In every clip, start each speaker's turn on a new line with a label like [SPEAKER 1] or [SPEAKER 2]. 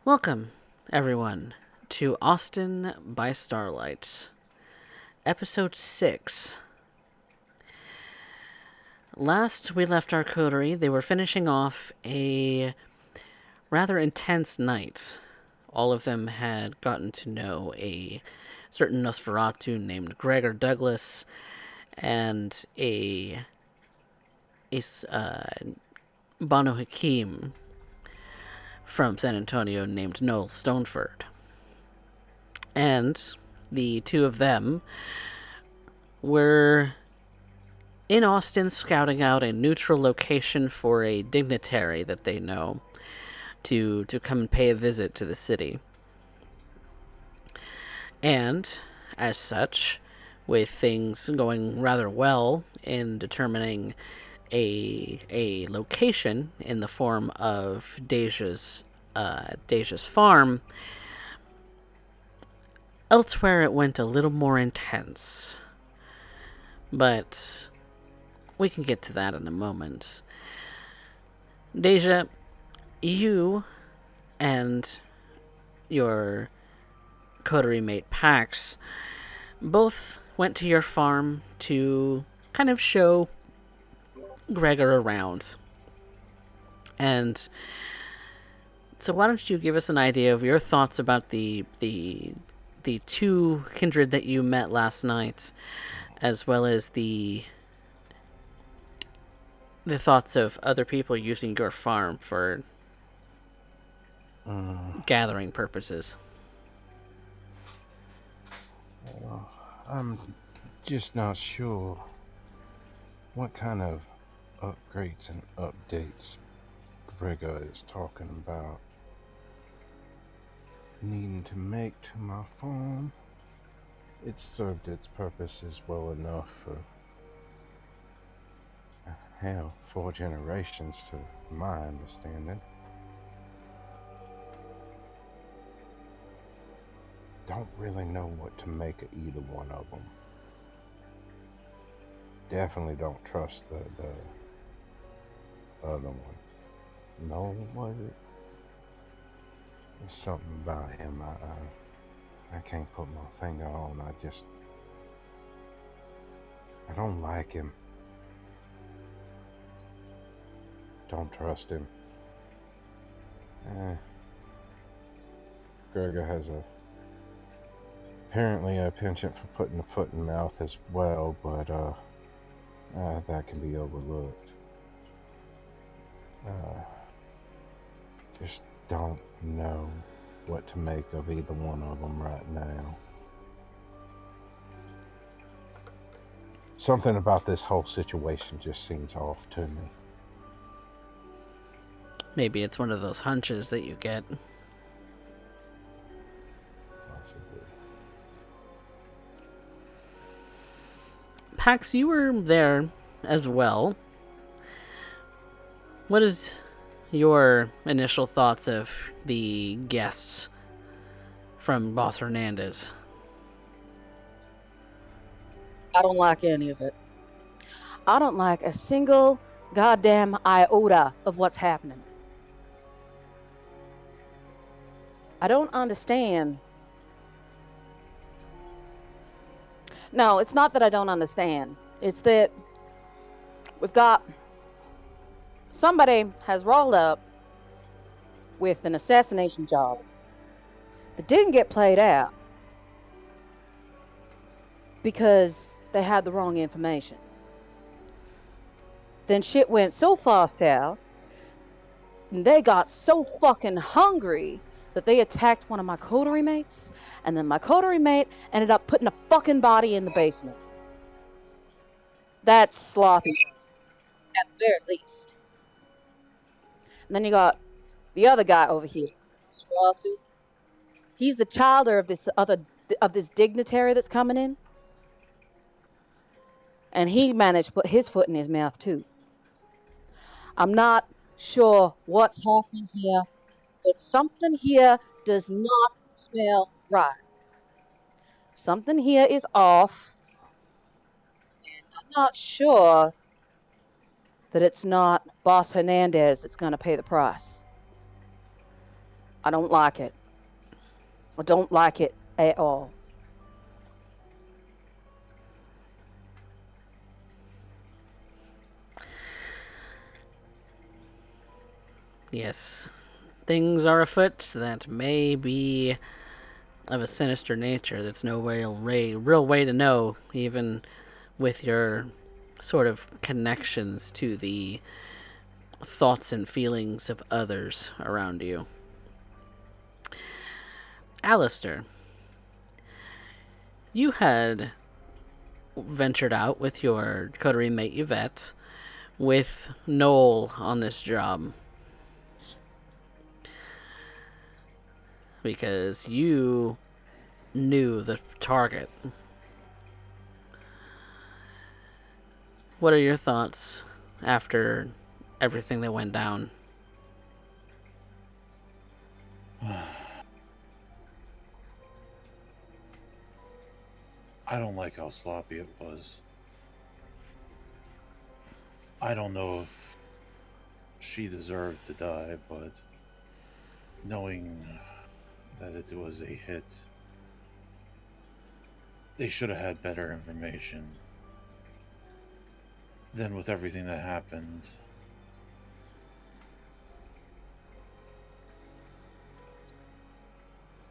[SPEAKER 1] Welcome, everyone, to Austin by Starlight, Episode 6. Last we left our coterie, they were finishing off a rather intense night. All of them had gotten to know a certain Nosferatu named Gregor Douglas and a Banu Hakim from San Antonio named Noel Stoneford. And the two of them were in Austin scouting out a neutral location for a dignitary that they know to come and pay a visit to the city. And as such, with things going rather well in determining a location in the form of Deja's farm, elsewhere it went a little more intense. But we can get to that in a moment. Deja, you and your coterie mate Pax both went to your farm to kind of show Gregor around. And so why don't you give us an idea of your thoughts about the two kindred that you met last night, as well as the thoughts of other people using your farm for gathering purposes.
[SPEAKER 2] Well, I'm just not sure what kind of upgrades and updates Gregor is talking about needing to make to my farm. It's served its purposes well enough for, hell, 4 generations to my understanding. Don't really know what to make of either one of them. Definitely don't trust the other one. No, was it? There's something about him I can't put my finger on. I don't like him. Don't trust him. Gregor has apparently a penchant for putting a foot in mouth as well, but that can be overlooked. Just don't know what to make of either one of them right now. Something about this whole situation just seems off to me.
[SPEAKER 1] Maybe it's one of those hunches that you get.
[SPEAKER 2] Possibly.
[SPEAKER 1] Pax, you were there as well. What is your initial thoughts of the guests from Boss Hernandez?
[SPEAKER 3] I don't like any of it. I don't like a single goddamn iota of what's happening. I don't understand. No, it's not that I don't understand. It's that we've got somebody has rolled up with an assassination job that didn't get played out because they had the wrong information. Then shit went so far south, and they got so fucking hungry that they attacked one of my coterie mates, and then my coterie mate ended up putting a fucking body in the basement. That's sloppy, at the very least. And then you got the other guy over here, Nosferatu. He's the child of this dignitary that's coming in, and he managed to put his foot in his mouth too. I'm not sure what's happening here, but something here does not smell right. Something here is off, and I'm not sure that it's not Boss Hernandez that's going to pay the price. I don't like it. I don't like it at all.
[SPEAKER 1] Yes, things are afoot that may be of a sinister nature. That's no real way to know, even with your sort of connections to the thoughts and feelings of others around you. Aleister, you had ventured out with your coterie mate Yvette with Noel on this job because you knew the target. What are your thoughts after everything that went down?
[SPEAKER 4] I don't like how sloppy it was. I don't know if she deserved to die, but knowing that it was a hit, they should have had better information. Then with everything that happened,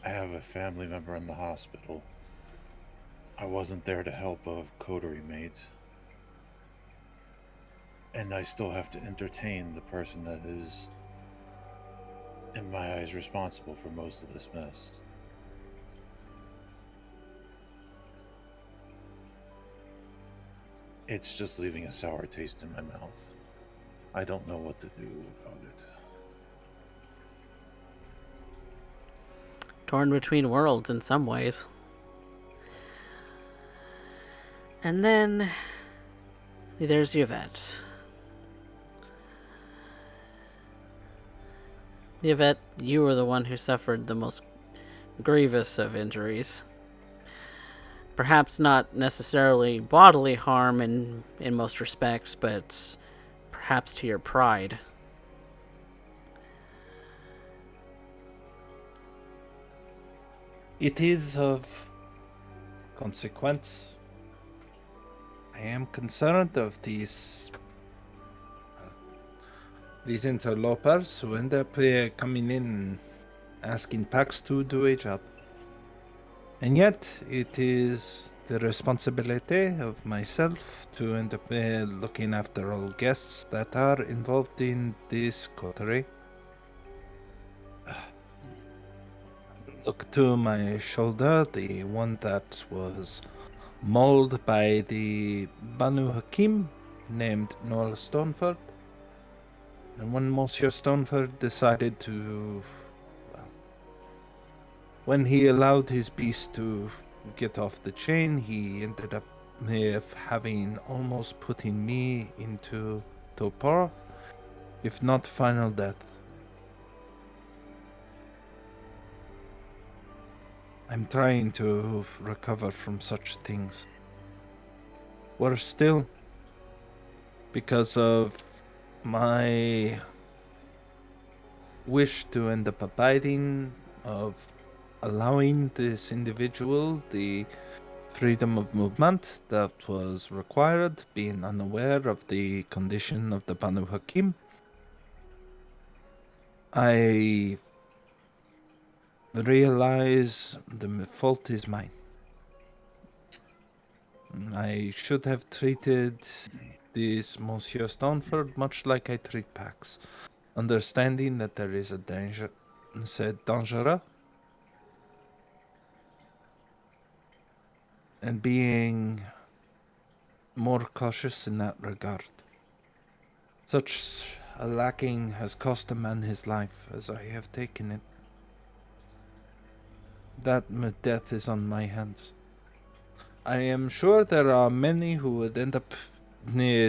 [SPEAKER 4] I have a family member in the hospital. I wasn't there to help a coterie mate. And I still have to entertain the person that is, in my eyes, responsible for most of this mess. It's just leaving a sour taste in my mouth. I don't know what to do about it.
[SPEAKER 1] Torn between worlds in some ways. And then there's Yvette. Yvette, you were the one who suffered the most grievous of injuries. Perhaps not necessarily bodily harm in most respects, but perhaps to your pride.
[SPEAKER 5] It is of consequence. I am concerned of these interlopers who end up coming in asking Pax to do a job. And yet, it is the responsibility of myself to end up looking after all guests that are involved in this coterie. Look to my shoulder, the one that was mauled by the Banu Hakim named Noel Stoneford. And when Monsieur Stoneford decided to, well, when he allowed his beast to get off the chain, he ended up having almost putting me into torpor, if not final death. I'm trying to recover from such things. Worse still, because of my wish to end up abiding, of allowing this individual the freedom of movement that was required, being unaware of the condition of the Banu Hakim, I realize the fault is mine. I should have treated this Monsieur Stoneford much like I treat Pax, understanding that there is a danger, dangereux, and being more cautious in that regard. Such a lacking has cost a man his life, as I have taken it. That death is on my hands. I am sure there are many who would end up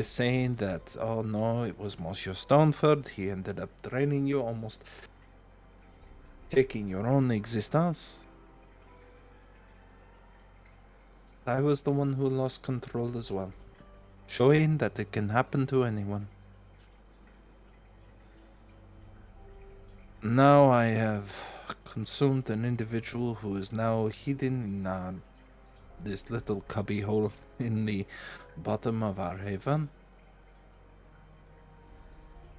[SPEAKER 5] saying that, oh no, it was Monsieur Stoneford, he ended up draining you, almost taking your own existence. I was the one who lost control as well, showing that it can happen to anyone. Now I have consumed an individual who is now hidden in this little cubby hole in the bottom of our haven.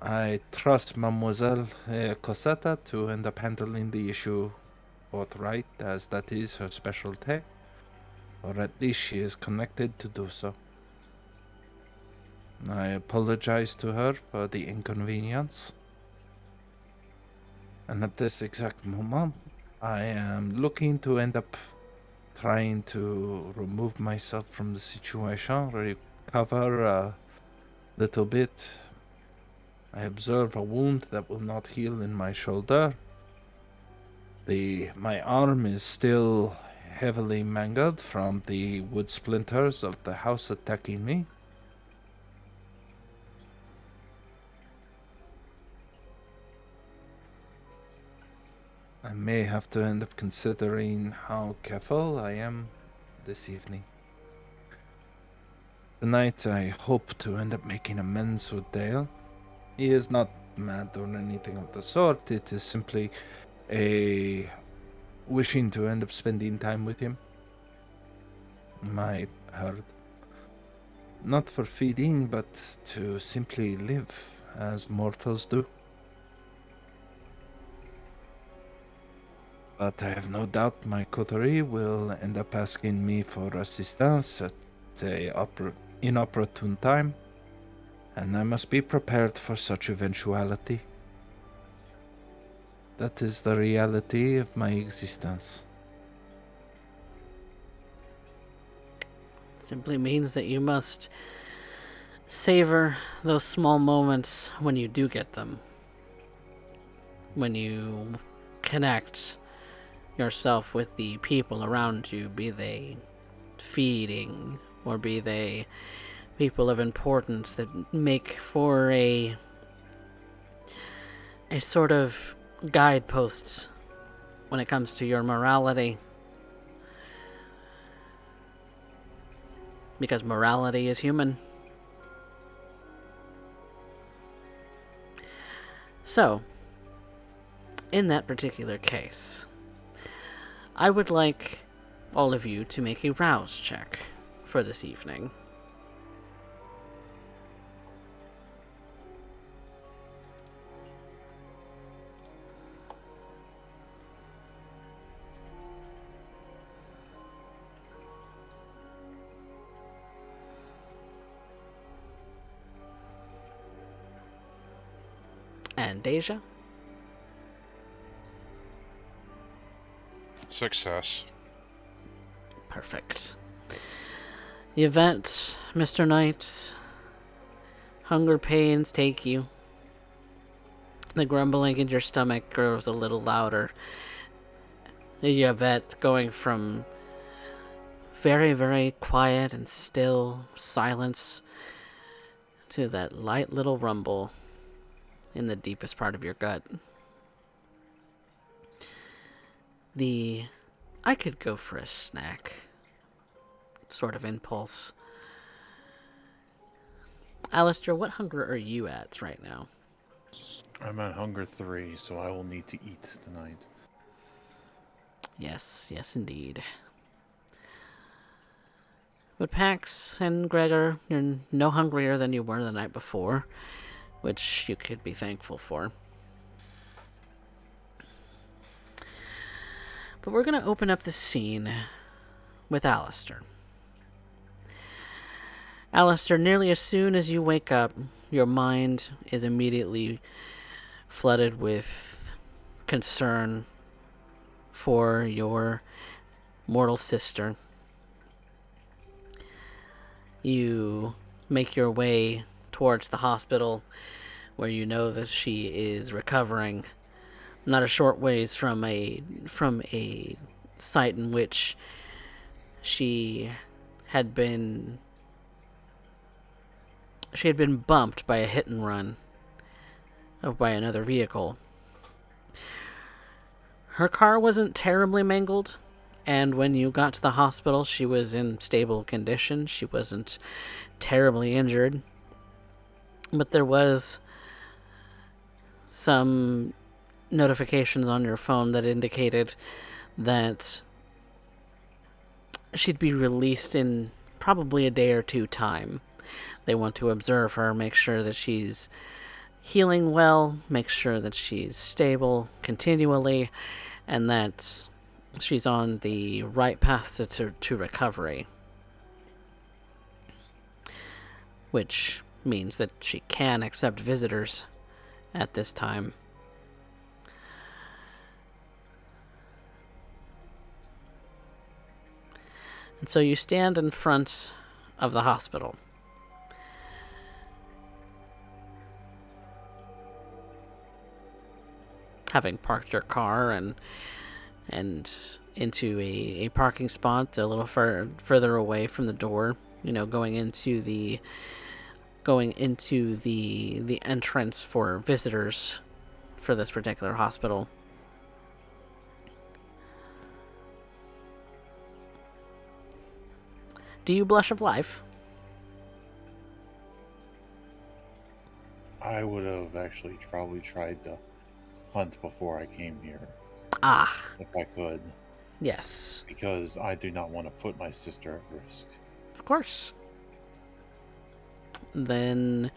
[SPEAKER 5] I trust Mademoiselle Cosetta to end up handling the issue forthright, as that is her specialty, or at least she is connected to do so. I apologize to her for the inconvenience. And at this exact moment, I am looking to end up trying to remove myself from the situation, recover a little bit. I observe a wound that will not heal in my shoulder. My arm is still heavily mangled from the wood splinters of the house attacking me. I may have to end up considering how careful I am this evening. Tonight I hope to end up making amends with Dale. He is not mad or anything of the sort. It is simply a wishing to end up spending time with him. My herd. Not for feeding, but to simply live as mortals do. But I have no doubt my coterie will end up asking me for assistance at an inopportune time, and I must be prepared for such eventuality. That is the reality of my existence.
[SPEAKER 1] Simply means that you must savor those small moments when you do get them. When you connect yourself with the people around you, be they feeding or be they people of importance that make for a sort of guideposts when it comes to your morality. Because morality is human. So, in that particular case, I would like all of you to make a rouse check for this evening. And Deja?
[SPEAKER 2] Success.
[SPEAKER 1] Perfect. Yvette, Mr. Knight, hunger pains take you. The grumbling in your stomach grows a little louder. Yvette going from very, very quiet and still silence to that light little rumble in the deepest part of your gut. I could go for a snack sort of impulse. Aleister, what hunger are you at right now?
[SPEAKER 4] I'm at hunger 3, so I will need to eat tonight.
[SPEAKER 1] Yes, indeed. But Pax and Gregor, you're no hungrier than you were the night before, which you could be thankful for. But we're going to open up the scene with Aleister. Aleister, nearly as soon as you wake up, your mind is immediately flooded with concern for your mortal sister. You make your way towards the hospital where you know that she is recovering, not a short ways from a site in which she had been bumped by a hit and run by another vehicle. Her car wasn't terribly mangled, and when you got to the hospital, she was in stable condition. She wasn't terribly injured, but there was some notifications on your phone that indicated that she'd be released in probably a day or two time. They want to observe her, make sure that she's healing well, make sure that she's stable continually, and that she's on the right path to recovery. Which means that she can accept visitors at this time. And so you stand in front of the hospital. Having parked your car and into a parking spot a little further away from the door, going into the entrance for visitors for this particular hospital. Do you blush of life?
[SPEAKER 4] I would have actually probably tried to hunt before I came here.
[SPEAKER 1] Ah.
[SPEAKER 4] If I could.
[SPEAKER 1] Yes.
[SPEAKER 4] Because I do not want to put my sister at risk.
[SPEAKER 1] Of course. Then,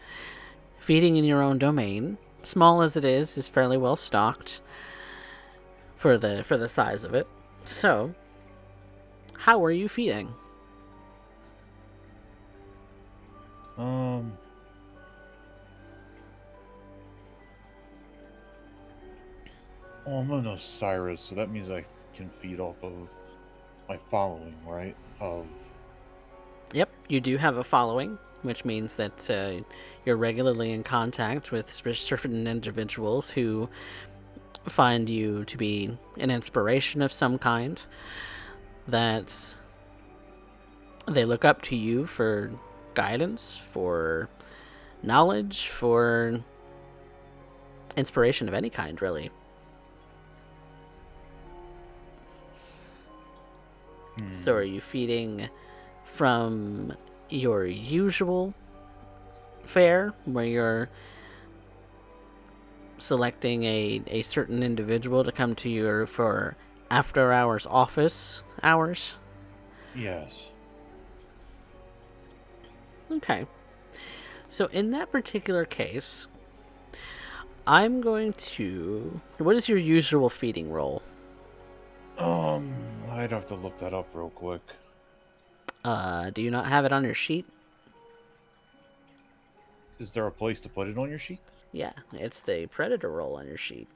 [SPEAKER 1] feeding in your own domain, small as it is fairly well stocked for the size of it. So, how are you feeding?
[SPEAKER 4] Well, I'm an Osiris, so that means I can feed off of my following, right?
[SPEAKER 1] Yep, you do have a following, which means that you're regularly in contact with certain individuals who find you to be an inspiration of some kind, that they look up to you for guidance, for knowledge, for inspiration of any kind, really. So are you feeding from your usual fare, where you're selecting a certain individual to come to you for after hours office hours?
[SPEAKER 4] Yes.
[SPEAKER 1] Okay. So in that particular case, I'm going to... What is your usual feeding role?
[SPEAKER 4] I'd have to look that up real quick.
[SPEAKER 1] Do you not have it on your sheet?
[SPEAKER 4] Is there a place to put it on your sheet?
[SPEAKER 1] Yeah, it's the predator role on your sheet.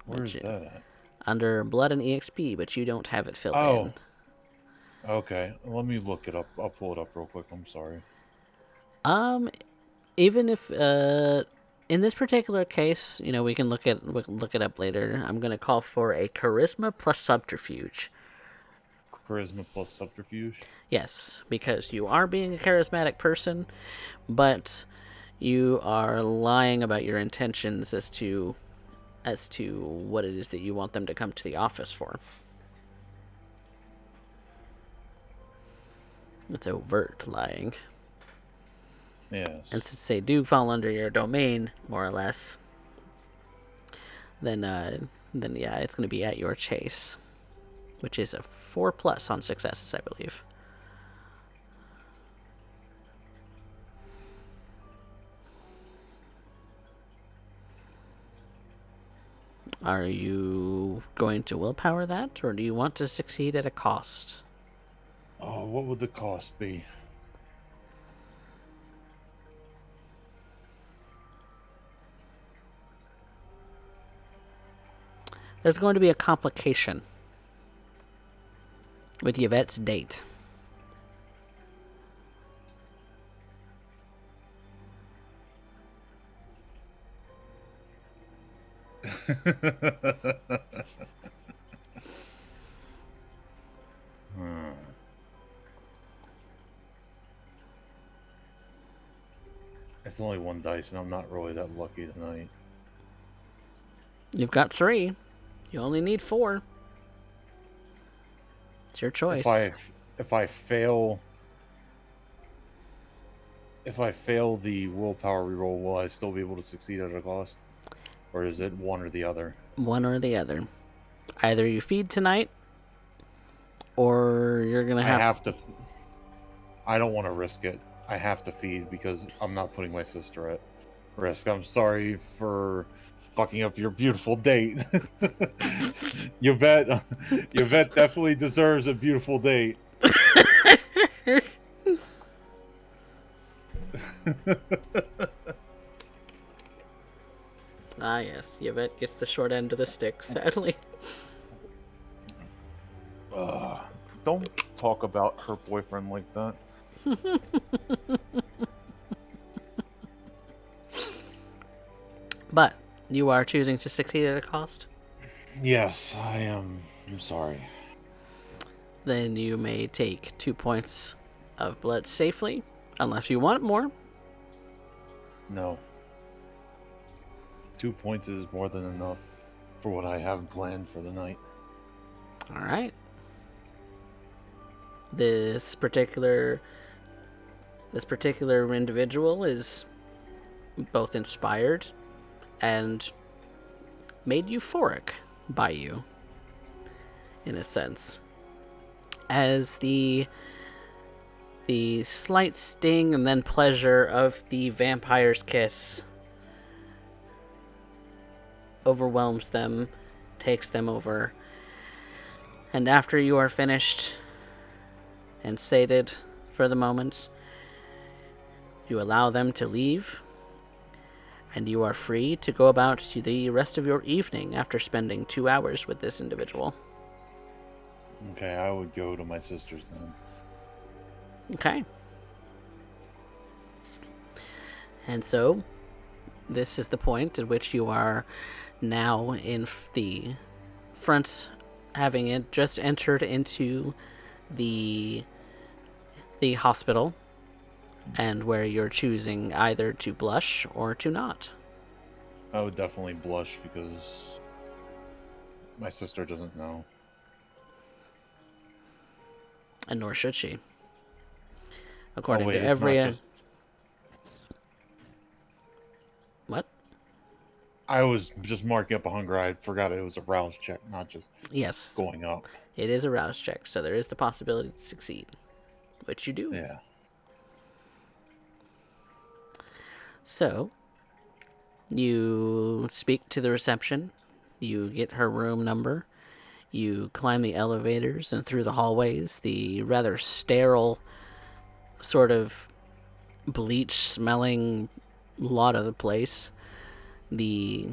[SPEAKER 4] Where is that at?
[SPEAKER 1] Under blood and EXP, but you don't have it filled in.
[SPEAKER 4] Okay, let me look it up. I'll pull it up real quick. I'm sorry.
[SPEAKER 1] Even if in this particular case, we can look it up later. I'm gonna call for a charisma plus subterfuge.
[SPEAKER 4] Charisma plus subterfuge?
[SPEAKER 1] Yes, because you are being a charismatic person, but you are lying about your intentions as to what it is that you want them to come to the office for. It's overt lying.
[SPEAKER 4] Yes.
[SPEAKER 1] And since they do fall under your domain, more or less, then yeah, it's going to be at your chase, which is a 4+ on successes, I believe. Are you going to willpower that, or do you want to succeed at a cost?
[SPEAKER 4] Oh, what would the cost be?
[SPEAKER 1] There's going to be a complication with Yvette's date.
[SPEAKER 4] It's only one dice, and I'm not really that lucky tonight.
[SPEAKER 1] You've got 3. You only need 4. It's your choice.
[SPEAKER 4] If I fail If I fail the willpower reroll, will I still be able to succeed at a cost? Or is it one or the other?
[SPEAKER 1] One or the other. Either you feed tonight, or you're gonna
[SPEAKER 4] I
[SPEAKER 1] have.
[SPEAKER 4] have to. I don't want to risk it. I have to feed because I'm not putting my sister at risk. I'm sorry for fucking up your beautiful date. Yvette, Yvette definitely deserves a beautiful date.
[SPEAKER 1] Ah, yes, Yvette gets the short end of the stick, sadly.
[SPEAKER 4] Don't talk about her boyfriend like that.
[SPEAKER 1] But you are choosing to succeed at a cost.
[SPEAKER 4] Yes, I am. I'm sorry.
[SPEAKER 1] Then you may take 2 points of blood safely, unless you want more.
[SPEAKER 4] No. 2 points is more than enough for what I have planned for the night.
[SPEAKER 1] All right. This particular individual is both inspired and made euphoric by you, in a sense, as the slight sting and then pleasure of the vampire's kiss overwhelms them, takes them over, and after you are finished and sated for the moment, you allow them to leave, and you are free to go about the rest of your evening after spending 2 hours with this individual.
[SPEAKER 4] Okay, I would go to my sister's then.
[SPEAKER 1] Okay. And so, this is the point at which you are now in the front, having it just entered into the hospital, and where you're choosing either to blush or to not.
[SPEAKER 4] I would definitely blush because my sister doesn't know.
[SPEAKER 1] And nor should she.
[SPEAKER 4] Oh
[SPEAKER 1] According
[SPEAKER 4] wait,
[SPEAKER 1] to
[SPEAKER 4] it's
[SPEAKER 1] every...
[SPEAKER 4] not just...
[SPEAKER 1] What?
[SPEAKER 4] I was just marking up a hunger. I forgot it was a rouse check, not just
[SPEAKER 1] Yes,
[SPEAKER 4] going up.
[SPEAKER 1] it is a rouse check, so there is the possibility to succeed, which you do.
[SPEAKER 4] Yeah.
[SPEAKER 1] So, you speak to the reception, you get her room number, you climb the elevators and through the hallways, the rather sterile, sort of bleach-smelling lot of the place, the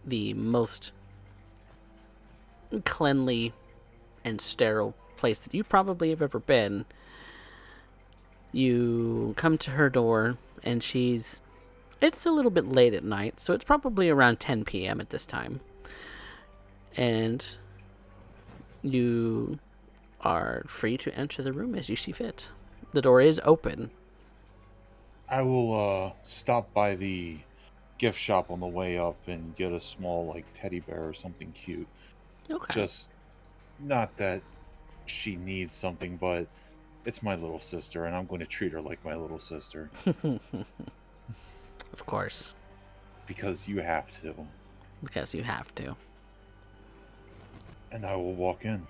[SPEAKER 1] most cleanly and sterile place that you probably have ever been. You come to her door, and it's a little bit late at night, so it's probably around 10 p.m. at this time. And you are free to enter the room as you see fit. The door is open.
[SPEAKER 4] I will stop by the gift shop on the way up and get a small like teddy bear or something cute.
[SPEAKER 1] Okay.
[SPEAKER 4] Just not that she needs something, but it's my little sister and I'm going to treat her like my little sister.
[SPEAKER 1] Of course.
[SPEAKER 4] Because you have to.
[SPEAKER 1] Because you have to.
[SPEAKER 4] And I will walk in.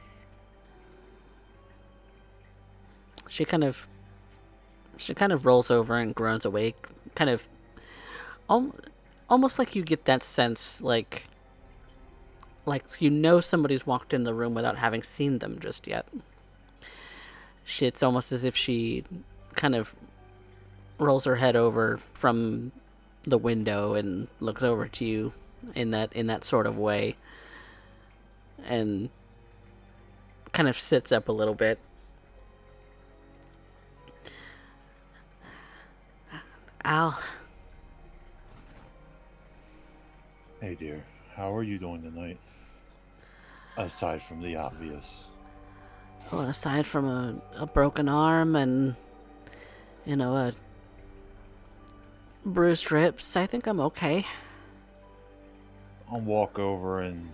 [SPEAKER 1] She kind of rolls over and groans awake, kind of almost like you get that sense like you know somebody's walked in the room without having seen them just yet. It's almost as if she kind of rolls her head over from the window and looks over to you in that sort of way, and kind of sits up a little bit. Al.
[SPEAKER 4] Hey dear, how are you doing tonight? Aside from the obvious.
[SPEAKER 1] Well, aside from a broken arm and, a bruised ribs, I think I'm okay.
[SPEAKER 4] I'll walk over and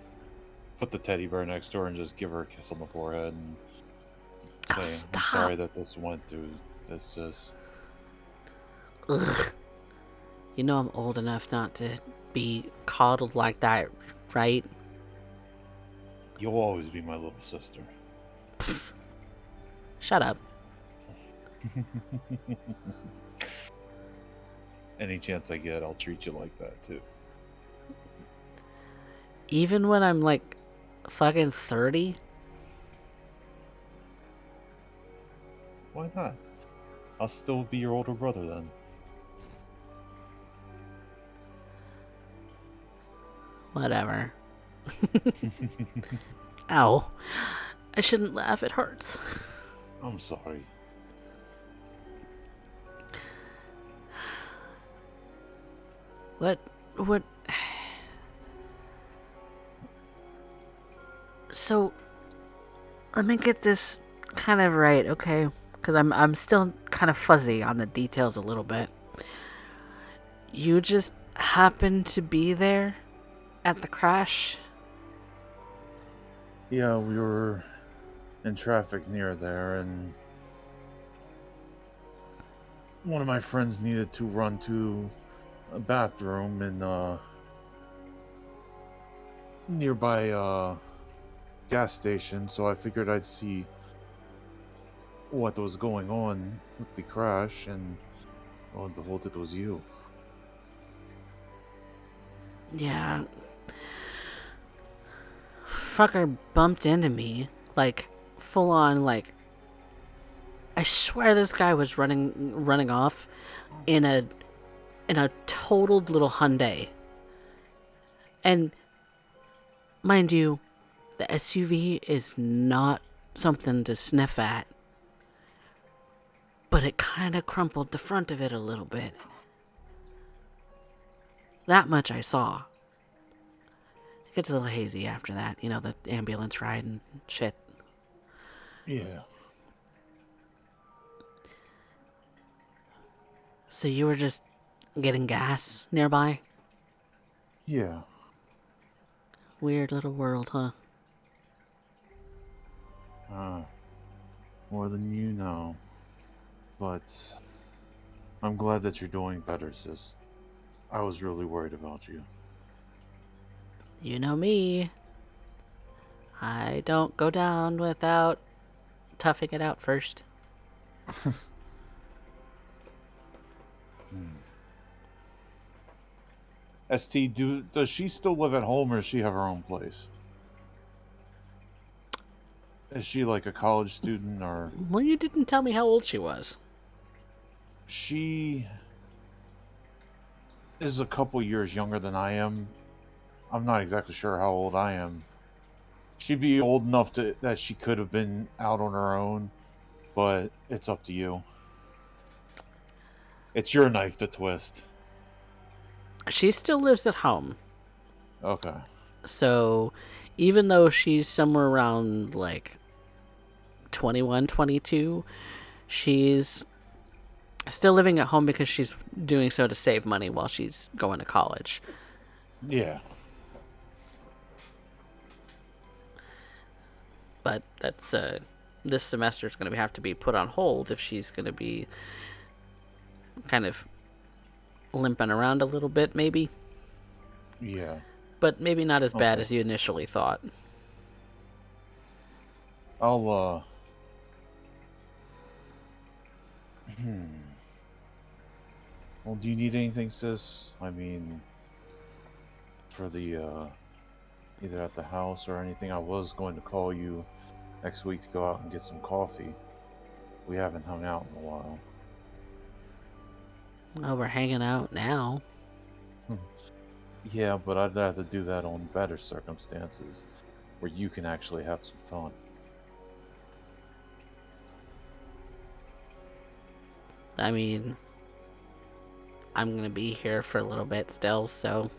[SPEAKER 4] put the teddy bear next to her and just give her a kiss on the forehead and say,
[SPEAKER 1] Oh, stop.
[SPEAKER 4] I'm sorry that this went through this, sis.
[SPEAKER 1] Ugh. You know I'm old enough not to be coddled like that, right?
[SPEAKER 4] You'll always be my little sister.
[SPEAKER 1] Shut up.
[SPEAKER 4] Any chance I get, I'll treat you like that, too.
[SPEAKER 1] Even when I'm like fucking 30?
[SPEAKER 4] Why not? I'll still be your older brother then.
[SPEAKER 1] Whatever. Ow. I shouldn't laugh, it hurts.
[SPEAKER 4] I'm sorry.
[SPEAKER 1] What? So, let me get this kind of right, okay? Because I'm still kind of fuzzy on the details a little bit. You just happened to be there at the crash?
[SPEAKER 4] Yeah, we were in traffic near there, and one of my friends needed to run to a bathroom in nearby gas station, so I figured I'd see what was going on with the crash, and lo and behold, it was you.
[SPEAKER 1] Yeah. Fucker bumped into me. Like, full on, like, I swear this guy was running off in a totaled little Hyundai. And mind you, the SUV is not something to sniff at. But it kind of crumpled the front of it a little bit. That much I saw. It gets a little hazy after that, you know, the ambulance ride and shit.
[SPEAKER 4] Yeah.
[SPEAKER 1] So you were just getting gas nearby?
[SPEAKER 4] Yeah.
[SPEAKER 1] Weird little world, huh?
[SPEAKER 4] More than you know. But I'm glad that you're doing better, sis. I was really worried about you.
[SPEAKER 1] You know me. I don't go down without toughing it out first.
[SPEAKER 4] ST, does she still live at home, or does she have her own place? Is she like a college student, or
[SPEAKER 1] Well, you didn't tell me how old she was.
[SPEAKER 4] she is a couple years younger than I am? I'm not exactly sure how old I am. She'd be old enough that she could have been out on her own, but it's up to you. It's your knife to twist.
[SPEAKER 1] She still lives at home.
[SPEAKER 4] Okay.
[SPEAKER 1] So, even though she's somewhere around like 21, 22, she's still living at home because she's doing so to save money while she's going to college.
[SPEAKER 4] Yeah.
[SPEAKER 1] But that's this semester is going to have to be put on hold if she's going to be kind of limping around a little bit, maybe.
[SPEAKER 4] Yeah.
[SPEAKER 1] But maybe not as bad
[SPEAKER 4] Okay.
[SPEAKER 1] as you initially thought.
[SPEAKER 4] I'll Well, do you need anything, sis? I mean, for the either at the house or anything. I was going to call you next week to go out and get some coffee. We haven't hung out in a while.
[SPEAKER 1] Well, we're hanging out now.
[SPEAKER 4] Yeah, but I'd have to do that on better circumstances where you can actually have some fun.
[SPEAKER 1] I mean, I'm going to be here for a little bit still, so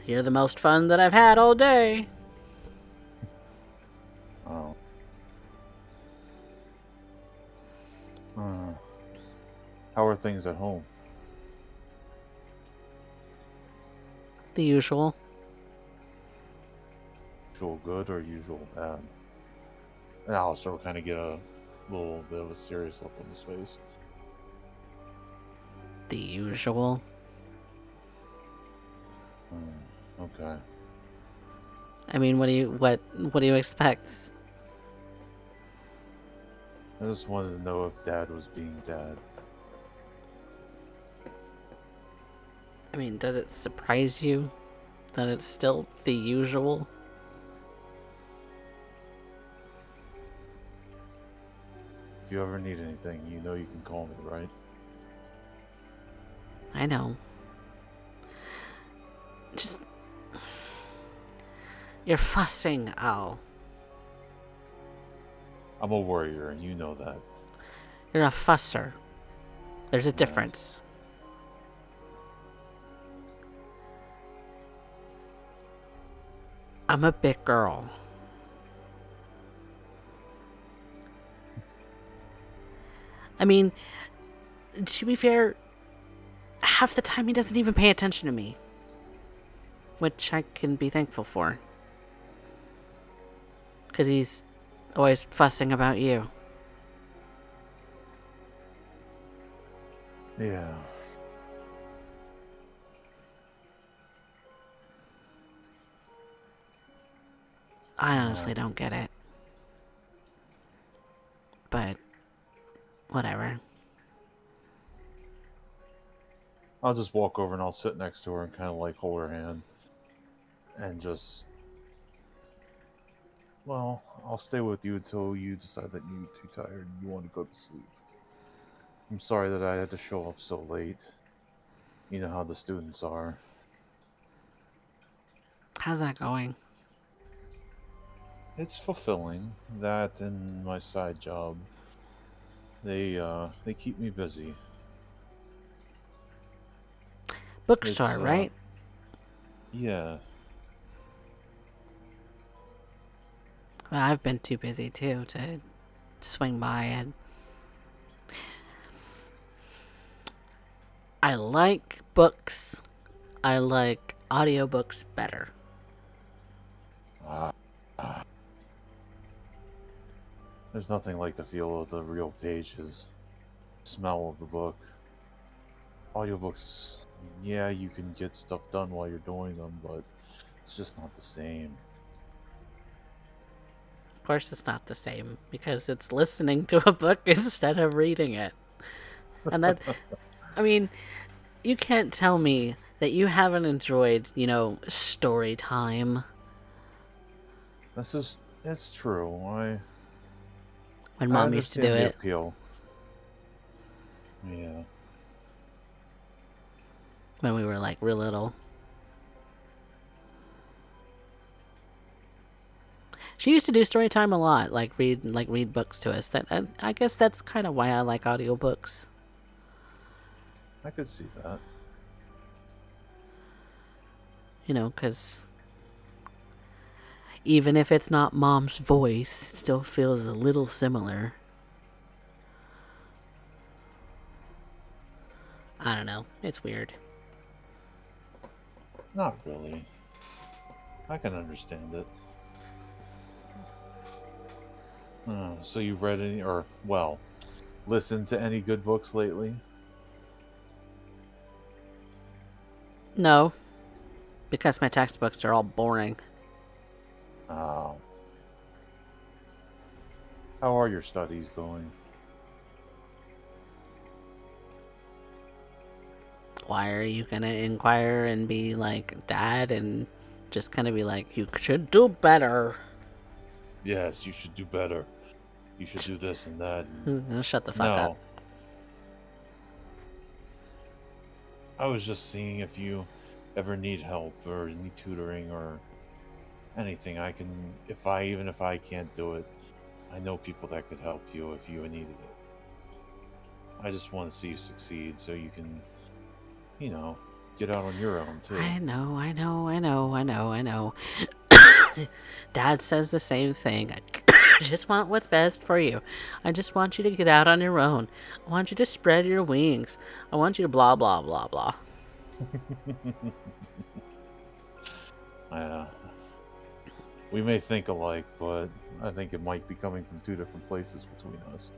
[SPEAKER 1] you're the most fun that I've had all day.
[SPEAKER 4] Oh. How are things at home?
[SPEAKER 1] The usual.
[SPEAKER 4] Usual good or usual bad? And Aleister will kind of get a little bit of a serious look on his face.
[SPEAKER 1] The usual.
[SPEAKER 4] Okay.
[SPEAKER 1] I mean, what do you expect?
[SPEAKER 4] I just wanted to know if Dad was being Dad.
[SPEAKER 1] I mean, does it surprise you that it's still the usual?
[SPEAKER 4] If you ever need anything, you know you can call me, right?
[SPEAKER 1] I know. Just... You're fussing, Al.
[SPEAKER 4] I'm a warrior, and you know that.
[SPEAKER 1] You're a fusser. There's a difference. I'm a big girl. I mean, to be fair, half the time he doesn't even pay attention to me. Which I can be thankful for. Because he's always fussing about you.
[SPEAKER 4] Yeah.
[SPEAKER 1] I honestly don't get it. But, whatever.
[SPEAKER 4] I'll just walk over and I'll sit next to her and kind of like hold her hand. And just... Well, I'll stay with you until you decide that you're too tired and you want to go to sleep. I'm sorry that I had to show up so late. You know how the students are.
[SPEAKER 1] How's that going?
[SPEAKER 4] It's fulfilling. That and my side job. They keep me busy.
[SPEAKER 1] Bookstore, right?
[SPEAKER 4] Yeah.
[SPEAKER 1] Well, I've been too busy too to swing by and... I like books. I like audiobooks better.
[SPEAKER 4] There's nothing like the feel of the real pages, smell of the book. Audiobooks, yeah, you can get stuff done while you're doing them, but it's just not the same.
[SPEAKER 1] Of course it's not the same, because it's listening to a book instead of reading it. And that... I mean, you can't tell me that you haven't enjoyed, story time.
[SPEAKER 4] It's true.
[SPEAKER 1] When
[SPEAKER 4] I
[SPEAKER 1] Mom used to do
[SPEAKER 4] understand the
[SPEAKER 1] it.
[SPEAKER 4] appeal. Yeah.
[SPEAKER 1] When we were, like, real little. She used to do story time a lot, read books to us. I guess that's kind of why I like audiobooks.
[SPEAKER 4] I could see that.
[SPEAKER 1] Because even if it's not Mom's voice, it still feels a little similar. I don't know. It's weird.
[SPEAKER 4] Not really. I can understand it. So you've read any, or, well, listened to any good books lately?
[SPEAKER 1] No. Because my textbooks are all boring.
[SPEAKER 4] Oh. How are your studies going?
[SPEAKER 1] Why are you gonna inquire and be like, Dad, and just kind of be like, you should do better?
[SPEAKER 4] Yes, you should do better. You should do this and that.
[SPEAKER 1] Shut the fuck up.
[SPEAKER 4] I was just seeing if you ever need help or need tutoring or anything. Even if I can't do it, I know people that could help you if you needed it. I just want to see you succeed so you can, get out on your own too.
[SPEAKER 1] I know. Dad says the same thing. I just want what's best for you. I just want you to get out on your own. I want you to spread your wings. I want you to blah, blah, blah, blah.
[SPEAKER 4] We may think alike, but I think it might be coming from two different places between us.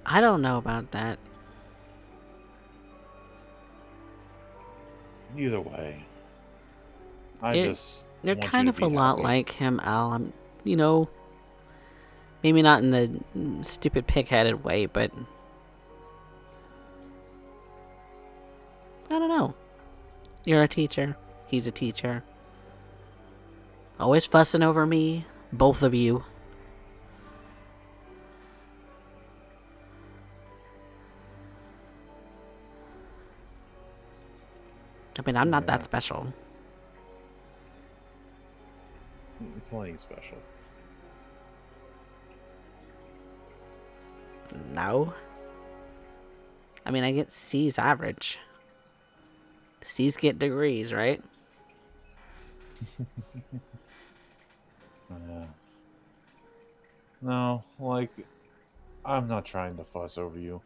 [SPEAKER 1] I don't know about that.
[SPEAKER 4] Either way, I
[SPEAKER 1] You're,
[SPEAKER 4] just
[SPEAKER 1] you're
[SPEAKER 4] want you
[SPEAKER 1] kind
[SPEAKER 4] to
[SPEAKER 1] of a
[SPEAKER 4] be
[SPEAKER 1] lot
[SPEAKER 4] happy.
[SPEAKER 1] like him, Al. Maybe not in the stupid pig-headed way, but I don't know. You're a teacher. He's a teacher. Always fussing over me, both of you. I mean, I'm not that
[SPEAKER 4] Yeah.
[SPEAKER 1] special.
[SPEAKER 4] You're plenty special.
[SPEAKER 1] No. I mean, I get C's average. C's get degrees, right?
[SPEAKER 4] Yeah. No, like, I'm not trying to fuss over you.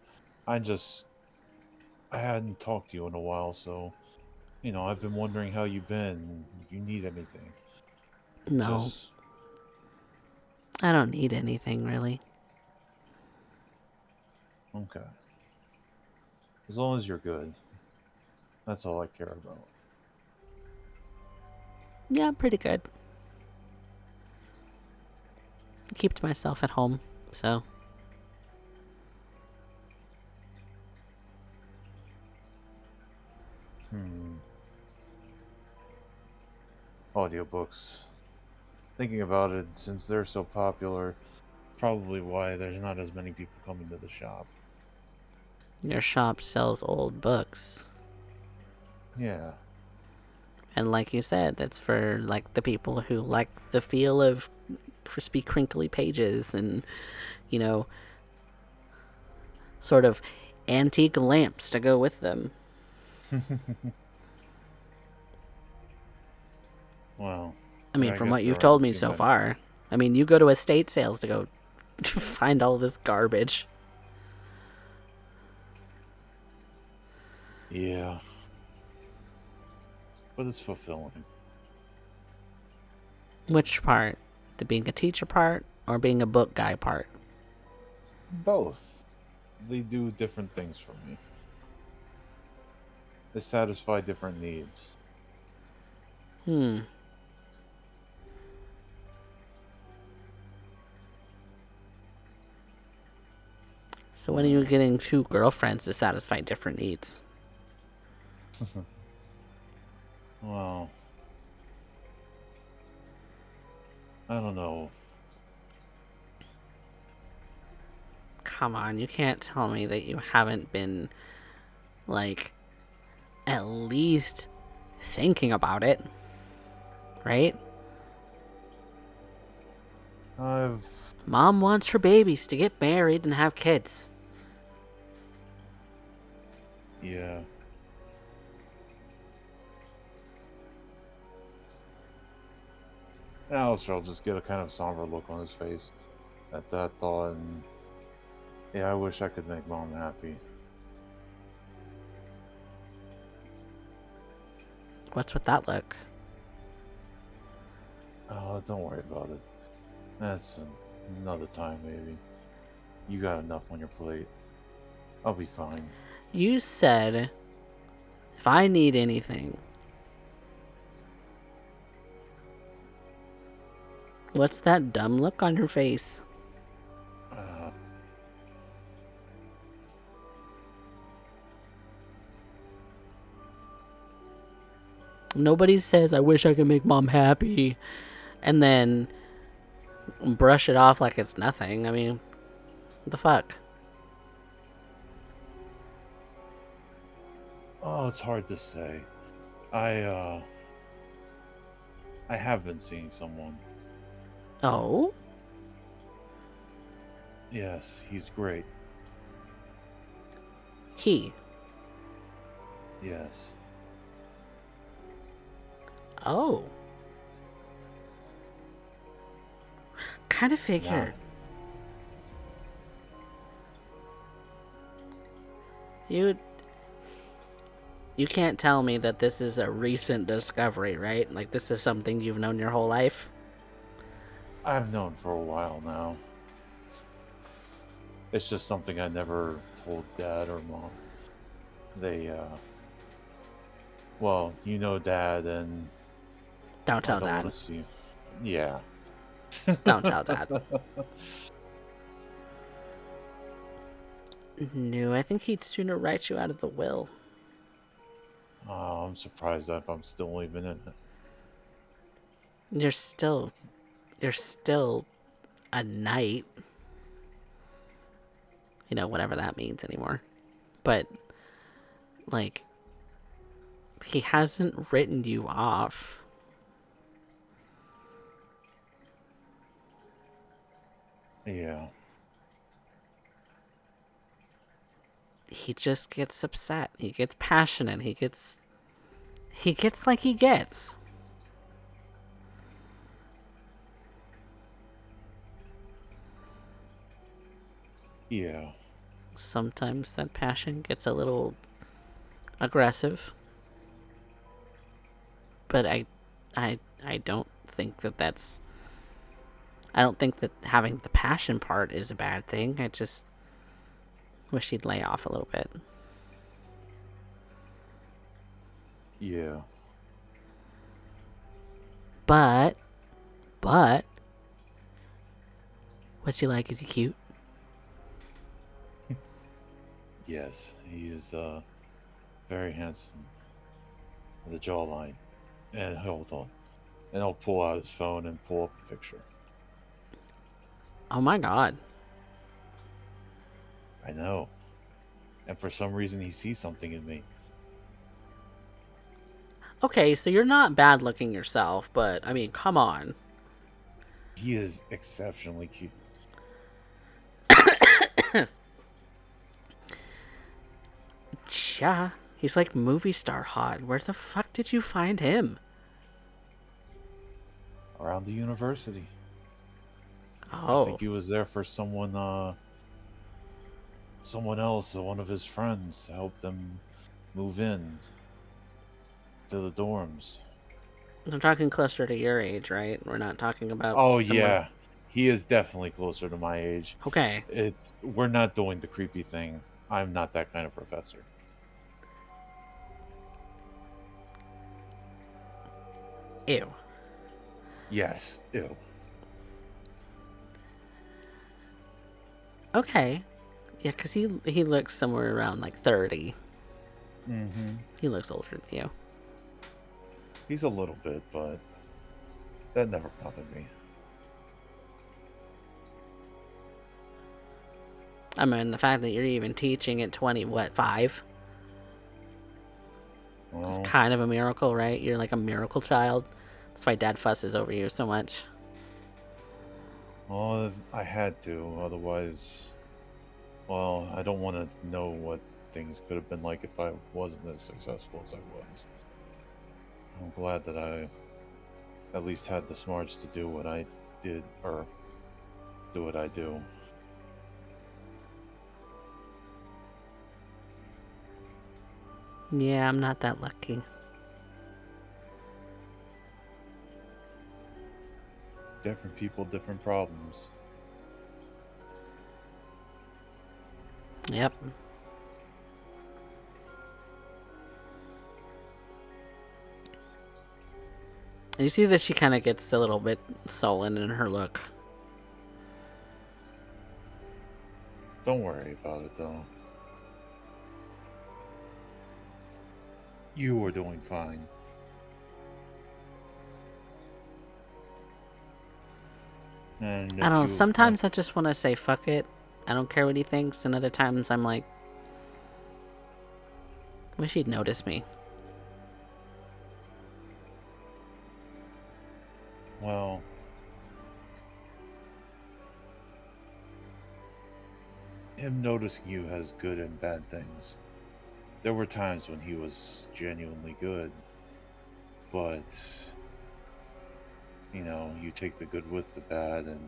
[SPEAKER 4] I hadn't talked to you in a while, so, I've been wondering how you've been, if you need anything.
[SPEAKER 1] No,
[SPEAKER 4] Just,
[SPEAKER 1] I don't need anything, really.
[SPEAKER 4] okay. As long as you're good. That's all I care about.
[SPEAKER 1] Yeah, I'm pretty good. I keep to myself at home, so.
[SPEAKER 4] Audiobooks. Thinking about it, since they're so popular, probably why there's not as many people coming to the shop.
[SPEAKER 1] Your shop sells old books.
[SPEAKER 4] Yeah.
[SPEAKER 1] And like you said, that's for, like, the people who like the feel of crispy, crinkly pages and, sort of antique lamps to go with them.
[SPEAKER 4] Well,
[SPEAKER 1] I mean,
[SPEAKER 4] I
[SPEAKER 1] from
[SPEAKER 4] guess
[SPEAKER 1] what
[SPEAKER 4] there
[SPEAKER 1] you've told
[SPEAKER 4] aren't
[SPEAKER 1] me
[SPEAKER 4] too
[SPEAKER 1] so
[SPEAKER 4] many.
[SPEAKER 1] far. I mean, you go to estate sales to go find all this garbage.
[SPEAKER 4] Yeah. But it's fulfilling.
[SPEAKER 1] Which part? The being a teacher part or being a book guy part?
[SPEAKER 4] Both. They do different things for me. They satisfy different needs.
[SPEAKER 1] Hmm. So when are you getting two girlfriends to satisfy different needs?
[SPEAKER 4] Well, I don't know.
[SPEAKER 1] Come on, you can't tell me that you haven't been, like, at least thinking about it, right?
[SPEAKER 4] I've.
[SPEAKER 1] Mom wants her babies to get married and have kids.
[SPEAKER 4] Yeah. Aleister will just get a kind of somber look on his face at that thought, and yeah, I wish I could make Mom happy.
[SPEAKER 1] What's with that look?
[SPEAKER 4] Oh, don't worry about it. That's another time, maybe. You got enough on your plate. I'll be fine.
[SPEAKER 1] You said, if I need anything. What's that dumb look on your face?
[SPEAKER 4] Uh,
[SPEAKER 1] Nobody says, I wish I could make Mom happy, and then brush it off like it's nothing. I mean, what the fuck?
[SPEAKER 4] oh, it's hard to say. I I have been seeing someone.
[SPEAKER 1] Oh?
[SPEAKER 4] Yes, he's great.
[SPEAKER 1] He.
[SPEAKER 4] Yes.
[SPEAKER 1] Oh. Kind of
[SPEAKER 4] Now,
[SPEAKER 1] figured. You You can't tell me that this is a recent discovery, right? Like, this is something you've known your whole life?
[SPEAKER 4] I've known for a while now. It's just something I never told Dad or Mom. They, well, you know Dad, and
[SPEAKER 1] Don't
[SPEAKER 4] I
[SPEAKER 1] tell
[SPEAKER 4] don't want
[SPEAKER 1] Dad.
[SPEAKER 4] to see. Yeah.
[SPEAKER 1] Don't tell Dad. No, I think he'd sooner write you out of the will.
[SPEAKER 4] Oh, I'm surprised if I'm still even in it.
[SPEAKER 1] You're still a knight. You know, whatever that means anymore. But, like, he hasn't written you off.
[SPEAKER 4] Yeah.
[SPEAKER 1] He just gets upset. He gets passionate. He gets like he gets.
[SPEAKER 4] Yeah.
[SPEAKER 1] Sometimes that passion gets a little aggressive. But I don't think that that's I don't think that having the passion part is a bad thing. I just wish he'd lay off a little bit.
[SPEAKER 4] Yeah.
[SPEAKER 1] But what's he like? Is he cute?
[SPEAKER 4] Yes. He's very handsome. The jawline. And hold on. And I'll pull out his phone and pull up a picture.
[SPEAKER 1] Oh my god.
[SPEAKER 4] I know. And for some reason, he sees something in me.
[SPEAKER 1] Okay, so you're not bad looking yourself, but I mean, come on.
[SPEAKER 4] He is exceptionally cute.
[SPEAKER 1] Yeah, he's like movie star hot. Where the fuck did you find him?
[SPEAKER 4] Around the university. I
[SPEAKER 1] Oh,
[SPEAKER 4] think he was there for someone else, one of his friends, to help them move in to the dorms.
[SPEAKER 1] I'm talking closer to your age, right? We're not talking about
[SPEAKER 4] Oh
[SPEAKER 1] someone.
[SPEAKER 4] yeah, he is definitely closer to my age.
[SPEAKER 1] Okay.
[SPEAKER 4] We're not doing the creepy thing. I'm not that kind of professor.
[SPEAKER 1] Ew.
[SPEAKER 4] Yes, ew.
[SPEAKER 1] Okay. Yeah, because he looks somewhere around like 30.
[SPEAKER 4] Mm-hmm.
[SPEAKER 1] He looks older than you.
[SPEAKER 4] He's a little bit, but that never bothered me.
[SPEAKER 1] I mean, the fact that you're even teaching at 20, what, 5? It's
[SPEAKER 4] Well,
[SPEAKER 1] kind of a miracle, right? You're like a miracle child. That's why Dad fusses over you so much.
[SPEAKER 4] I had to, otherwise, well, I don't want to know what things could have been like if I wasn't as successful as I was. I'm glad that I at least had the smarts to do what I did, or do what I do.
[SPEAKER 1] Yeah, I'm not that lucky.
[SPEAKER 4] Different people, different problems.
[SPEAKER 1] Yep. And you see that she kind of gets a little bit sullen in her look.
[SPEAKER 4] Don't worry about it, though. You are doing fine. And
[SPEAKER 1] I don't
[SPEAKER 4] if
[SPEAKER 1] know,
[SPEAKER 4] you want,
[SPEAKER 1] sometimes I just want to say fuck it. I don't care what he thinks, and other times I'm like, wish he'd notice me.
[SPEAKER 4] well, him noticing you has good and bad things. There were times when he was genuinely good, but you take the good with the bad, and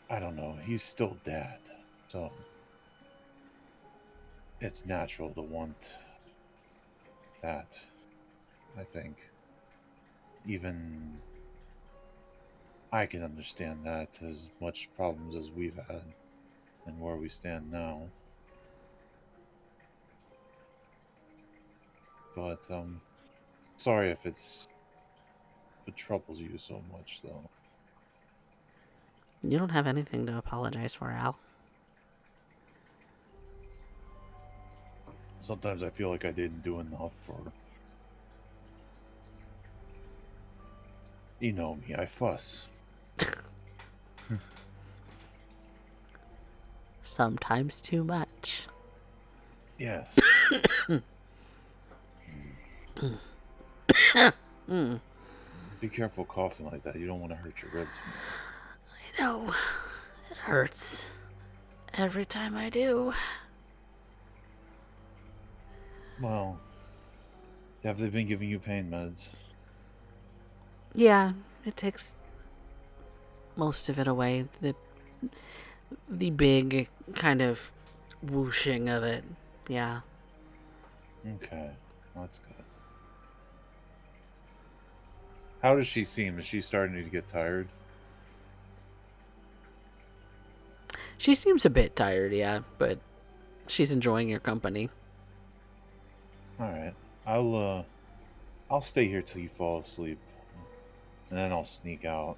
[SPEAKER 4] I don't know, he's still Dad. So it's natural to want that, I think. Even I can understand that, as much problems as we've had and where we stand now. But sorry if it troubles you so much, though.
[SPEAKER 1] You don't have anything to apologize for, Al.
[SPEAKER 4] Sometimes I feel like I didn't do enough for. You know me, I fuss.
[SPEAKER 1] Sometimes too much.
[SPEAKER 4] Yes.
[SPEAKER 1] Mm.
[SPEAKER 4] Be careful coughing like that. You don't want to hurt your ribs.
[SPEAKER 1] I know. It hurts. Every time I do.
[SPEAKER 4] Well, have they been giving you pain meds?
[SPEAKER 1] Yeah, it takes most of it away. The big kind of whooshing of it. Yeah.
[SPEAKER 4] Okay, that's good. How does she seem? Is she starting to get tired?
[SPEAKER 1] She seems a bit tired, yeah, but she's enjoying your company.
[SPEAKER 4] All right, I'll stay here till you fall asleep, and then I'll sneak out.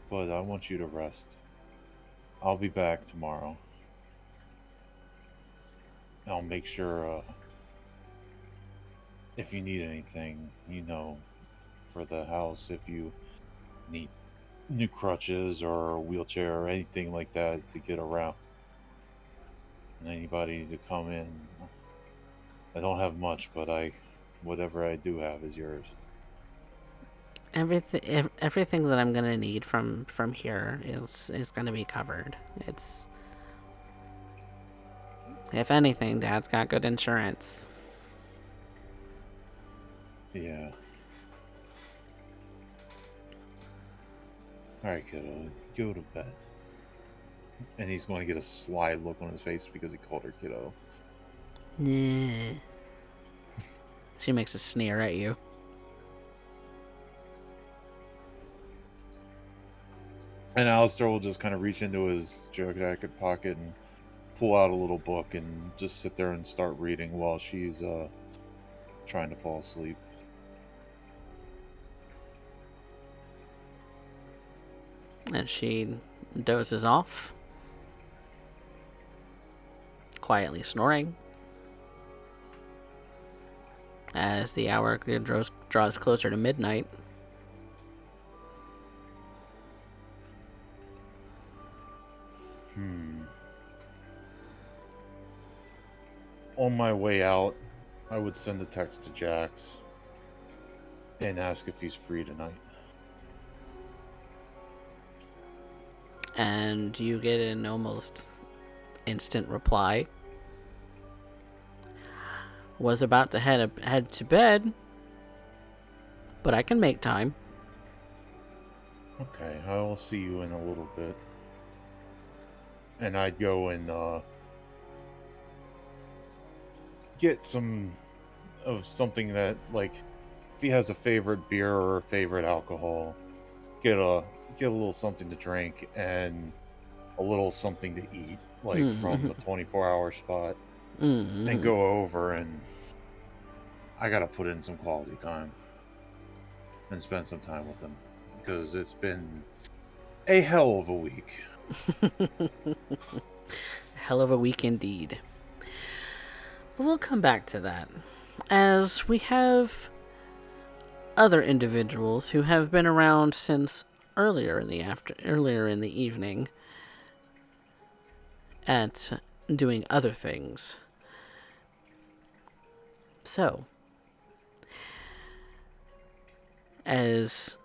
[SPEAKER 4] But I want you to rest. I'll be back tomorrow. I'll make sure if you need anything, for the house, if you need new crutches or a wheelchair or anything like that to get around, and anybody to come in. I don't have much, but whatever I do have is yours.
[SPEAKER 1] Everything that I'm gonna need from here is gonna be covered. It's, if anything, Dad's got good insurance.
[SPEAKER 4] Yeah. Alright, kiddo, go to bed. And he's going to get a sly look on his face because he called her kiddo.
[SPEAKER 1] Nah. She makes a sneer at you.
[SPEAKER 4] And Aleister will just kind of reach into his jacket pocket and pull out a little book and just sit there and start reading while she's trying to fall asleep.
[SPEAKER 1] And she dozes off, quietly snoring. As the hour draws closer to midnight,
[SPEAKER 4] On my way out, I would send a text to Jax and ask if he's free tonight.
[SPEAKER 1] and you get an almost instant reply. Was about to head to bed, but I can make time.
[SPEAKER 4] Okay, I will see you in a little bit. And I'd go and get some of something that, like, if he has a favorite beer or a favorite alcohol, get a little something to drink and a little something to eat, like from the 24-hour spot, and go over, and I gotta put in some quality time and spend some time with him because it's been a hell of a week.
[SPEAKER 1] Hell of a week indeed. But we'll come back to that, as we have other individuals who have been around since earlier in the evening at doing other things. So, as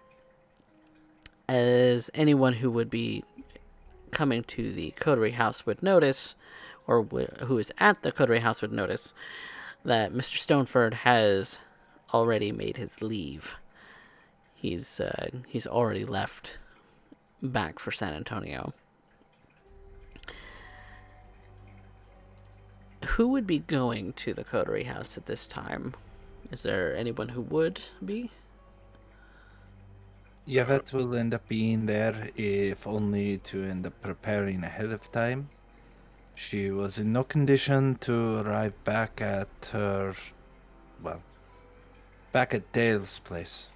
[SPEAKER 1] anyone who would be coming to the coterie house would notice, or who is at the coterie house would notice, that Mr. Stoneford has already made his leave. He's already left back for San Antonio. who would be going to the coterie house at this time? Is there anyone who would be?
[SPEAKER 5] Yvette will end up being there, if only to end up preparing ahead of time. She was in no condition to arrive back at Dale's place.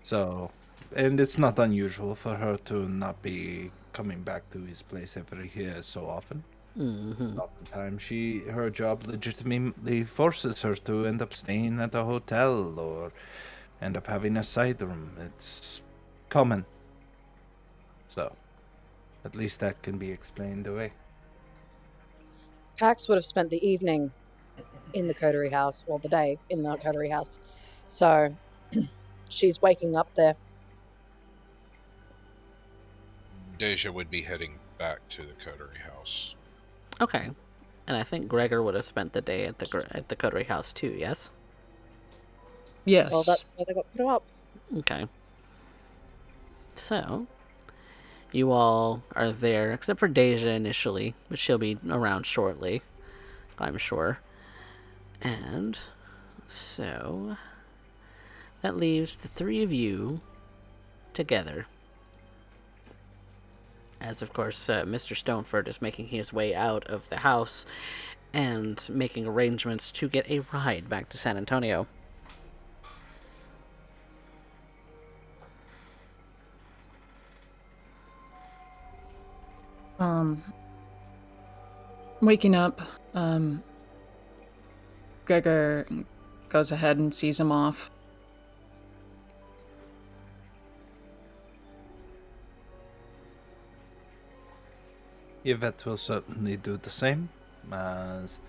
[SPEAKER 5] So, and it's not unusual for her to not be coming back to his place every year so often. Oftentimes, her job legitimately forces her to end up staying at a hotel or end up having a side room. It's common. So, at least that can be explained away.
[SPEAKER 3] Pax would have spent the evening in the coterie house, or the day in the coterie house. So she's waking up there.
[SPEAKER 6] Deja would be heading back to the coterie house.
[SPEAKER 1] Okay. And I think Gregor would have spent the day at the coterie house too, yes?
[SPEAKER 7] Yes.
[SPEAKER 3] Well, that's where they got put up.
[SPEAKER 1] Okay. So, you all are there, except for Deja initially, but she'll be around shortly, I'm sure. And so, that leaves the three of you together. As, of course, Mr. Stoneford is making his way out of the house and making arrangements to get a ride back to San Antonio.
[SPEAKER 7] Waking up, Gregor goes ahead and sees him off.
[SPEAKER 5] Yvette will certainly do the same, as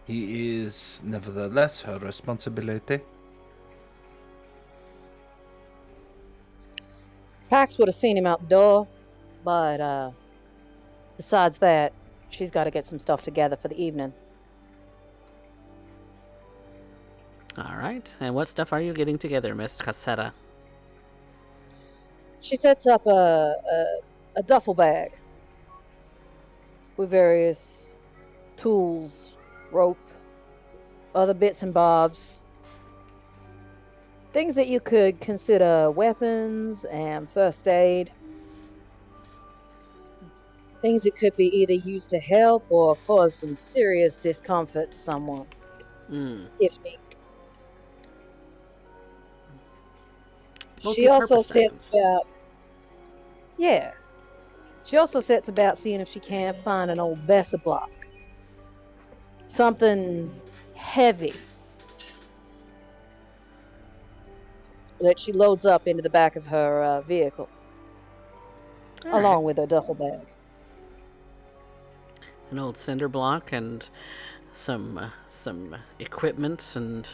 [SPEAKER 5] he is nevertheless her responsibility.
[SPEAKER 3] Pax would have seen him out the door, but besides that, she's got to get some stuff together for the evening.
[SPEAKER 1] All right. And what stuff are you getting together, Miss Cassetta?
[SPEAKER 3] She sets up a duffel bag with various tools, rope, other bits and bobs. Things that you could consider weapons and first aid. Things that could be either used to help or cause some serious discomfort to someone, if needed. She also
[SPEAKER 1] Multi-purpose
[SPEAKER 3] sets
[SPEAKER 1] items.
[SPEAKER 3] about, yeah. She also sets about seeing if she can't find an old Besser block. Something heavy that she loads up into the back of her vehicle,
[SPEAKER 1] All
[SPEAKER 3] along
[SPEAKER 1] right.
[SPEAKER 3] with her duffel bag.
[SPEAKER 1] An old cinder block and some equipment and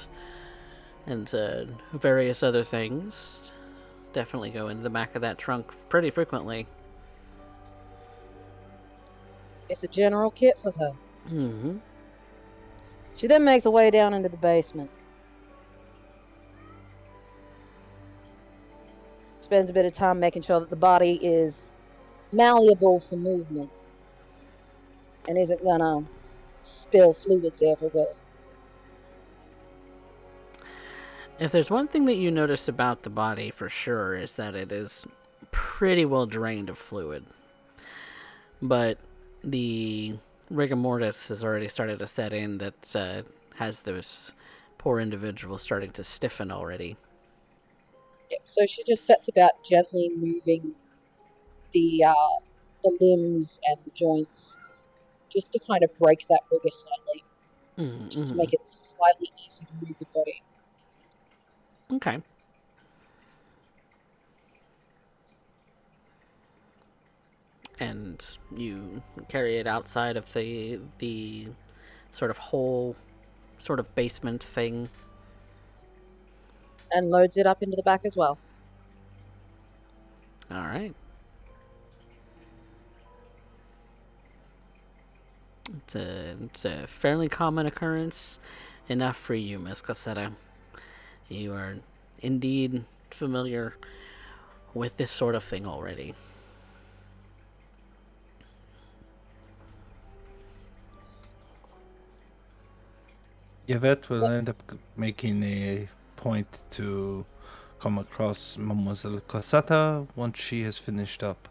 [SPEAKER 1] various other things definitely go into the back of that trunk pretty frequently.
[SPEAKER 3] It's a general kit for her.
[SPEAKER 1] Mm-hmm.
[SPEAKER 3] She then makes her way down into the basement. Spends a bit of time making sure that the body is malleable for movement and isn't gonna spill fluids everywhere.
[SPEAKER 1] If there's one thing that you notice about the body for sure is that it is pretty well drained of fluid. But the rigor mortis has already started to set in that has those poor individuals starting to stiffen already.
[SPEAKER 3] Yep. So she just sets about gently moving the limbs and the joints, just to kind of break that rigor slightly, just to
[SPEAKER 1] Mm-hmm.
[SPEAKER 3] make it slightly easier to move the body.
[SPEAKER 1] Okay. And you carry it outside of the sort of whole sort of basement thing.
[SPEAKER 3] And loads it up into the back as well.
[SPEAKER 1] All right. It's a fairly common occurrence, enough for you, Miss Cassetta. You are indeed familiar with this sort of thing already.
[SPEAKER 5] Yvette will end up making a point to come across Mademoiselle Cosetta once she has finished up.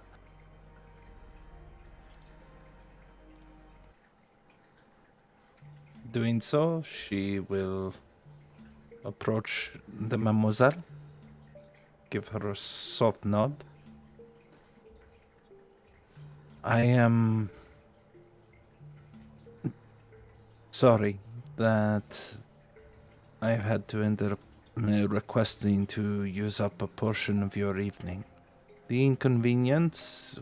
[SPEAKER 5] Doing so, she will approach the Mademoiselle, give her a soft nod. I am sorry that I've had to end up requesting to use up a portion of your evening. The inconvenience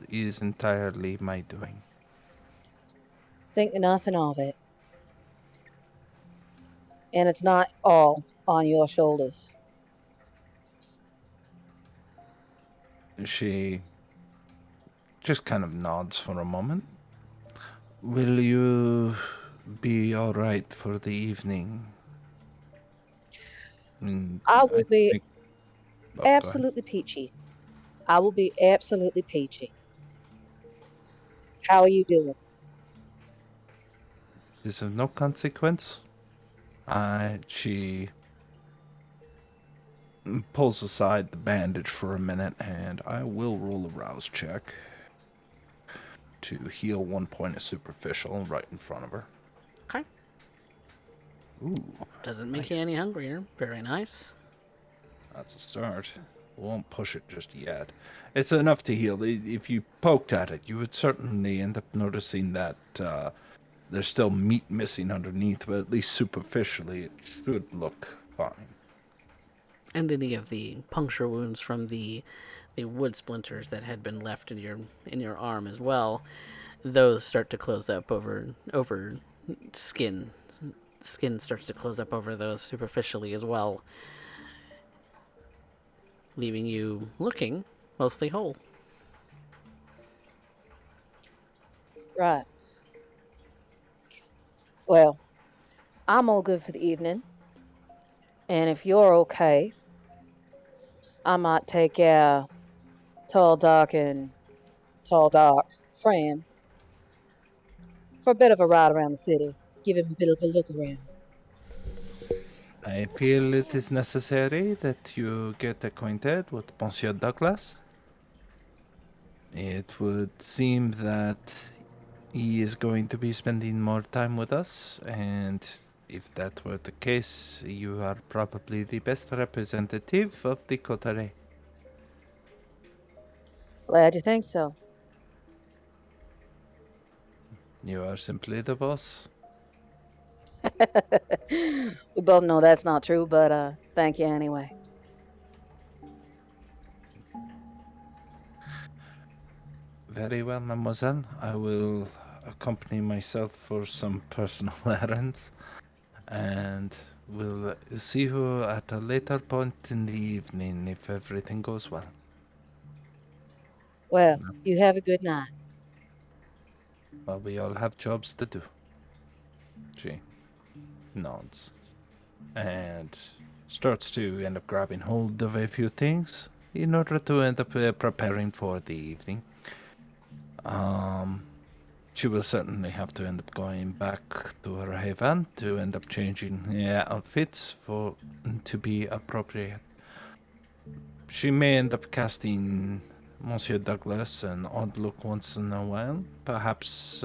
[SPEAKER 5] is entirely my doing.
[SPEAKER 3] Think nothing of it. And it's not all on your shoulders.
[SPEAKER 5] She just kind of nods for a moment. Will you be all right for the evening?
[SPEAKER 3] I will be
[SPEAKER 5] Think... Oh, go ahead.
[SPEAKER 3] absolutely peachy. I will be absolutely peachy. How are you doing?
[SPEAKER 5] Is of no consequence. She pulls aside the bandage for a minute, and I will roll a rouse check to heal 1 point of superficial right in front of her.
[SPEAKER 1] Okay.
[SPEAKER 5] Ooh,
[SPEAKER 1] Doesn't make
[SPEAKER 5] nice.
[SPEAKER 1] you any hungrier. Very nice.
[SPEAKER 5] That's a start. Won't push it just yet. It's enough to heal. If you poked at it, you would certainly end up noticing that there's still meat missing underneath, but at least superficially it should look fine.
[SPEAKER 1] And any of the puncture wounds from the wood splinters that had been left in your arm as well, those start to close up over skin. Skin starts to close up over those superficially as well, leaving you looking mostly whole.
[SPEAKER 3] Right. Well, I'm all good for the evening. And if you're okay, I might take our tall, dark, friend for a bit of a ride around the city. Give him a bit of a look around.
[SPEAKER 5] I feel it is necessary that you get acquainted with Monsieur Douglas. It would seem that he is going to be spending more time with us, and if that were the case, you are probably the best representative of the coterie.
[SPEAKER 3] Glad you think so.
[SPEAKER 5] You are simply the boss.
[SPEAKER 3] We both know that's not true, but thank you anyway.
[SPEAKER 5] Very well, mademoiselle. I will accompany myself for some personal errands, and we'll see you at a later point in the evening if everything goes well.
[SPEAKER 3] Well, you have a good night.
[SPEAKER 5] Well, we all have jobs to do. She nods and starts to end up grabbing hold of a few things in order to end up preparing for the evening. She will certainly have to end up going back to her haven to end up changing outfits for to be appropriate. She may end up casting Monsieur Douglas an odd look once in a while. Perhaps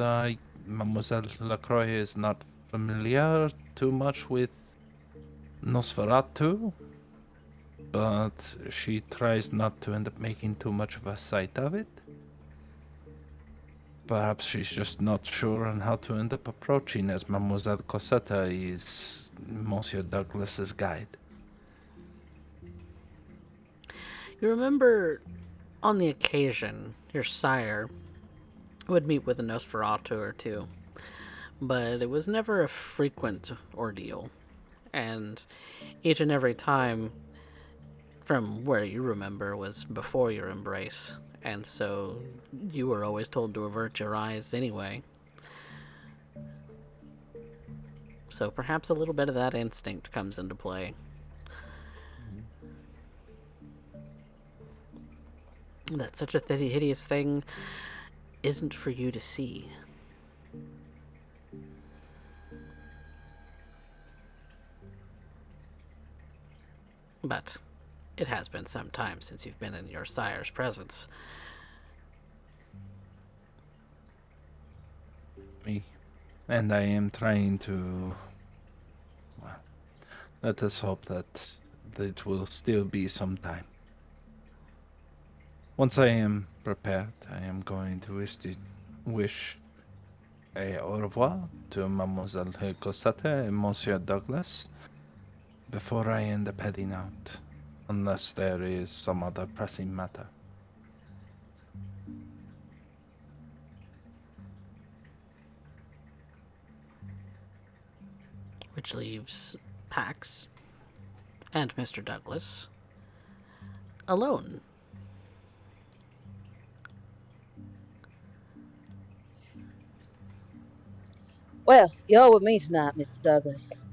[SPEAKER 5] Mademoiselle Lacroix is not familiar too much with Nosferatu, but she tries not to end up making too much of a sight of it. Perhaps she's just not sure on how to end up approaching, as Mademoiselle Cosetta is Monsieur Douglas's guide.
[SPEAKER 1] You remember on the occasion your sire would meet with a Nosferatu or two, but it was never a frequent ordeal. And each and every time, from where you remember, was before your embrace. And so you were always told to avert your eyes anyway. So perhaps a little bit of that instinct comes into play. That such a hideous thing isn't for you to see. but it has been some time since you've been in your sire's presence.
[SPEAKER 5] Me. And I am trying to... Well, let us hope that it will still be some time. Once I am prepared, I am going to wish a au revoir to Mademoiselle Cosette and Monsieur Douglas before I end up heading out, unless there is some other pressing matter.
[SPEAKER 1] Which leaves Pax and Mr. Douglas alone.
[SPEAKER 3] Well, you're with me tonight, Mr. Douglas.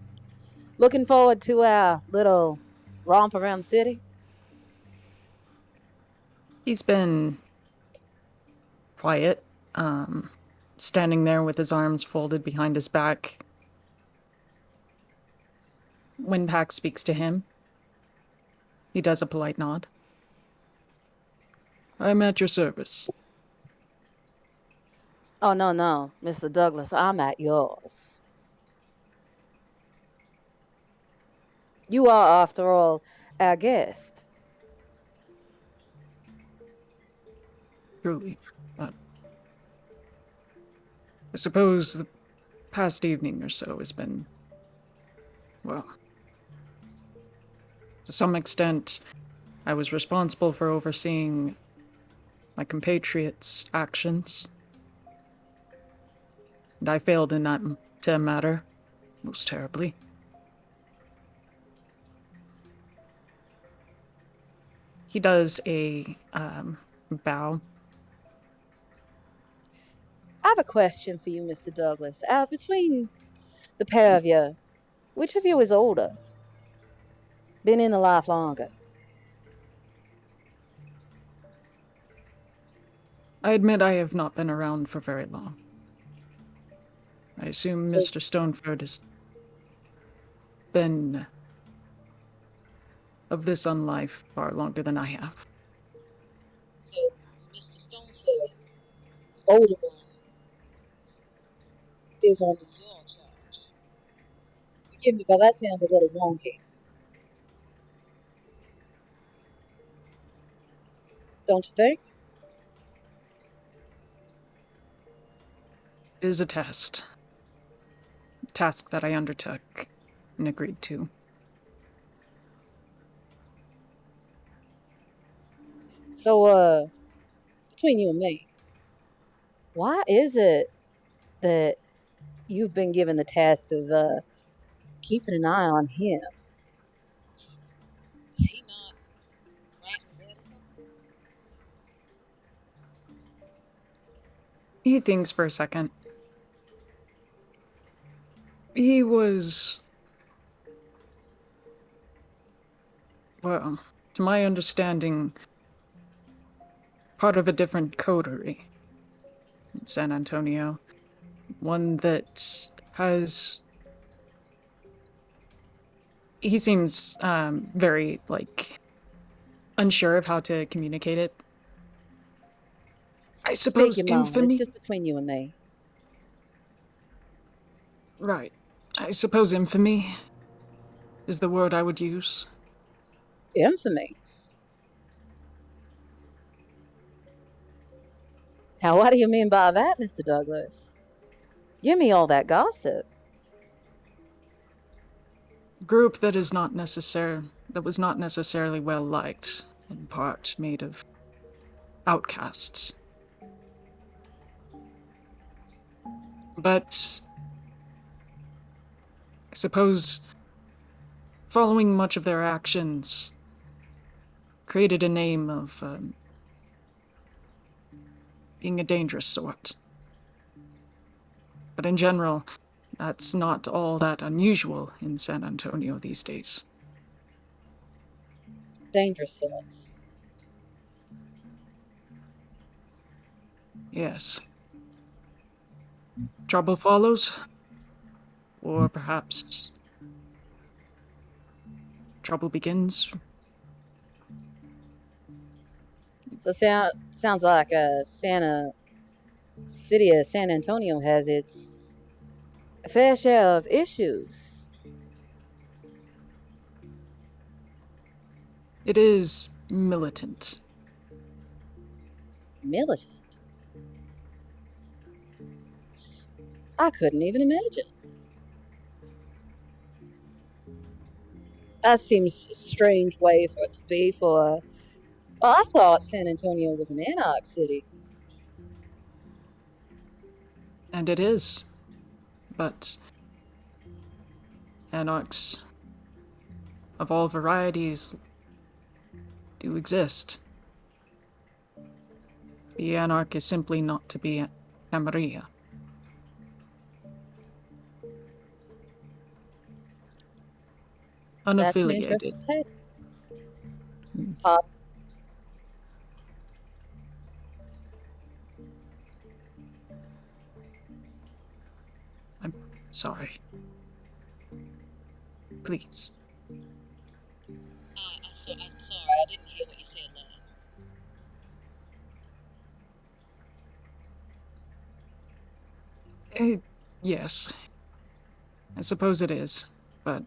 [SPEAKER 3] Looking forward to our little romp around the city?
[SPEAKER 7] He's been quiet, standing there with his arms folded behind his back. When Pax speaks to him, he does a polite nod. I'm at your service.
[SPEAKER 3] Oh, no, Mr. Douglas, I'm at yours. You are, after all, our guest.
[SPEAKER 7] Truly. But I suppose the past evening or so has been, well, to some extent, I was responsible for overseeing my compatriots' actions. And I failed in that matter, most terribly. He does a bow.
[SPEAKER 3] I have a question for you, Mr. Douglas. Between the pair of you, which of you is older? Been in the life longer?
[SPEAKER 7] I admit I have not been around for very long. I assume
[SPEAKER 3] So,
[SPEAKER 7] Mr. Stoneford has been of this unlife far longer than I have.
[SPEAKER 3] so Mr. Stoneford, the older one, is under your charge. Forgive me, but that sounds a little wonky. Don't you think?
[SPEAKER 7] It is a task that I undertook and agreed to.
[SPEAKER 3] So, between you and me, why is it that you've been given the task of keeping an eye on him? Is he not rank ahead or something?
[SPEAKER 7] He thinks for a second. He was, well, to my understanding, part of a different coterie in San Antonio. One that has... He seems very, unsure of how to communicate it. I
[SPEAKER 3] Speak
[SPEAKER 7] suppose
[SPEAKER 3] your mind. It's
[SPEAKER 7] infamy?
[SPEAKER 3] just between you and me.
[SPEAKER 7] Right. I suppose infamy is the word I would use.
[SPEAKER 3] Infamy. Now, what do you mean by that, Mr. Douglas? Give me all that gossip.
[SPEAKER 7] Group that was not necessarily well liked, in part made of outcasts. But I suppose following much of their actions created a name of being a dangerous sort. But in general, that's not all that unusual in San Antonio these days.
[SPEAKER 3] Dangerous sorts.
[SPEAKER 7] Yes. Trouble follows? Or perhaps trouble begins.
[SPEAKER 3] So sounds like city of San Antonio has its fair share of issues.
[SPEAKER 7] It is militant.
[SPEAKER 3] Militant. I couldn't even imagine. That seems a strange way for it to be for. Well, I thought San Antonio was an anarch city.
[SPEAKER 7] And it is. But anarchs of all varieties do exist. The anarch is simply not to be Camarilla.
[SPEAKER 3] That's an
[SPEAKER 7] Unaffiliated.
[SPEAKER 3] interesting take. Pop.
[SPEAKER 7] I'm sorry. Please.
[SPEAKER 3] I'm sorry. I didn't hear what you said last.
[SPEAKER 7] Yes. I suppose it is, but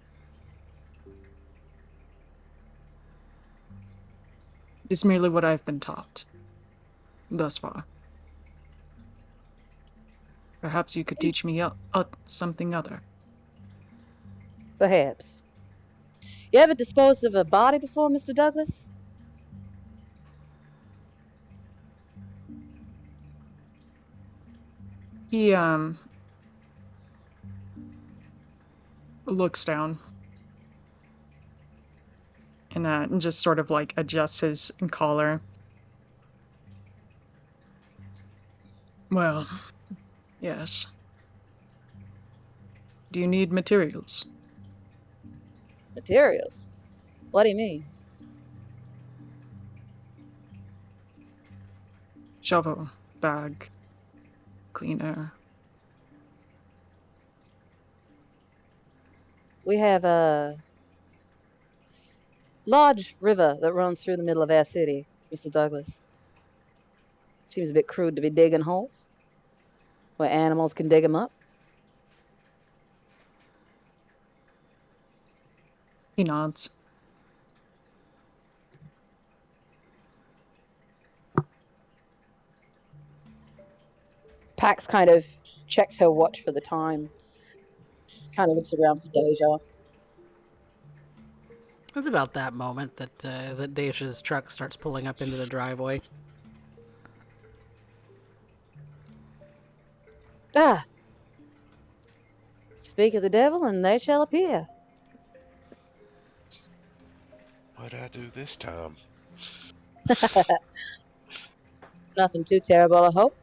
[SPEAKER 7] it's merely what I've been taught thus far. Perhaps you could teach me something other.
[SPEAKER 3] Perhaps. You ever disposed of a body before, Mr. Douglas?
[SPEAKER 7] He looks down and just sort of like adjusts his collar. Well, yes. Do you need materials?
[SPEAKER 3] Materials? What do you mean?
[SPEAKER 7] Shovel, bag, cleaner.
[SPEAKER 3] We have a large river that runs through the middle of our city, Mr. Douglas. Seems a bit crude to be digging holes where animals can dig them up.
[SPEAKER 7] He nods.
[SPEAKER 3] Pax kind of checks her watch for the time. Kind of looks around for Deja.
[SPEAKER 1] It's about that moment that Deja's truck starts pulling up into the driveway.
[SPEAKER 3] Ah. Speak of the devil and they shall appear.
[SPEAKER 6] What'd I do this time?
[SPEAKER 3] Nothing too terrible, I hope.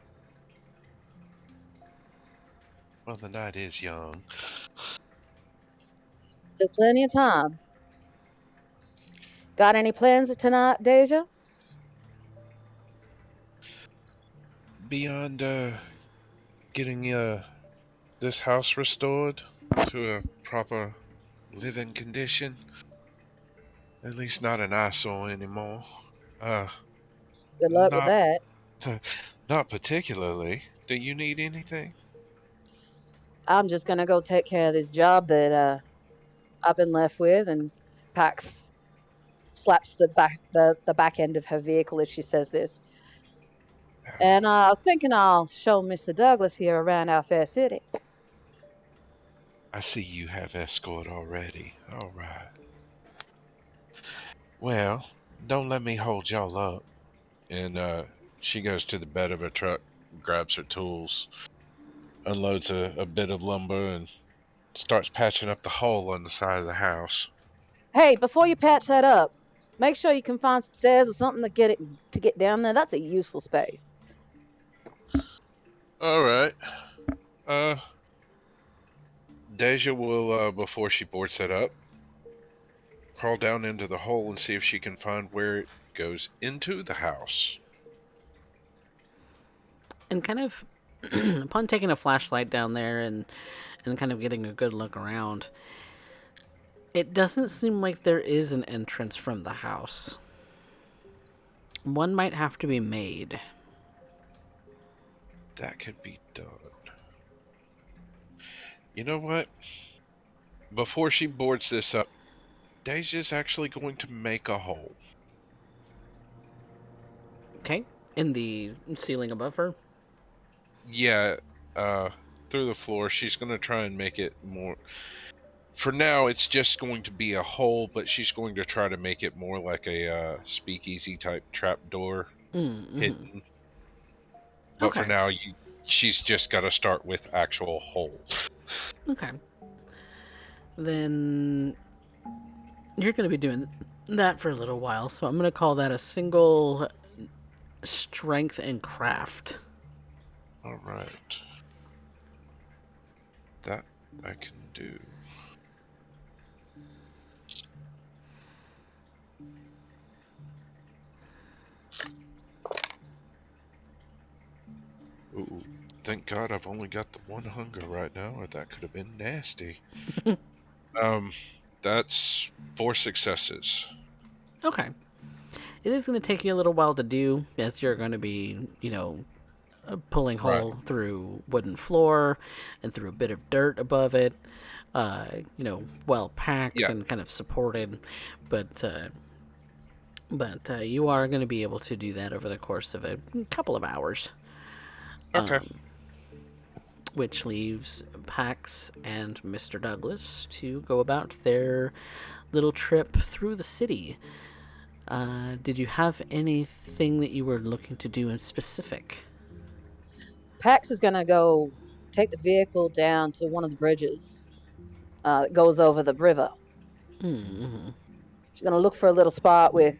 [SPEAKER 6] Well, the night is young.
[SPEAKER 3] Still plenty of time. Got any plans tonight, Deja?
[SPEAKER 6] Beyond getting this house restored to a proper living condition, at least not an eyesore anymore.
[SPEAKER 3] Good luck with
[SPEAKER 6] Not
[SPEAKER 3] that.
[SPEAKER 6] not particularly. Do you need anything?
[SPEAKER 3] I'm just gonna go take care of this job that I've been left with, and Pax slaps the back end of her vehicle as she says this. And I was thinking I'll show Mr. Douglas here around our fair city.
[SPEAKER 6] I see you have escort already. All right. Well, don't let me hold y'all up. And she goes to the bed of her truck, grabs her tools, unloads a bit of lumber, and starts patching up the hole on the side of the house.
[SPEAKER 3] Hey, before you patch that up, make sure you can find some stairs or something to get down there. That's a useful space.
[SPEAKER 6] All right. Uh, Deja will, before she boards it up, crawl down into the hole and see if she can find where it goes into the house.
[SPEAKER 1] And kind of, upon taking a flashlight down there and kind of getting a good look around, It doesn't seem like there is an entrance from the house. One might have to be made.
[SPEAKER 6] That could be done. You know what? Before she boards this up, Deja's actually going to make a hole.
[SPEAKER 1] Okay. In the ceiling above her.
[SPEAKER 6] Yeah, through the floor. She's going to try and make it more. For now, it's just going to be a hole, but she's going to try to make it more like a speakeasy type trap door hidden. But for
[SPEAKER 1] Okay.
[SPEAKER 6] now, she's just got to start with actual hole.
[SPEAKER 1] Okay. Then you're going to be doing that for a little while, so I'm going to call that a single strength and craft.
[SPEAKER 6] All right. That I can do. Ooh, thank God I've only got the one hunger right now, or that could have been nasty. um, that's 4 successes.
[SPEAKER 1] Okay. It is going to take you a little while to do, as you're going to be, pulling
[SPEAKER 6] Right.
[SPEAKER 1] hole through wooden floor and through a bit of dirt above it. Well packed
[SPEAKER 6] Yeah.
[SPEAKER 1] and kind of supported, but you are going to be able to do that over the course of a couple of hours.
[SPEAKER 6] Okay.
[SPEAKER 1] Which leaves Pax and Mr. Douglas to go about their little trip through the city. Did you have anything that you were looking to do in specific?
[SPEAKER 3] Pax is going to go take the vehicle down to one of the bridges that goes over the river.
[SPEAKER 1] Mm-hmm.
[SPEAKER 3] She's going to look for a little spot with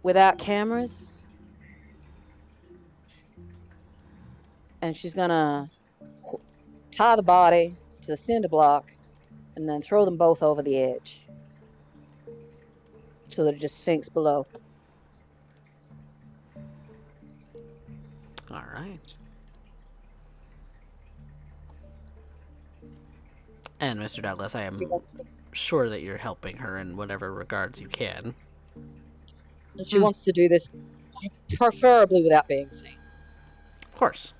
[SPEAKER 3] without cameras. And she's going to tie the body to the cinder block and then throw them both over the edge so that it just sinks below.
[SPEAKER 1] All right. And Mr. Douglas, I am sure that you're helping her in whatever regards you can.
[SPEAKER 3] And she wants to do this preferably without being seen.
[SPEAKER 1] Of course.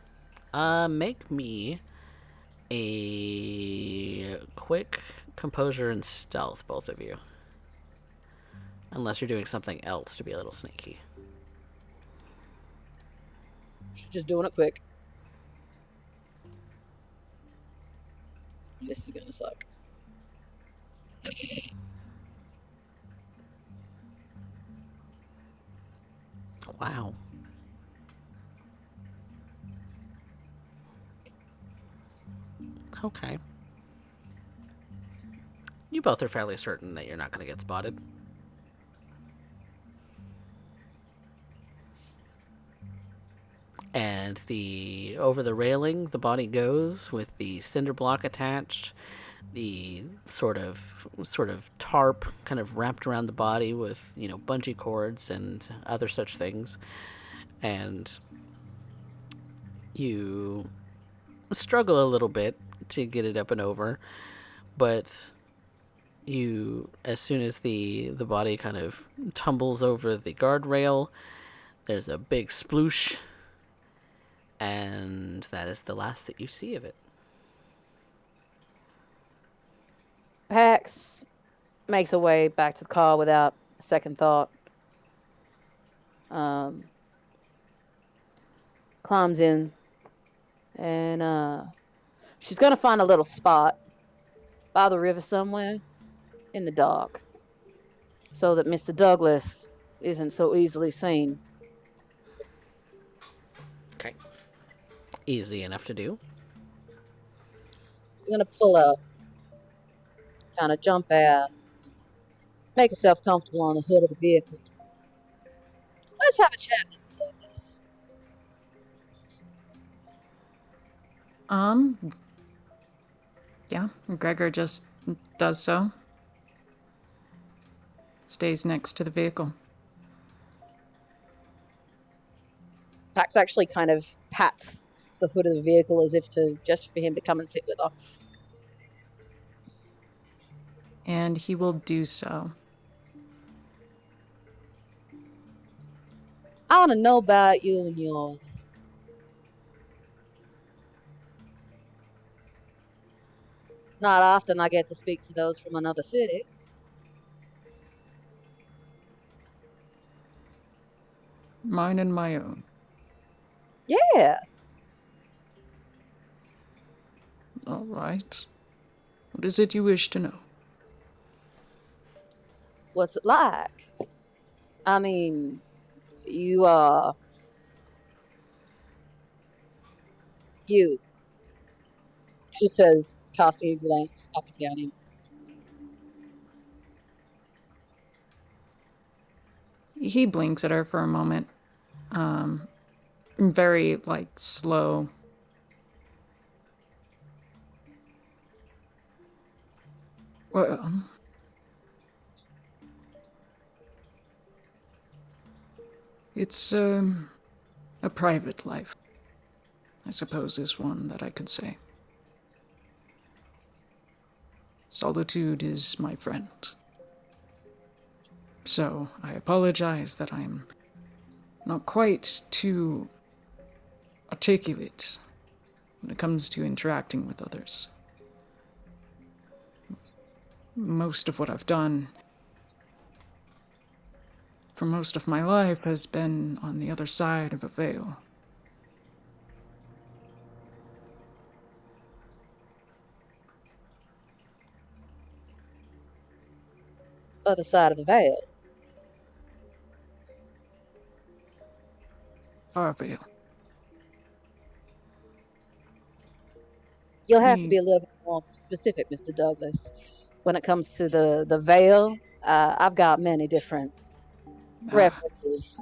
[SPEAKER 1] Make me a quick composure and stealth, both of you. Unless you're doing something else to be a little sneaky.
[SPEAKER 3] She's just doing it quick. This is gonna suck.
[SPEAKER 1] Wow. Okay. You both are fairly certain that you're not going to get spotted. And over the railing, the body goes with the cinder block attached, the sort of tarp kind of wrapped around the body with bungee cords and other such things, and you struggle a little bit to get it up and over, but as soon as the body kind of tumbles over the guardrail, there's a big sploosh, and that is the last that you see of it.
[SPEAKER 3] Pax makes her way back to the car without a second thought. Climbs in, and she's gonna find a little spot by the river somewhere in the dark, so that Mr. Douglas isn't so easily seen.
[SPEAKER 1] Okay. Easy enough to do.
[SPEAKER 3] You're gonna pull up, kind of jump out, make yourself comfortable on the hood of the vehicle. Let's have a chat, Mr. Douglas.
[SPEAKER 7] Yeah, Gregor just does so. Stays next to the vehicle.
[SPEAKER 3] Pax actually kind of pats the hood of the vehicle as if to gesture for him to come and sit with her.
[SPEAKER 7] and he will do so.
[SPEAKER 3] I want to know about you and yours. Not often I get to speak to those from another city.
[SPEAKER 7] Mine and my own.
[SPEAKER 3] Yeah.
[SPEAKER 7] All right. What is it you wish to know?
[SPEAKER 3] What's it like? I mean, you, you, she says, casting a glance up and down him.
[SPEAKER 7] He blinks at her for a moment. Very, slow. Well, it's, a private life, I suppose, is one that I could say. Solitude is my friend. So, I apologize that I'm not quite too articulate when it comes to interacting with others. Most of what I've done for most of my life has been on the other side of a veil.
[SPEAKER 3] Other side of the veil.
[SPEAKER 7] Our veil.
[SPEAKER 3] You'll have to be a little bit more specific, Mr. Douglas. When it comes to the veil, I've got many different references.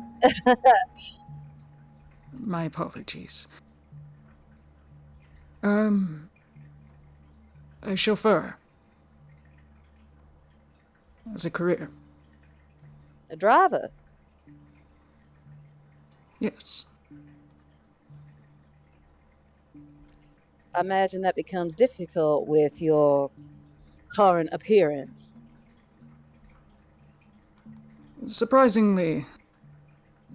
[SPEAKER 7] My apologies. A chauffeur. As a career.
[SPEAKER 3] A driver.
[SPEAKER 7] Yes.
[SPEAKER 3] I imagine that becomes difficult with your current appearance.
[SPEAKER 7] Surprisingly,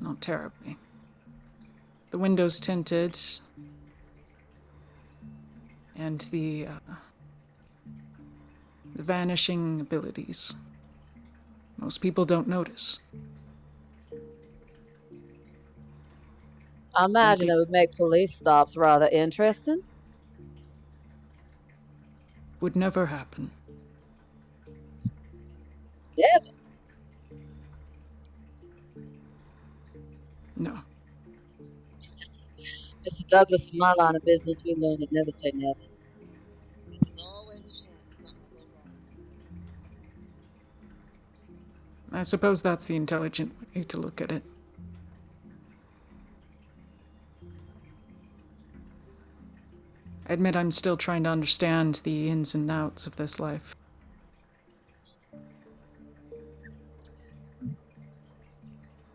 [SPEAKER 7] not terribly. The windows tinted, and the vanishing abilities. Most people don't notice.
[SPEAKER 3] I imagine it would make police stops rather interesting.
[SPEAKER 7] Would never happen.
[SPEAKER 3] Never.
[SPEAKER 7] No.
[SPEAKER 3] Mr. Douglas, in my line of business, we learn to never say never. Because there's always a chance of something to go wrong.
[SPEAKER 7] I suppose that's the intelligent way to look at it. I admit I'm still trying to understand the ins and outs of this life.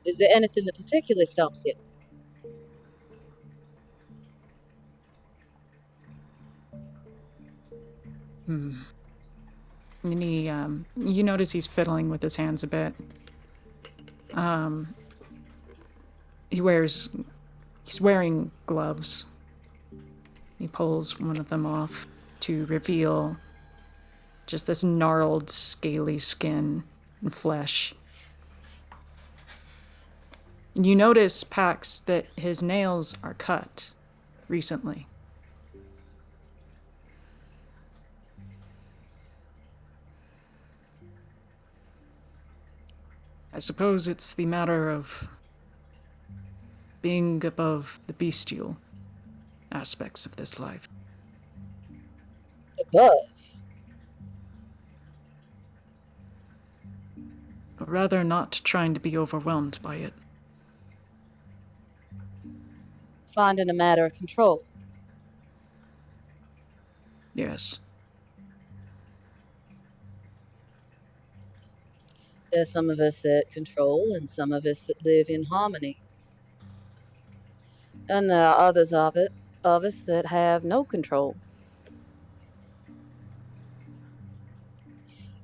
[SPEAKER 3] Is there anything that particularly stumps you?
[SPEAKER 7] And he, you notice he's fiddling with his hands a bit. He's wearing gloves. He pulls one of them off to reveal just this gnarled, scaly skin and flesh. And you notice, Pax, that his nails are cut recently. I suppose it's the matter of being above the bestial aspects of this life.
[SPEAKER 3] Above.
[SPEAKER 7] But rather not trying to be overwhelmed by it.
[SPEAKER 3] Finding a matter of control.
[SPEAKER 7] Yes.
[SPEAKER 3] There's some of us that control and some of us that live in harmony. And there are others of us that have no control.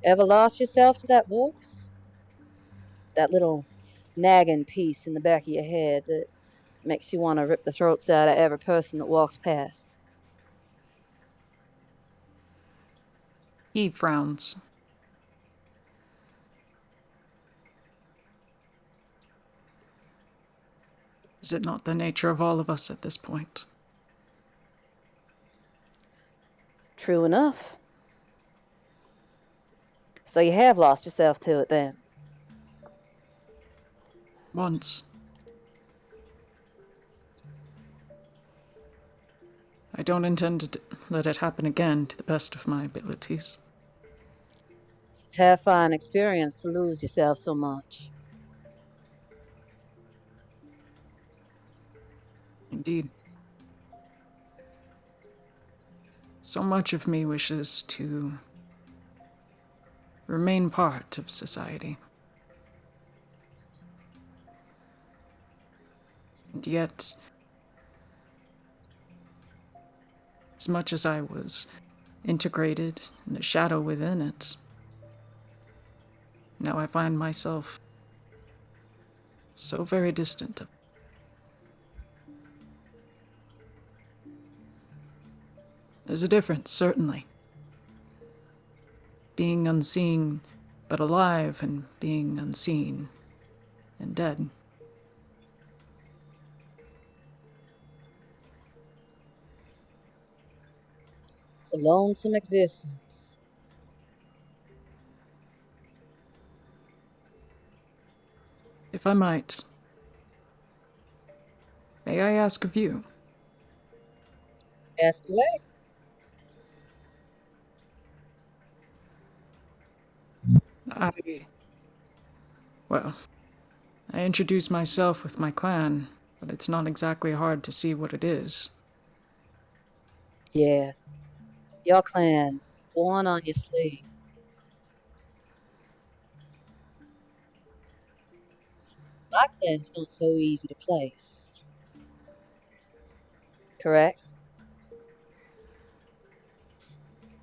[SPEAKER 3] Ever lost yourself to that voice? That little nagging piece in the back of your head that makes you want to rip the throats out of every person that walks past.
[SPEAKER 7] He frowns. Is it not the nature of all of us at this point?
[SPEAKER 3] True enough. So you have lost yourself to it then?
[SPEAKER 7] Once. I don't intend to let it happen again to the best of my abilities.
[SPEAKER 3] It's a terrifying experience to lose yourself so much.
[SPEAKER 7] Indeed. So much of me wishes to remain part of society. And yet, as much as I was integrated and a shadow within it, now I find myself so very distant of it. There's a difference, certainly. Being unseen but alive, and being unseen and dead.
[SPEAKER 3] It's a lonesome existence.
[SPEAKER 7] If I might, may I ask of you?
[SPEAKER 3] Ask away.
[SPEAKER 7] Well, I introduce myself with my clan, but it's not exactly hard to see what it is.
[SPEAKER 3] Yeah, your clan, born on your sleeve. My clan's not so easy to place. Correct?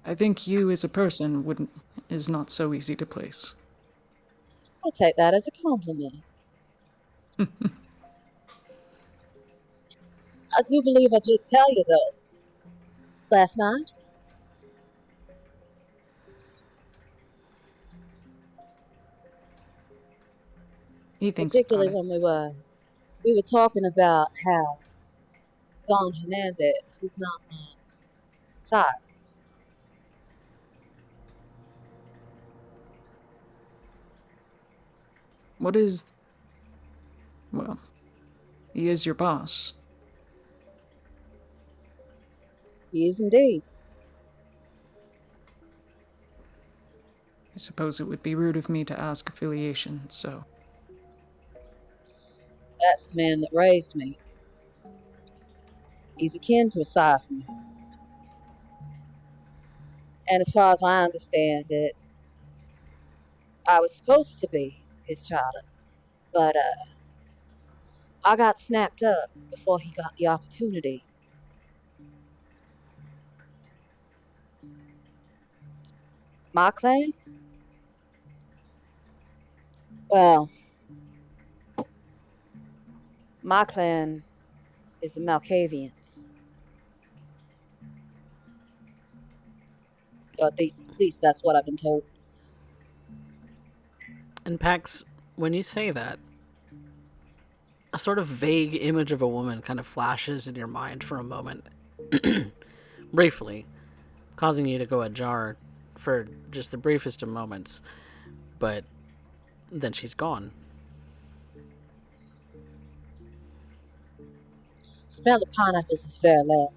[SPEAKER 7] I think you as a person is not so easy to place.
[SPEAKER 3] I'll take that as a compliment. I do believe I did tell you, though, last night,
[SPEAKER 7] He thinks about
[SPEAKER 3] particularly
[SPEAKER 7] it.
[SPEAKER 3] when we were talking about how Don Hernandez is not my side.
[SPEAKER 7] What is. Well, he is your boss.
[SPEAKER 3] He is indeed.
[SPEAKER 7] I suppose it would be rude of me to ask affiliation, so.
[SPEAKER 3] That's the man that raised me. He's akin to a sire for me. And as far as I understand it, I was supposed to be his child, but I got snapped up before he got the opportunity. My clan? Well, my clan is the Malkavians. Or at least that's what I've been told.
[SPEAKER 1] And Pax, when you say that, a sort of vague image of a woman kind of flashes in your mind for a moment, briefly, causing you to go ajar for just the briefest of moments, but then she's gone.
[SPEAKER 3] Smell of pineapples is very loud.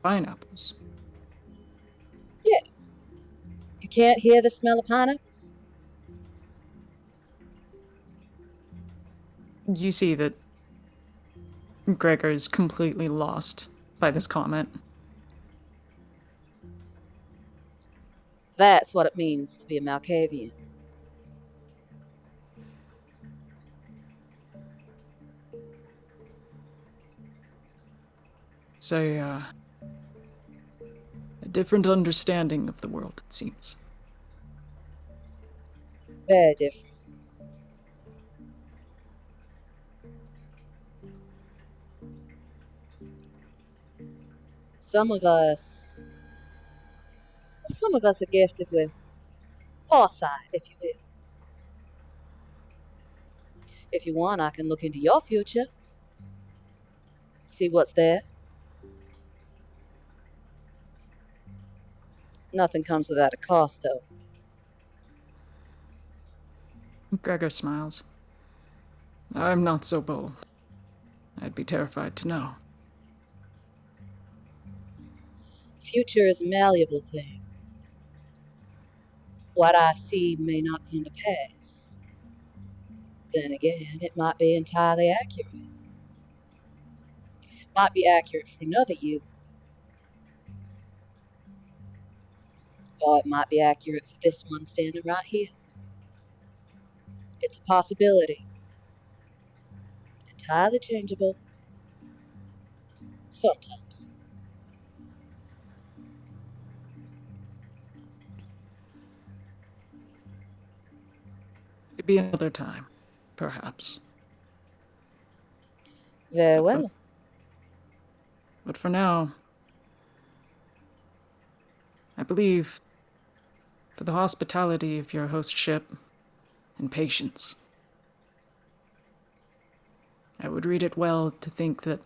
[SPEAKER 7] Pineapples.
[SPEAKER 3] Yeah, you can't hear the smell of pineapples?
[SPEAKER 7] You see that Gregor is completely lost by this comment.
[SPEAKER 3] That's what it means to be a Malkavian.
[SPEAKER 7] It's a different understanding of the world, it seems.
[SPEAKER 3] Very different. Some of us are gifted with foresight, if you will. If you want, I can look into your future, see what's there. Nothing comes without a cost, though.
[SPEAKER 7] Gregor smiles. I'm not so bold. I'd be terrified to know.
[SPEAKER 3] Future is a malleable thing. What I see may not come to pass. Then again, it might be entirely accurate. Might be accurate for another you, or it might be accurate for this one standing right here. It's a possibility. Entirely changeable. Sometimes.
[SPEAKER 7] Maybe another time, perhaps.
[SPEAKER 3] Very
[SPEAKER 7] But for-
[SPEAKER 3] well.
[SPEAKER 7] But for now, I believe, for the hospitality of your host ship and patience, I would read it well to think that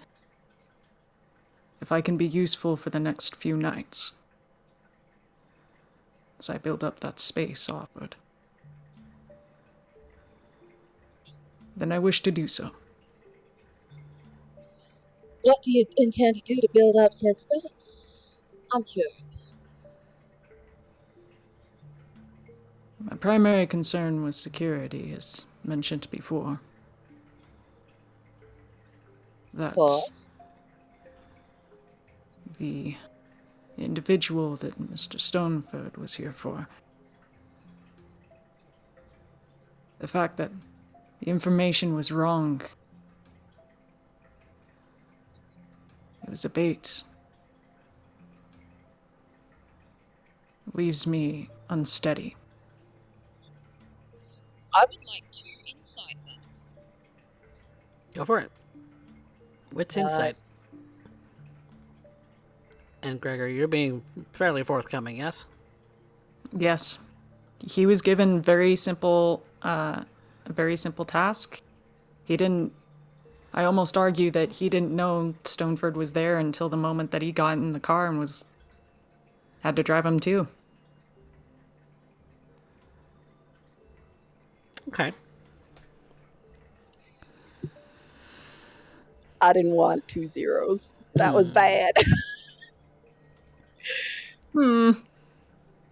[SPEAKER 7] if I can be useful for the next few nights, as I build up that space offered, then I wish to do so.
[SPEAKER 3] What do you intend to do to build up said space? I'm curious.
[SPEAKER 7] My primary concern was security, as mentioned before.
[SPEAKER 3] Of
[SPEAKER 7] That
[SPEAKER 3] course.
[SPEAKER 7] the individual that Mr. Stoneford was here for, the fact that the information was wrong, it was a bait, leaves me unsteady.
[SPEAKER 3] I would like to insight them.
[SPEAKER 1] Go for it. What's insight? And Gregor, you're being fairly forthcoming, yes?
[SPEAKER 7] Yes, he was given a very simple task. He didn't. I almost argue that he didn't know Stoneford was there until the moment that he got in the car and had to drive him too.
[SPEAKER 1] Okay.
[SPEAKER 3] I didn't want 2 zeros. That was bad.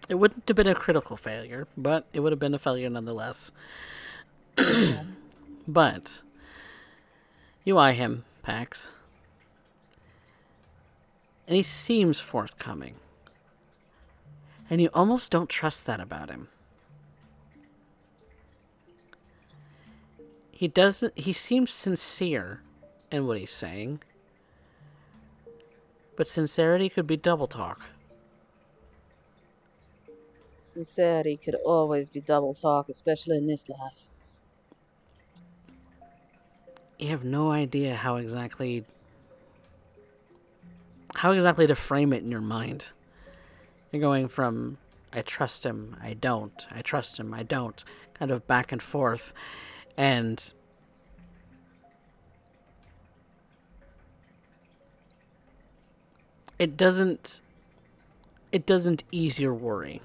[SPEAKER 1] It wouldn't have been a critical failure, but it would have been a failure nonetheless. But you eye him, Pax, and he seems forthcoming. And you almost don't trust that about him. He seems sincere in what he's saying. But sincerity could be double talk.
[SPEAKER 3] Sincerity could always be double talk, especially in this life.
[SPEAKER 1] You have no idea how exactly to frame it in your mind. You're going from I trust him, I don't, I trust him, I don't, kind of back and forth. And it doesn't ease your worry.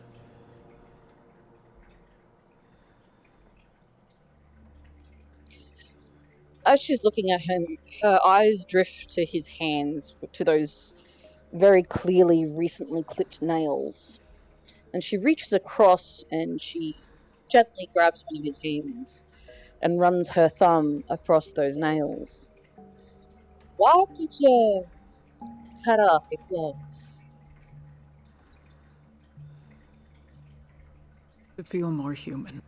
[SPEAKER 3] As she's looking at him, her eyes drift to his hands, to those very clearly recently clipped nails. And she reaches across and she gently grabs one of his hands and runs her thumb across those nails. Why did you cut off your clothes?
[SPEAKER 7] To feel more human.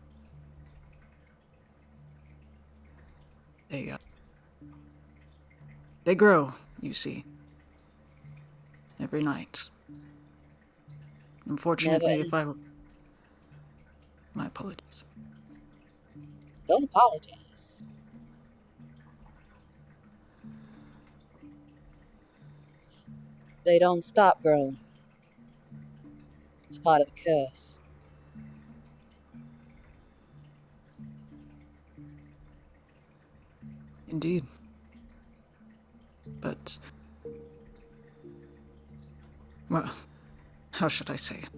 [SPEAKER 7] They grow, you see. every night. Unfortunately, if I... My apologies.
[SPEAKER 3] Don't apologize. They don't stop growing. It's part of the curse.
[SPEAKER 7] Indeed. But... well, how should I say it?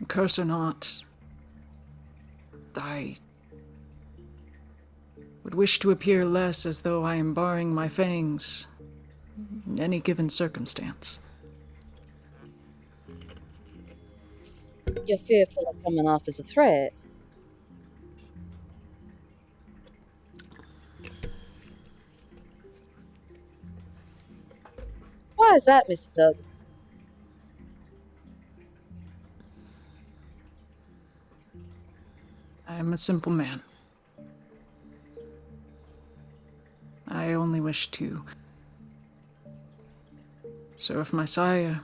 [SPEAKER 7] Curse or not, I would wish to appear less as though I am baring my fangs in any given circumstance.
[SPEAKER 3] You're fearful of coming off as a threat. Why is that, Mr. Douglas?
[SPEAKER 7] I am a simple man. I only wish to serve my sire,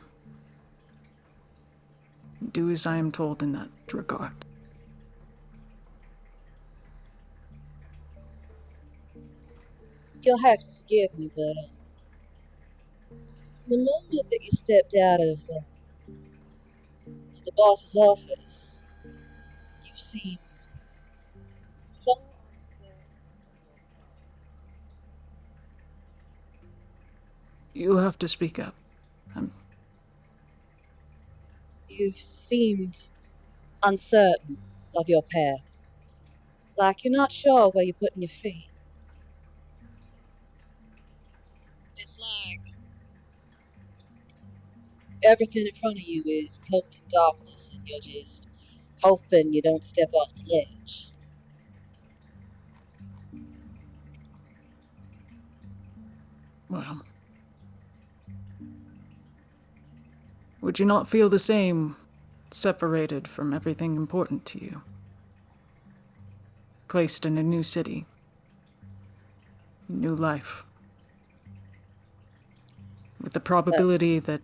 [SPEAKER 7] and do as I am told in that regard.
[SPEAKER 3] You'll have to forgive me, but from the moment that you stepped out of the boss's office, you seemed so uncertain of your path.
[SPEAKER 7] You have to speak up.
[SPEAKER 3] You seemed uncertain of your path, like you're not sure where you're putting your feet. It's like everything in front of you is cloaked in darkness and you're just hoping you don't step off the ledge.
[SPEAKER 7] Well, would you not feel the same, separated from everything important to you? Placed in a new city, new life, with the probability that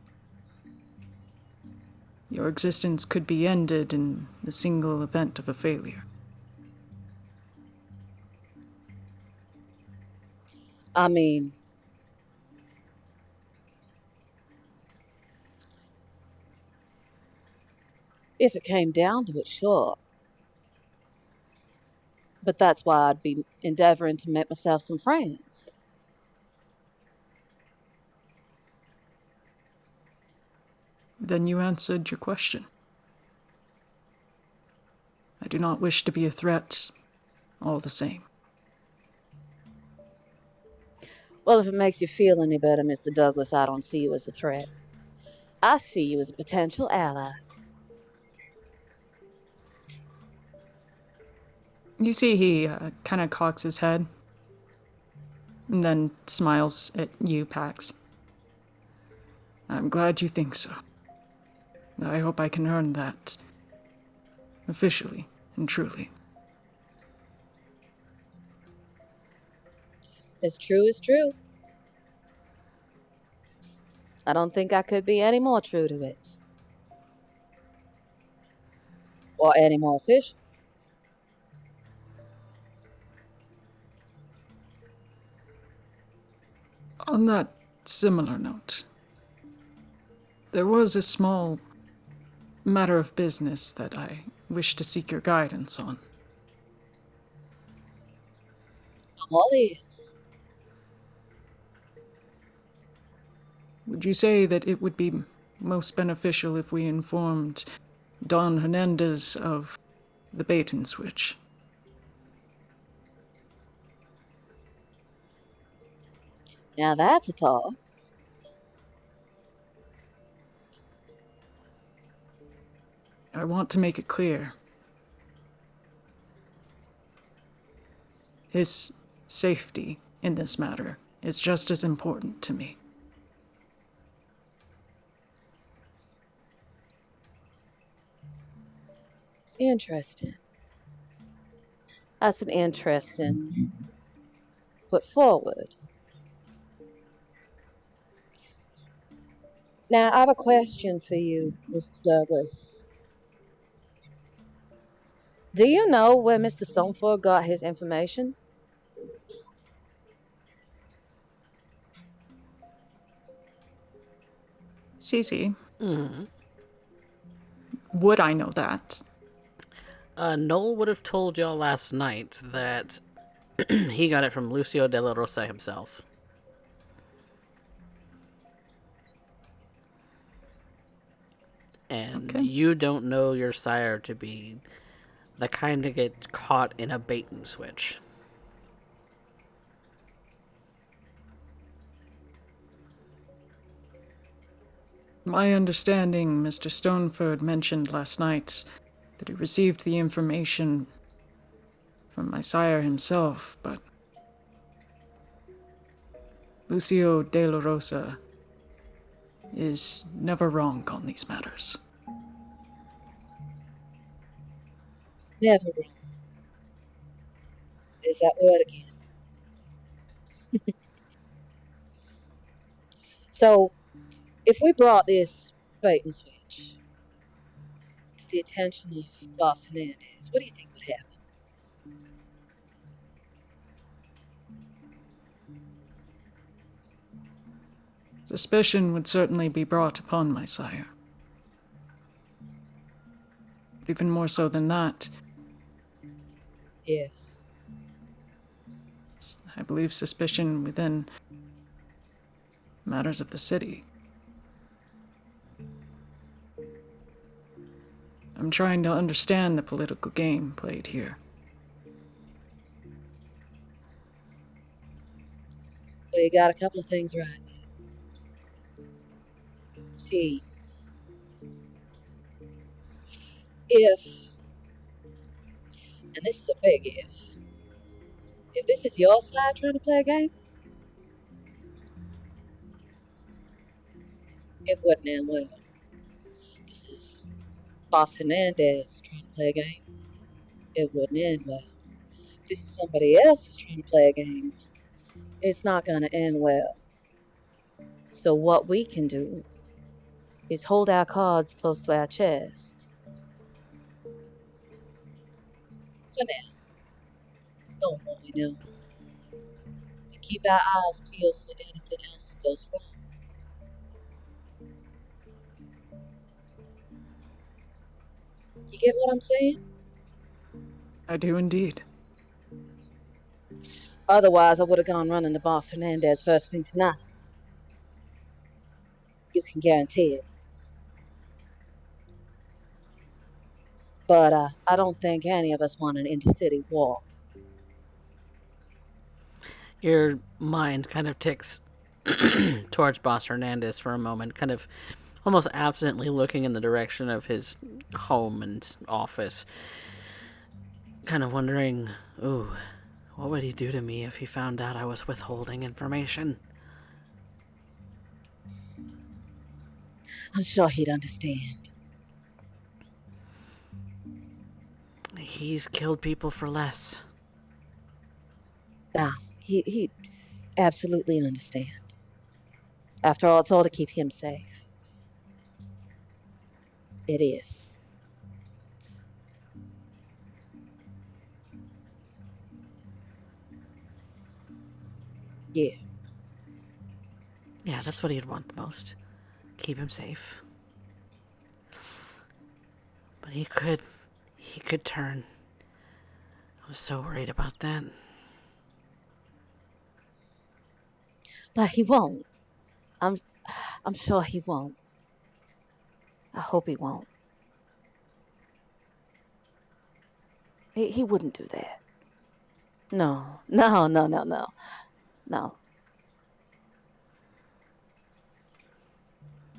[SPEAKER 7] your existence could be ended in the single event of a failure.
[SPEAKER 3] I mean, if it came down to it, sure. But that's why I'd be endeavoring to make myself some friends.
[SPEAKER 7] Then you answered your question. I do not wish to be a threat, all the same.
[SPEAKER 3] Well, if it makes you feel any better, Mr. Douglas, I don't see you as a threat. I see you as a potential ally.
[SPEAKER 7] You see he kind of cocks his head and then smiles at you, Pax. I'm glad you think so. I hope I can earn that officially and truly.
[SPEAKER 3] As true is true. I don't think I could be any more true to it. Or any more official.
[SPEAKER 7] On that similar note, there was a small matter of business that I wish to seek your guidance on.
[SPEAKER 3] I'm all ears.
[SPEAKER 7] Would you say that it would be most beneficial if we informed Don Hernandez of the bait and switch?
[SPEAKER 3] Now that's a thought.
[SPEAKER 7] I want to make it clear. His safety in this matter is just as important to me.
[SPEAKER 3] Interesting. That's an interesting put forward. Now, I have a question for you, Mr. Douglas. Do you know where Mr. Stoneford got his information?
[SPEAKER 7] Cece,
[SPEAKER 1] Mm-hmm.
[SPEAKER 7] would I know that?
[SPEAKER 1] Noel would have told y'all last night that he got it from Lucio de la Rosa himself. And
[SPEAKER 7] Okay.
[SPEAKER 1] you don't know your sire to be the kind to get caught in a bait and switch.
[SPEAKER 7] My understanding, Mr. Stoneford mentioned last night that he received the information from my sire himself, but Lucio de la Rosa is never wrong on these matters.
[SPEAKER 3] Never wrong. There's that word again. So, if we brought this bait and switch to the attention of Boss Hernandez, what do you think would happen?
[SPEAKER 7] Suspicion would certainly be brought upon my sire. But even more so than that,
[SPEAKER 3] Yes.
[SPEAKER 7] I believe suspicion within matters of the city. I'm trying to understand the political game played here.
[SPEAKER 3] Well, you got a couple of things right there. See, if, and this is a big if this is your side trying to play a game, it wouldn't end well. This is Boss Hernandez trying to play a game, it wouldn't end well. If this is somebody else who's trying to play a game, it's not going to end well. So, what we can do is hold our cards close to our chest. For now, knowing what we know. And keep our eyes peeled for anything else that goes wrong. You get what I'm saying?
[SPEAKER 7] I do indeed.
[SPEAKER 3] Otherwise, I would have gone running to Boss Hernandez first thing tonight. You can guarantee it. But I don't think any of us want an intercity war.
[SPEAKER 1] Your mind kind of ticks towards Boss Hernandez for a moment, kind of almost absently looking in the direction of his home and office, kind of wondering, ooh, what would he do to me if he found out I was withholding information?
[SPEAKER 3] I'm sure he'd understand.
[SPEAKER 1] He's killed people for less.
[SPEAKER 3] He'd absolutely understand. After all, it's all to keep him safe. It is. Yeah.
[SPEAKER 1] Yeah, that's what he'd want the most. Keep him safe. But he could turn. I was so worried about that.
[SPEAKER 3] But he won't. I'm sure he won't. I hope he won't. He wouldn't do that. No. No, no, no, no. No.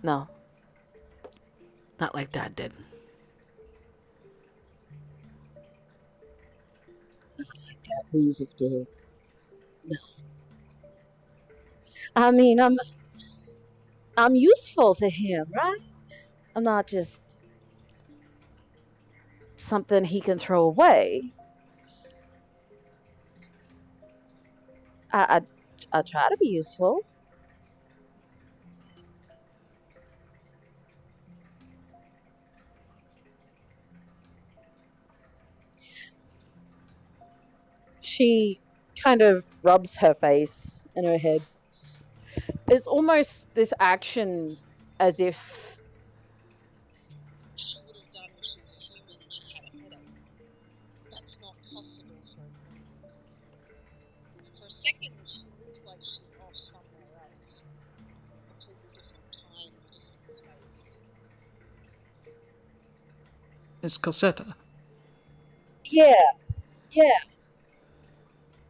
[SPEAKER 3] No.
[SPEAKER 1] Not like Dad did.
[SPEAKER 3] Not like that Weasel did. No. I mean, I'm useful to him, right? I'm not just something he can throw away. I try to be useful. She kind of rubs her face and her head. It's almost this action as if she would have done if she was a human and she had a headache. But that's not possible for a kindred. And for a second, she looks like she's off somewhere else, in a completely different time and a different space.
[SPEAKER 7] Is Cosetta?
[SPEAKER 3] Yeah.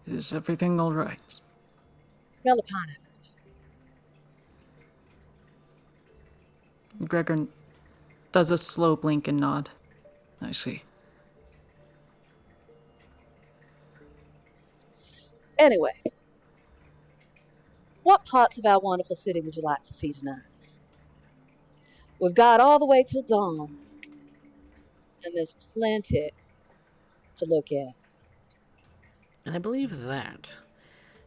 [SPEAKER 7] Is everything all right?
[SPEAKER 3] Smell the pineapples.
[SPEAKER 7] Gregor does a slow blink and nod. I see.
[SPEAKER 3] Anyway, what parts of our wonderful city would you like to see tonight? We've got all the way till dawn, and there's plenty to look at.
[SPEAKER 1] And I believe that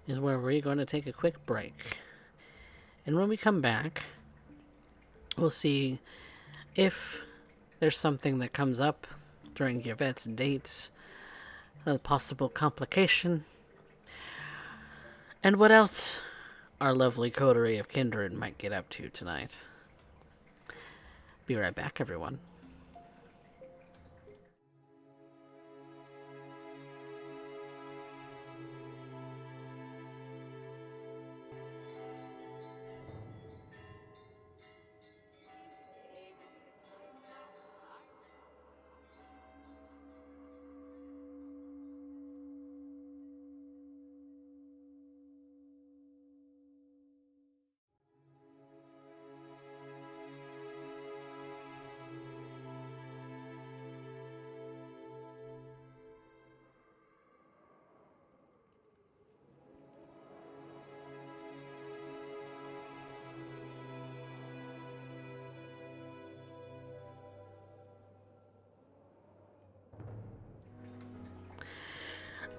[SPEAKER 1] is where we're going to take a quick break. And when we come back, we'll see if there's something that comes up during Yvette's dates, a possible complication, and what else our lovely coterie of kindred might get up to tonight. Be right back, everyone.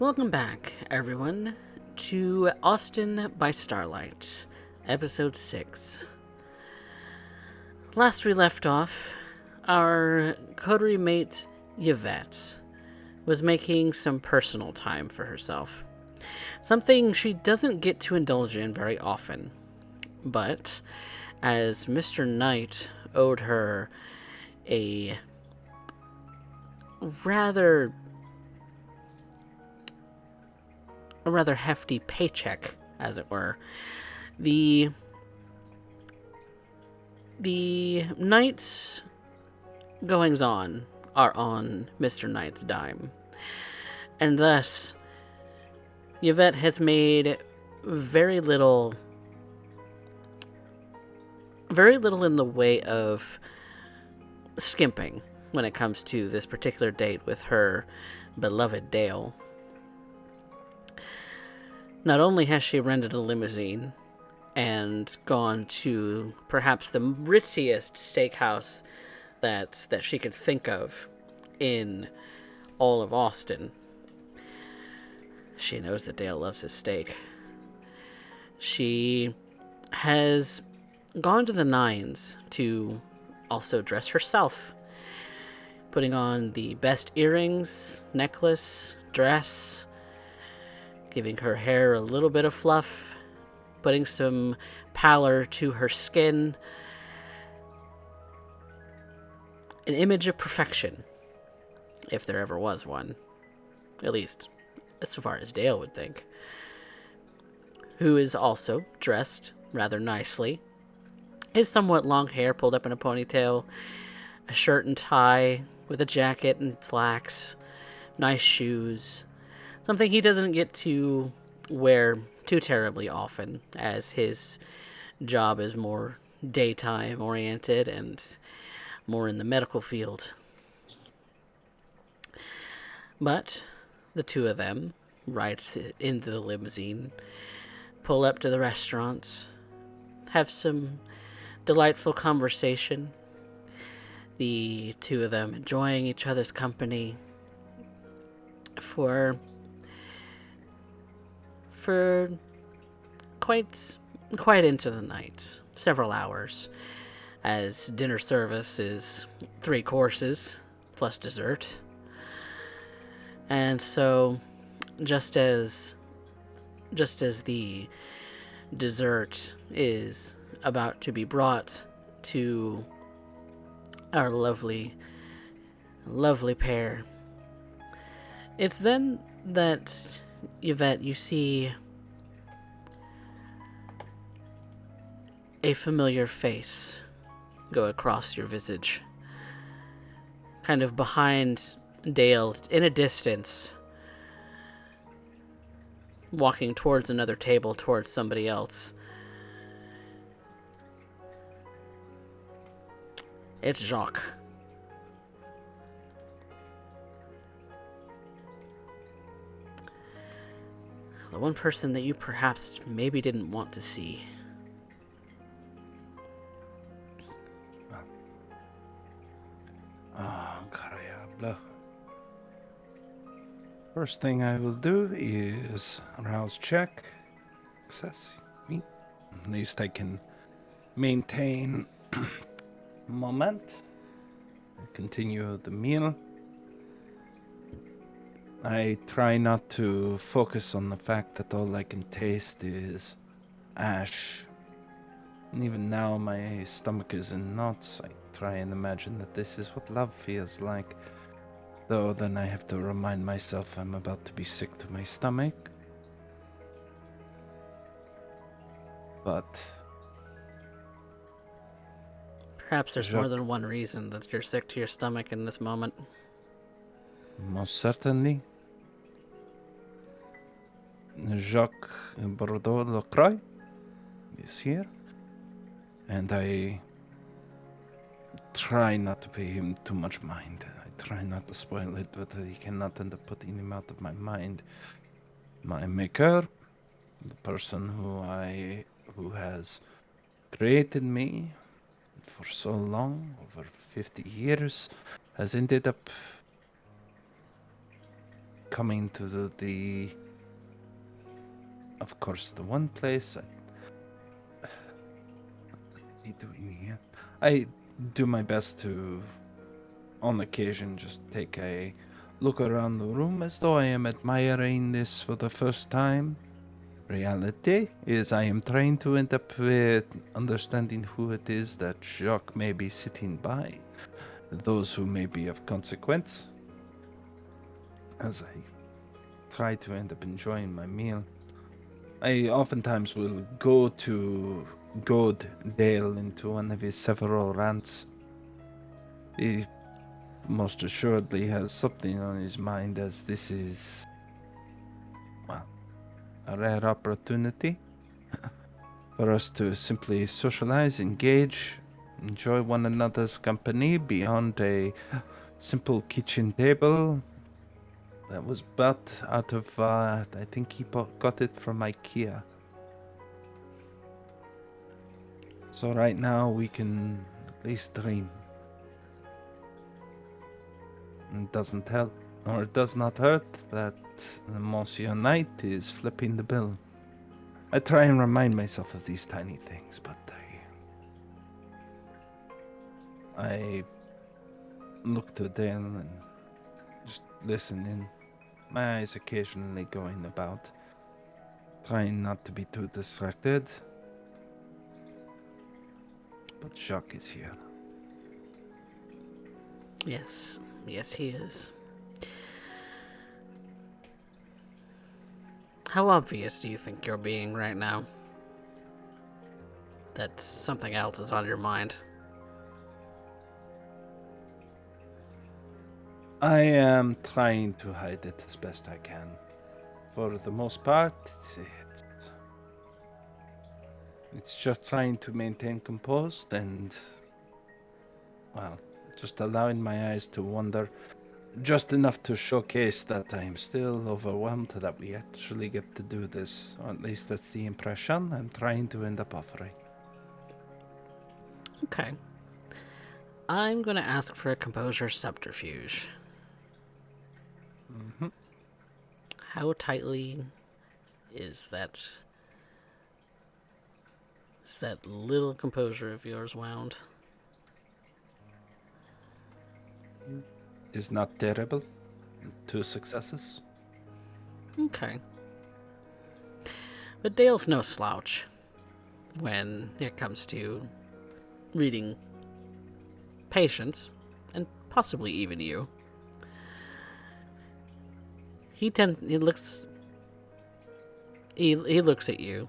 [SPEAKER 1] Welcome back, everyone, to Austin by Starlight, Episode 6. Last we left off, our coterie mate, Yvette, was making some personal time for herself. Something she doesn't get to indulge in very often. But, as Mr. Knight owed her a rather hefty paycheck, as it were, the night's goings on are on Mr. Knight's dime. And thus, Yvette has made very little in the way of skimping when it comes to this particular date with her beloved Dale. Not only has she rented a limousine and gone to perhaps the ritziest steakhouse that she could think of in all of Austin. She knows that Dale loves his steak. She has gone to the nines to also dress herself, putting on the best earrings, necklace, dress, giving her hair a little bit of fluff, putting some pallor to her skin. An image of perfection, if there ever was one. At least, so far as Dale would think. Who is also dressed rather nicely. His somewhat long hair pulled up in a ponytail, a shirt and tie with a jacket and slacks, nice shoes. Something he doesn't get to wear too terribly often, as his job is more daytime oriented and more in the medical field. But the two of them ride into the limousine, pull up to the restaurant, have some delightful conversation. The two of them enjoying each other's company for quite into the night, several hours, as dinner service is 3 courses plus dessert. And so just as the dessert is about to be brought to our lovely pair, it's then that, Yvette, you see a familiar face go across your visage. Kind of behind Dale, in a distance, walking towards another table, towards somebody else. It's Jacques. The one person that you perhaps maybe didn't want to see.
[SPEAKER 5] Incroyable. First thing I will do is rouse check. Success. Oui. At least I can maintain moment. Continue the meal. I try not to focus on the fact that all I can taste is ash. And even now my stomach is in knots. I try and imagine that this is what love feels like. Though then I have to remind myself I'm about to be sick to my stomach. But
[SPEAKER 1] Perhaps there's more than one reason that you're sick to your stomach in this moment.
[SPEAKER 5] most certainly, Jacques Bordeaux-Lacroix is here, and I try not to pay him too much mind. I try not to spoil it, but he cannot end up putting him out of my mind. My maker, the person who has created me for so long, over 50 years, has ended up coming to the of course, the one place what's he doing here? I do my best to, on occasion, just take a look around the room as though I am admiring this for the first time. Reality is I am trying to end up with understanding who it is that Jacques may be sitting by, those who may be of consequence, as I try to end up enjoying my meal. I oftentimes will go to goad Dale into one of his several rants. He most assuredly has something on his mind, as this is, well, a rare opportunity for us to simply socialize, engage, enjoy one another's company beyond a simple kitchen table that was bought out of, I think he got it from IKEA. So right now we can at least dream. It doesn't help, or it does not hurt, that Monsieur Knight is flipping the bill. I try and remind myself of these tiny things, but I look to Dale and just listen in, my eyes occasionally going about, trying not to be too distracted. But Jacques is here.
[SPEAKER 1] Yes, he is. How obvious do you think you're being right now? That something else is on your mind?
[SPEAKER 5] I am trying to hide it as best I can. For the most part, it's just trying to maintain composed and, well, just allowing my eyes to wander just enough to showcase that I'm still overwhelmed that we actually get to do this. Or at least that's the impression I'm trying to end up offering.
[SPEAKER 1] Okay. I'm going to ask for a composure subterfuge.
[SPEAKER 5] Mm-hmm.
[SPEAKER 1] How tightly is that little composure of yours wound?
[SPEAKER 5] It is not terrible. 2 successes.
[SPEAKER 1] Okay. But Dale's no slouch when it comes to reading patients, and possibly even you. He looks at you,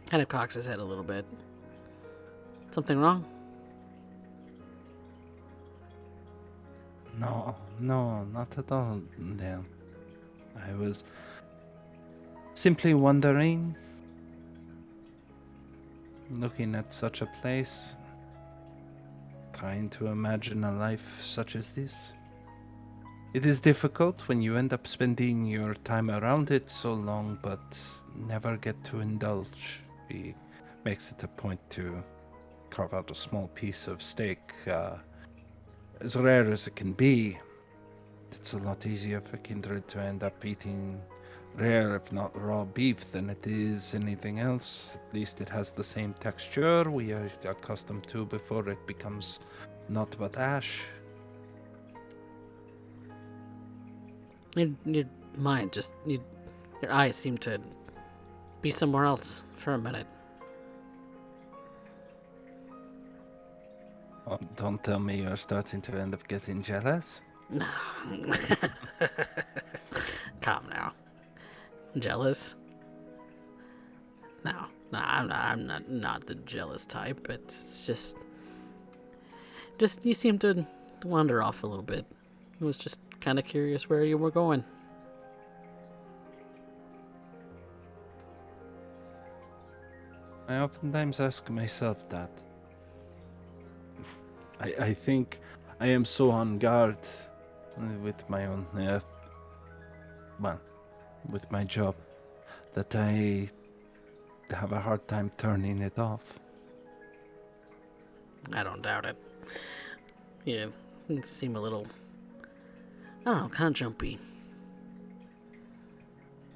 [SPEAKER 1] kind of cocks his head a little bit. Something wrong?
[SPEAKER 5] No, not at all, Dan. I was simply wondering, looking at such a place, trying to imagine a life such as this. It is difficult when you end up spending your time around it so long, but never get to indulge. He makes it a point to carve out a small piece of steak, as rare as it can be. It's a lot easier for Kindred to end up eating rare, if not raw beef, than it is anything else. At least it has the same texture we are accustomed to before it becomes naught but ash.
[SPEAKER 1] Your mind just your eyes seem to be somewhere else for a minute.
[SPEAKER 5] Oh, don't tell me you're starting to end up getting jealous.
[SPEAKER 1] No. Calm now. Jealous? No, I'm not the jealous type. It's just you seem to wander off a little bit. I was just kind of curious where you were going.
[SPEAKER 5] I oftentimes ask myself that. I think I am so on guard with my own, with my job, that I have a hard time turning it off.
[SPEAKER 1] I don't doubt it. You seem a little, I don't know, kind of jumpy.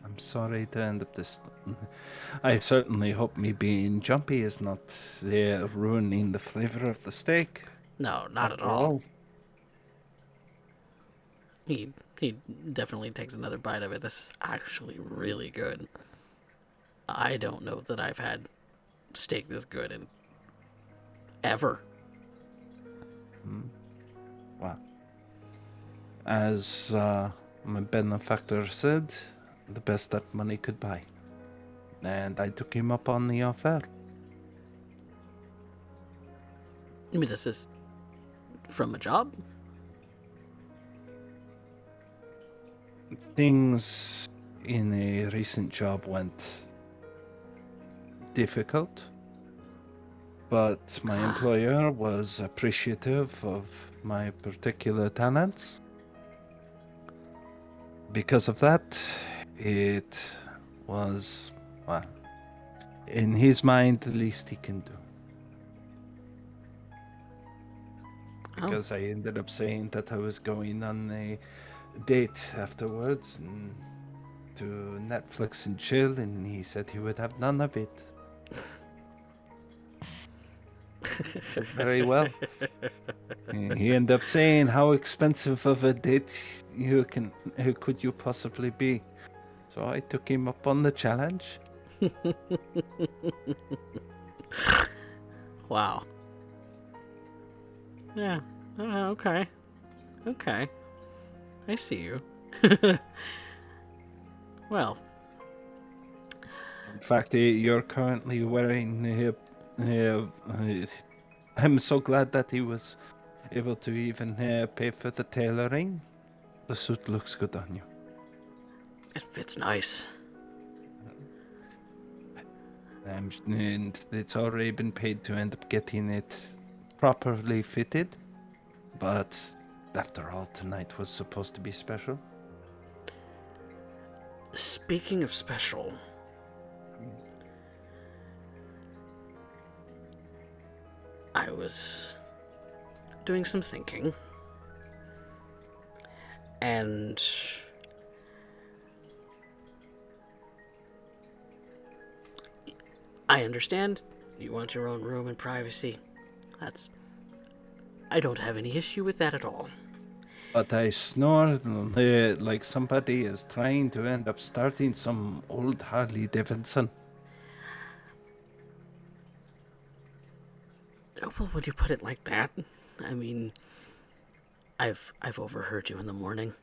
[SPEAKER 5] I'm sorry to end up this. I certainly hope me being jumpy is not ruining the flavor of the steak.
[SPEAKER 1] No, not at
[SPEAKER 5] After
[SPEAKER 1] all. He definitely takes another bite of it. This is actually really good. I don't know that I've had steak this good in ever.
[SPEAKER 5] Wow. As my benefactor said, the best that money could buy. And I took him up on the offer.
[SPEAKER 1] I mean, this is from a job?
[SPEAKER 5] Things in a recent job went difficult, but my employer was appreciative of my particular talents. Because of that, it was, well, in his mind, the least he can do. Because I ended up saying that I was going on a date afterwards and to Netflix and chill, and he said he would have none of it. I said, very well. He ended up saying, how expensive of a date who could you possibly be? So I took him up on the challenge.
[SPEAKER 1] Wow. Yeah. Okay. Okay. I see you. Well.
[SPEAKER 5] In fact, you're currently wearing. I'm so glad that he was able to even pay for the tailoring. The suit looks good on you.
[SPEAKER 1] It fits nice.
[SPEAKER 5] And it's already been paid to end up getting it properly fitted. But after all, tonight was supposed to be special.
[SPEAKER 1] Speaking of special, I was doing some thinking, and I understand you want your own room and privacy. I don't have any issue with that at all.
[SPEAKER 5] But I snore like somebody is trying to end up starting some old Harley Davidson.
[SPEAKER 1] Well, would you put it like that? I mean, I've overheard you in the morning.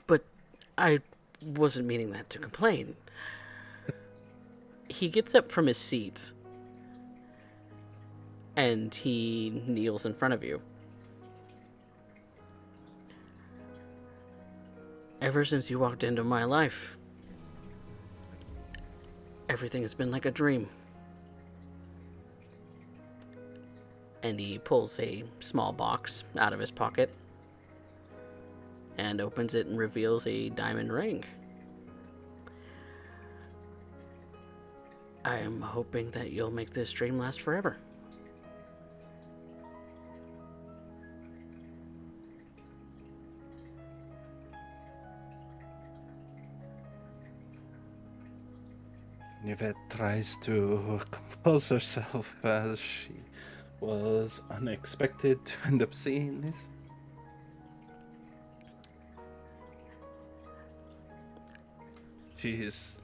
[SPEAKER 1] But I wasn't meaning that to complain. He gets up from his seat and he kneels in front of you. Ever since you walked into my life, everything has been like a dream. And he pulls a small box out of his pocket and opens it and reveals a diamond ring. I am hoping that you'll make this dream last forever.
[SPEAKER 5] Yvette tries to compose herself as she was unexpected to end up seeing this. She is,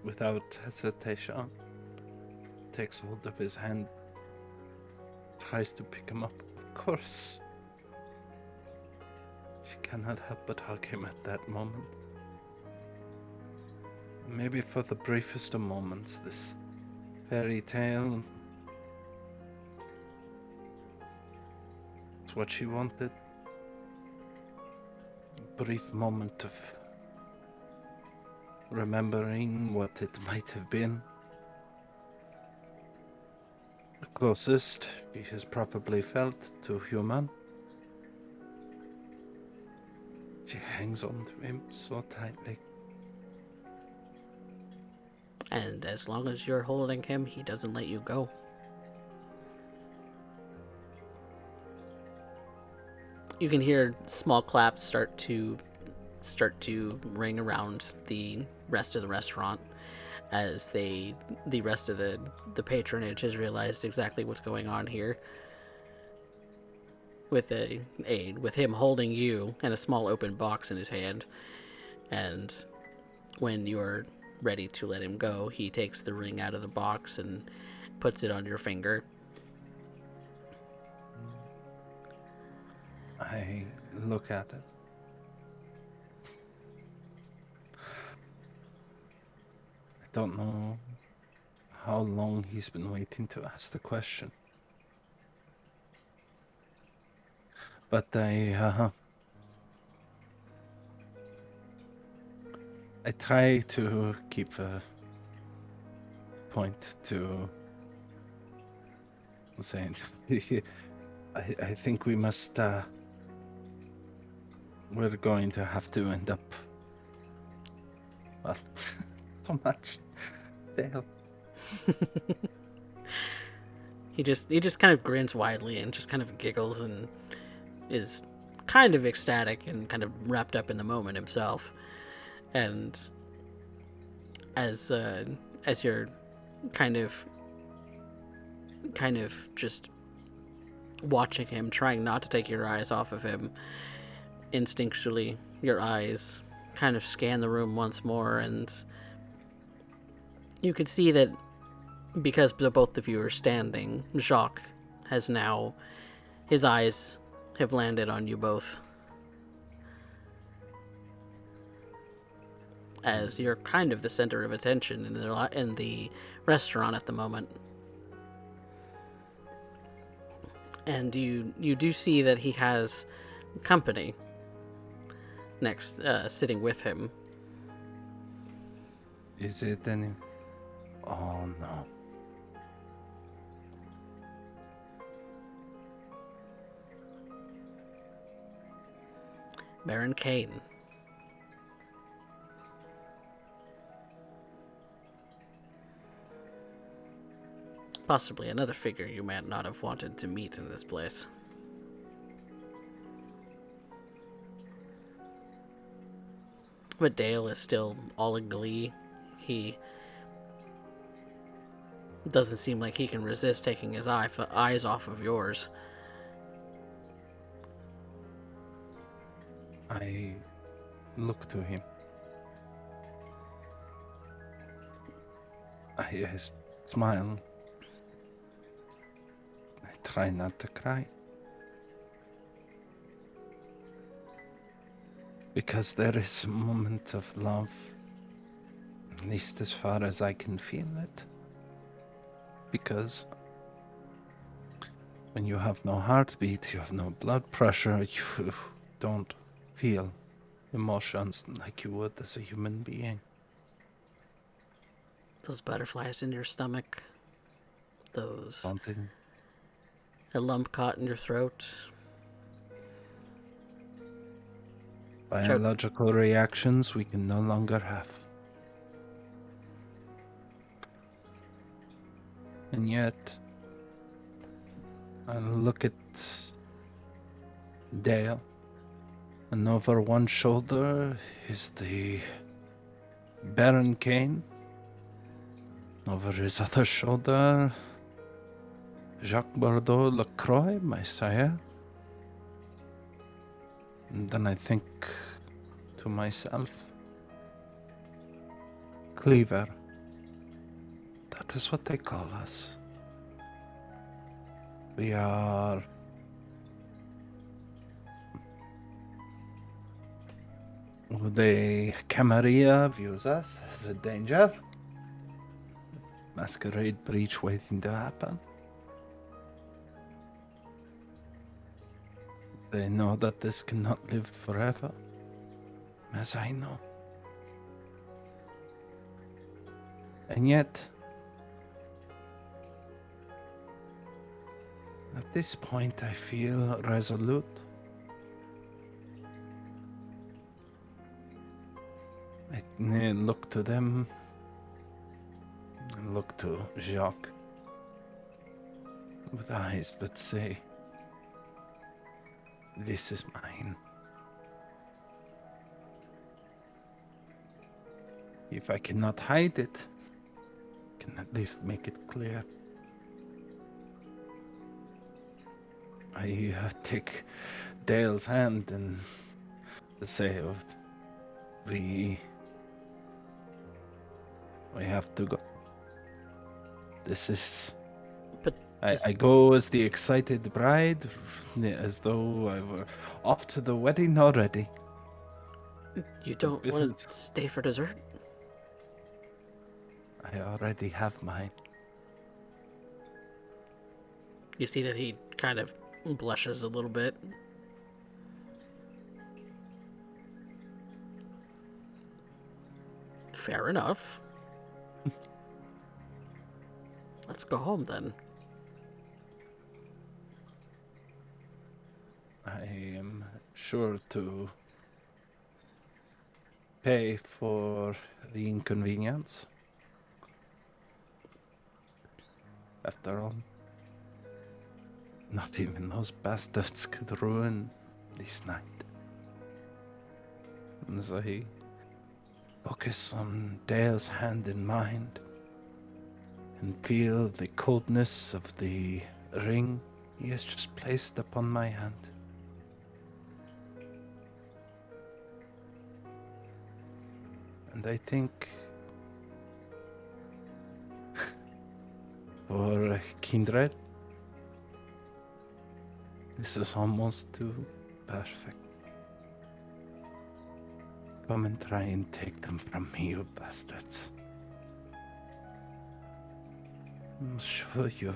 [SPEAKER 5] without hesitation, takes hold of his hand, tries to pick him up. Of course, she cannot help but hug him at that moment. Maybe for the briefest of moments, this fairy tale is what she wanted. A brief moment of remembering what it might have been. The closest she has probably felt to human. She hangs on to him so tightly.
[SPEAKER 1] And as long as you're holding him, he doesn't let you go. You can hear small claps start to ring around the rest of the restaurant as the rest of the patronage has realized exactly what's going on here. With with him holding you and a small open box in his hand, and when you're ready to let him go, he takes the ring out of the box and puts it on your finger.
[SPEAKER 5] I look at it. I don't know how long he's been waiting to ask the question. But I try to keep a point to saying, I think we must, we're going to have to end up, well, so much. Dale.
[SPEAKER 1] He just kind of grins widely and just kind of giggles and is kind of ecstatic and kind of wrapped up in the moment himself. And as you're kind of just watching him, trying not to take your eyes off of him, instinctually your eyes kind of scan the room once more, and you can see that because the both of you are standing, Jacques has now, his eyes have landed on you both. As you're kind of the center of attention in the restaurant at the moment. And you do see that he has company next, sitting with him.
[SPEAKER 5] Is it any... Oh, no.
[SPEAKER 1] Baron Kane. Possibly another figure you might not have wanted to meet in this place. But Dale is still all in glee. He doesn't seem like he can resist taking his eyes off of yours.
[SPEAKER 5] I look to him. I smile. I try not to cry. Because there is a moment of love, at least as far as I can feel it. Because when you have no heartbeat, you have no blood pressure, you don't feel emotions like you would as a human being.
[SPEAKER 1] Those butterflies in your stomach. Those.
[SPEAKER 5] Something.
[SPEAKER 1] A lump caught in your throat.
[SPEAKER 5] Biological reactions we can no longer have. And yet, I look at Dale, and over one shoulder is the Baron Kane. Over his other shoulder, Jacques Bordeaux Lacroix, my sire. And then I think to myself, Cleaver. That is what they call us. We are the Camarilla views us as a danger. Masquerade breach waiting to happen. They know that this cannot live forever, as I know. And yet, at this point, I feel resolute. I look to them, and look to Jacques, with eyes that say, "This is mine." If I cannot hide it, I can at least make it clear. I take Dale's hand and say, we have to go. This is...
[SPEAKER 1] But
[SPEAKER 5] I go as the excited bride, as though I were off to the wedding already.
[SPEAKER 1] You don't want to stay for dessert?
[SPEAKER 5] I already have mine.
[SPEAKER 1] You see that he kind of blushes a little bit. Fair enough. Let's go home then.
[SPEAKER 5] I am sure to pay for the inconvenience. After all, not even those bastards could ruin this night. As I focus on Dale's hand in mind and feel the coldness of the ring he has just placed upon my hand. And I think for Kindred, this is almost too perfect. Come and try and take them from me, you bastards. I'll show you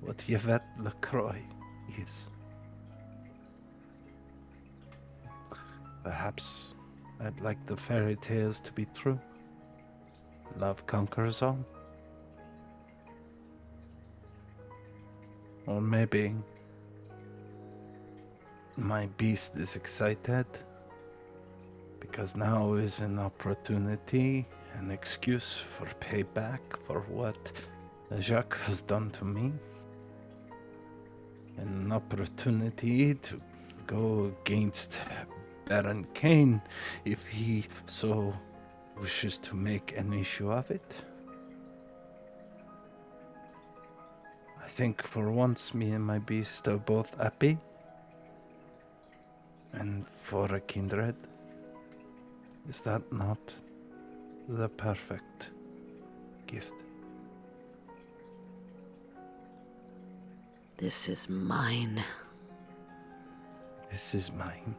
[SPEAKER 5] what Yvette Lacroix is. Perhaps I'd like the fairy tales to be true. Love conquers all. Or maybe my beast is excited because now is an opportunity, an excuse for payback for what Jacques has done to me. An opportunity to go against Baron Kane if he so wishes to make an issue of it. I think for once me and my beast are both happy. And for a kindred, is that not the perfect gift?
[SPEAKER 1] This is mine.
[SPEAKER 5] This is mine.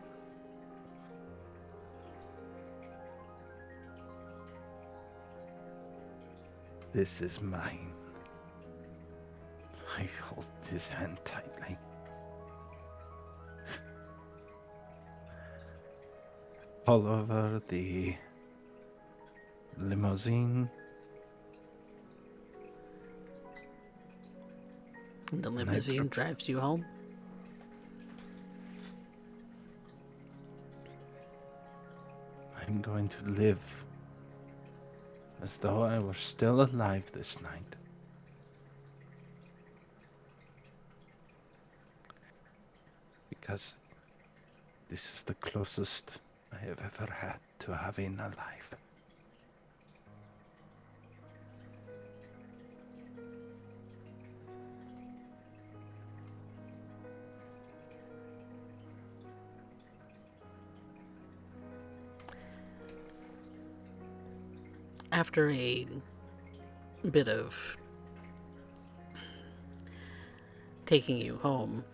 [SPEAKER 5] This is mine. I hold his hand tightly. All over the limousine.
[SPEAKER 1] The
[SPEAKER 5] And
[SPEAKER 1] limousine drives you home.
[SPEAKER 5] I'm going to live as though I were still alive this night. Because this is the closest I have ever had to having a life.
[SPEAKER 1] After a bit of taking you home,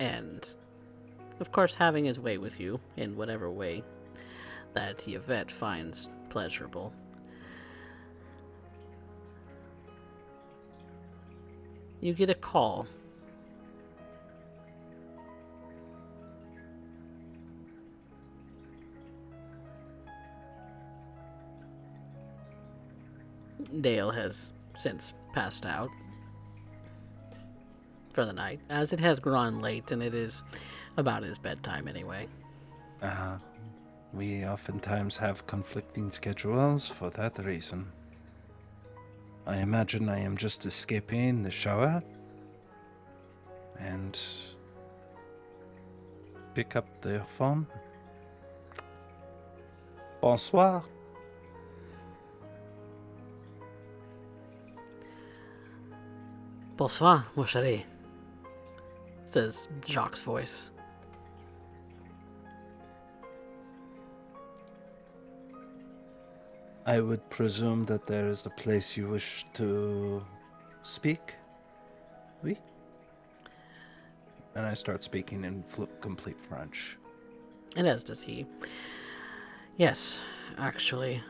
[SPEAKER 1] and of course having his way with you in whatever way that Yvette finds pleasurable, you get a call. Dale has since passed out for the night, as it has grown late and it is about his bedtime anyway.
[SPEAKER 5] We oftentimes have conflicting schedules for that reason. I imagine I am just escaping the shower and pick up the phone. Bonsoir.
[SPEAKER 1] Bonsoir, mon chéri, says Jacques' voice.
[SPEAKER 5] I would presume that there is a place you wish to speak? Oui? And I start speaking in complete French.
[SPEAKER 1] And as does he. Yes, actually.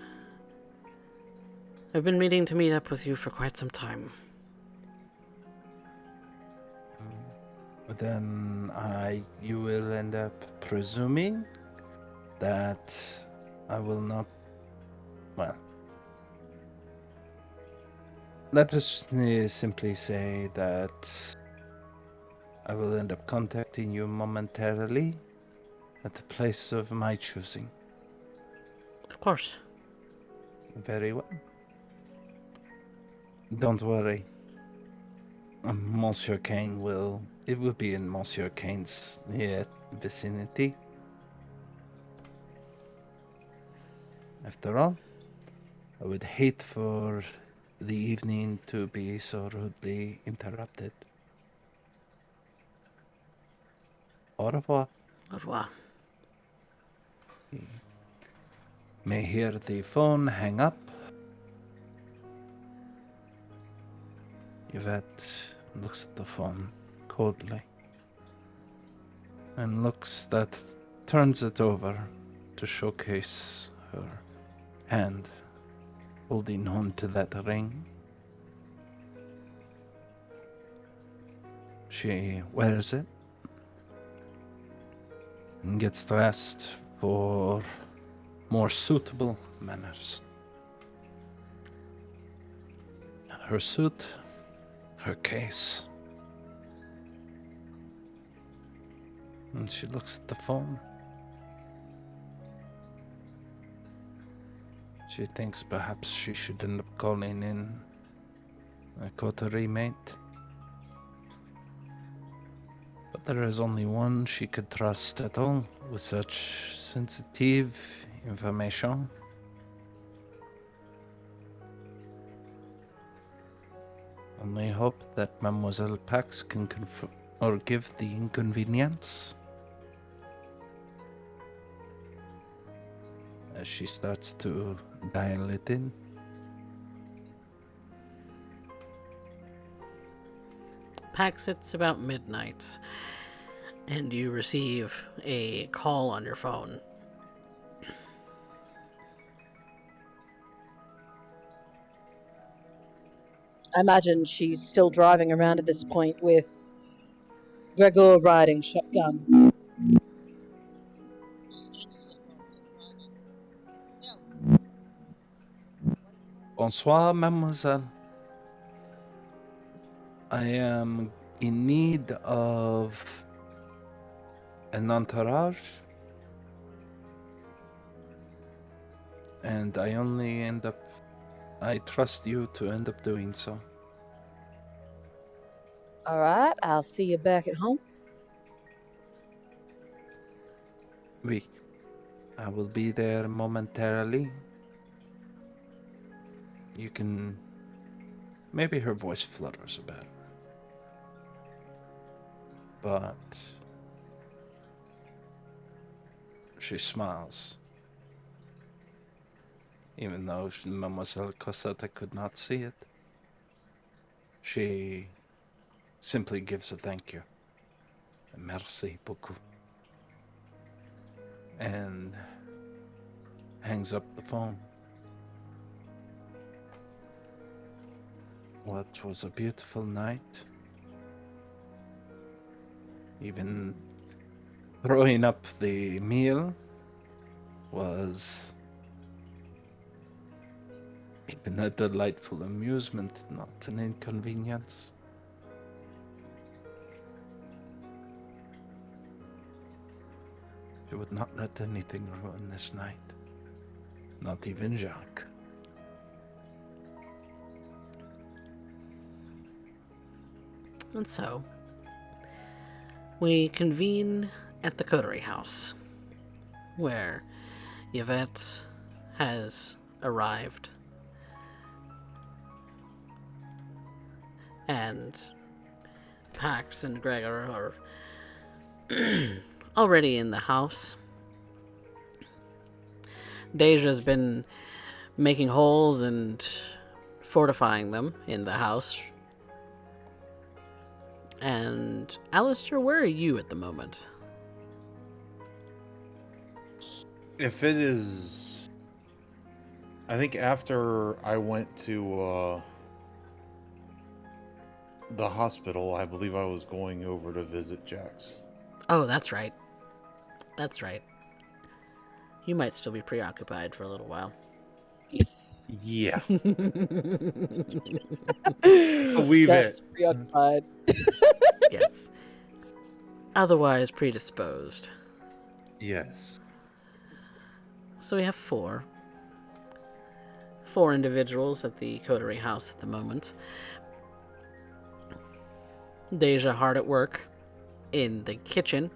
[SPEAKER 1] I've been meaning to meet up with you for quite some time.
[SPEAKER 5] Then you will end up presuming that I will not. Well, let us simply say that I will end up contacting you momentarily at the place of my choosing.
[SPEAKER 1] Of course.
[SPEAKER 5] Very well. Don't worry. Monsieur Kane will. It will be in Monsieur Kane's vicinity. After all, I would hate for the evening to be so rudely interrupted. Au revoir.
[SPEAKER 1] Au revoir.
[SPEAKER 5] May hear the phone hang up. Yvette looks at the phone coldly and turns it over to showcase her hand holding on to that ring. She wears it and gets dressed for more suitable manners. Her suit, her case. And she looks at the phone. She thinks perhaps she should end up calling in a coterie mate. But there is only one she could trust at all with such sensitive information. Only hope that Mademoiselle Pax can give the inconvenience. as she starts to dial it in.
[SPEAKER 1] Pax, it's about midnight, and you receive a call on your phone.
[SPEAKER 3] I imagine she's still driving around at this point with Gregor riding shotgun.
[SPEAKER 5] Bonsoir, mademoiselle. I am in need of an entourage, and I trust you to end up doing so.
[SPEAKER 3] All right, I'll see you back at home.
[SPEAKER 5] Oui, I will be there momentarily. You can... Maybe her voice flutters a bit. But she smiles. Even though Mademoiselle Cosetta could not see it. She simply gives a thank you. Merci beaucoup. And hangs up the phone. What was a beautiful night. Even throwing up the meal was even a delightful amusement, not an inconvenience. She would not let anything ruin this night. Not even Jacques.
[SPEAKER 1] And so, we convene at the coterie house, where Yvette has arrived, and Pax and Gregor are already in the house. Deja's been making holes and fortifying them in the house. And Aleister, where are you at the moment?
[SPEAKER 4] If it is... I think after I went to the hospital, I believe I was going over to visit Jax.
[SPEAKER 1] Oh, that's right. That's right. You might still be preoccupied for a little while.
[SPEAKER 4] Yeah.
[SPEAKER 3] That's preoccupied.
[SPEAKER 1] Yes. Otherwise predisposed.
[SPEAKER 4] Yes.
[SPEAKER 1] So we have four individuals at the coterie house at the moment. Deja hard at work in the kitchen,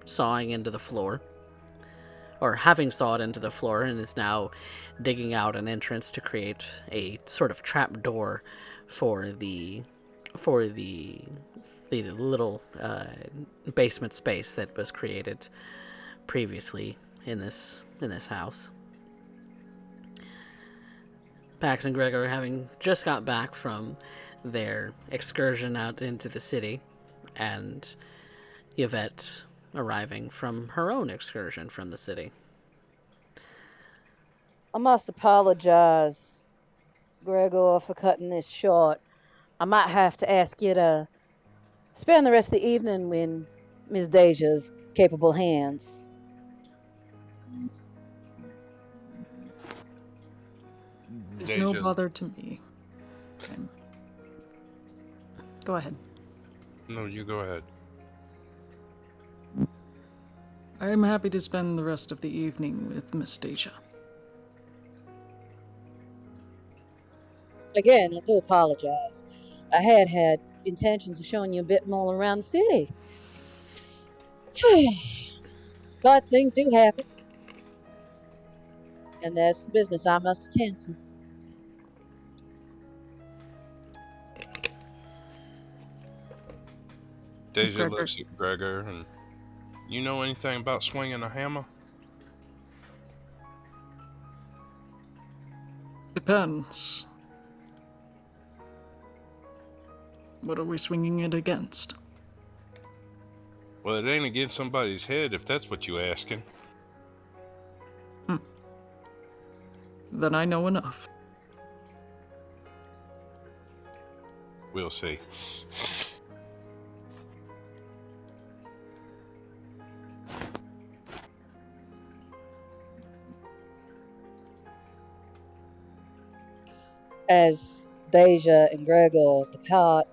[SPEAKER 1] sawing into the floor. Or having sawed into the floor, and is now digging out an entrance to create a sort of trap door for the little basement space that was created previously in this house. Pax and Gregor, having just got back from their excursion out into the city, and Yvette arriving from her own excursion from the city.
[SPEAKER 3] I must apologize, Gregor, for cutting this short. I might have to ask you to spend the rest of the evening in Miss Deja's capable hands.
[SPEAKER 7] It's no
[SPEAKER 6] Deja,
[SPEAKER 7] bother to me. Okay. Go ahead.
[SPEAKER 6] no, you go ahead.
[SPEAKER 7] I'm happy to spend the rest of the evening with Miss Deja.
[SPEAKER 3] Again, I do apologize. I had intentions of showing you a bit more around the city. But things do happen. And there's some business I must attend to.
[SPEAKER 6] Deja
[SPEAKER 7] Gregor.
[SPEAKER 6] looks at Gregor, and, you know anything about swinging a hammer?
[SPEAKER 7] depends. What are we swinging it against?
[SPEAKER 6] Well, it ain't against somebody's head if that's what you asking.
[SPEAKER 7] Then I know enough.
[SPEAKER 6] We'll see.
[SPEAKER 3] As Deja and Gregor depart,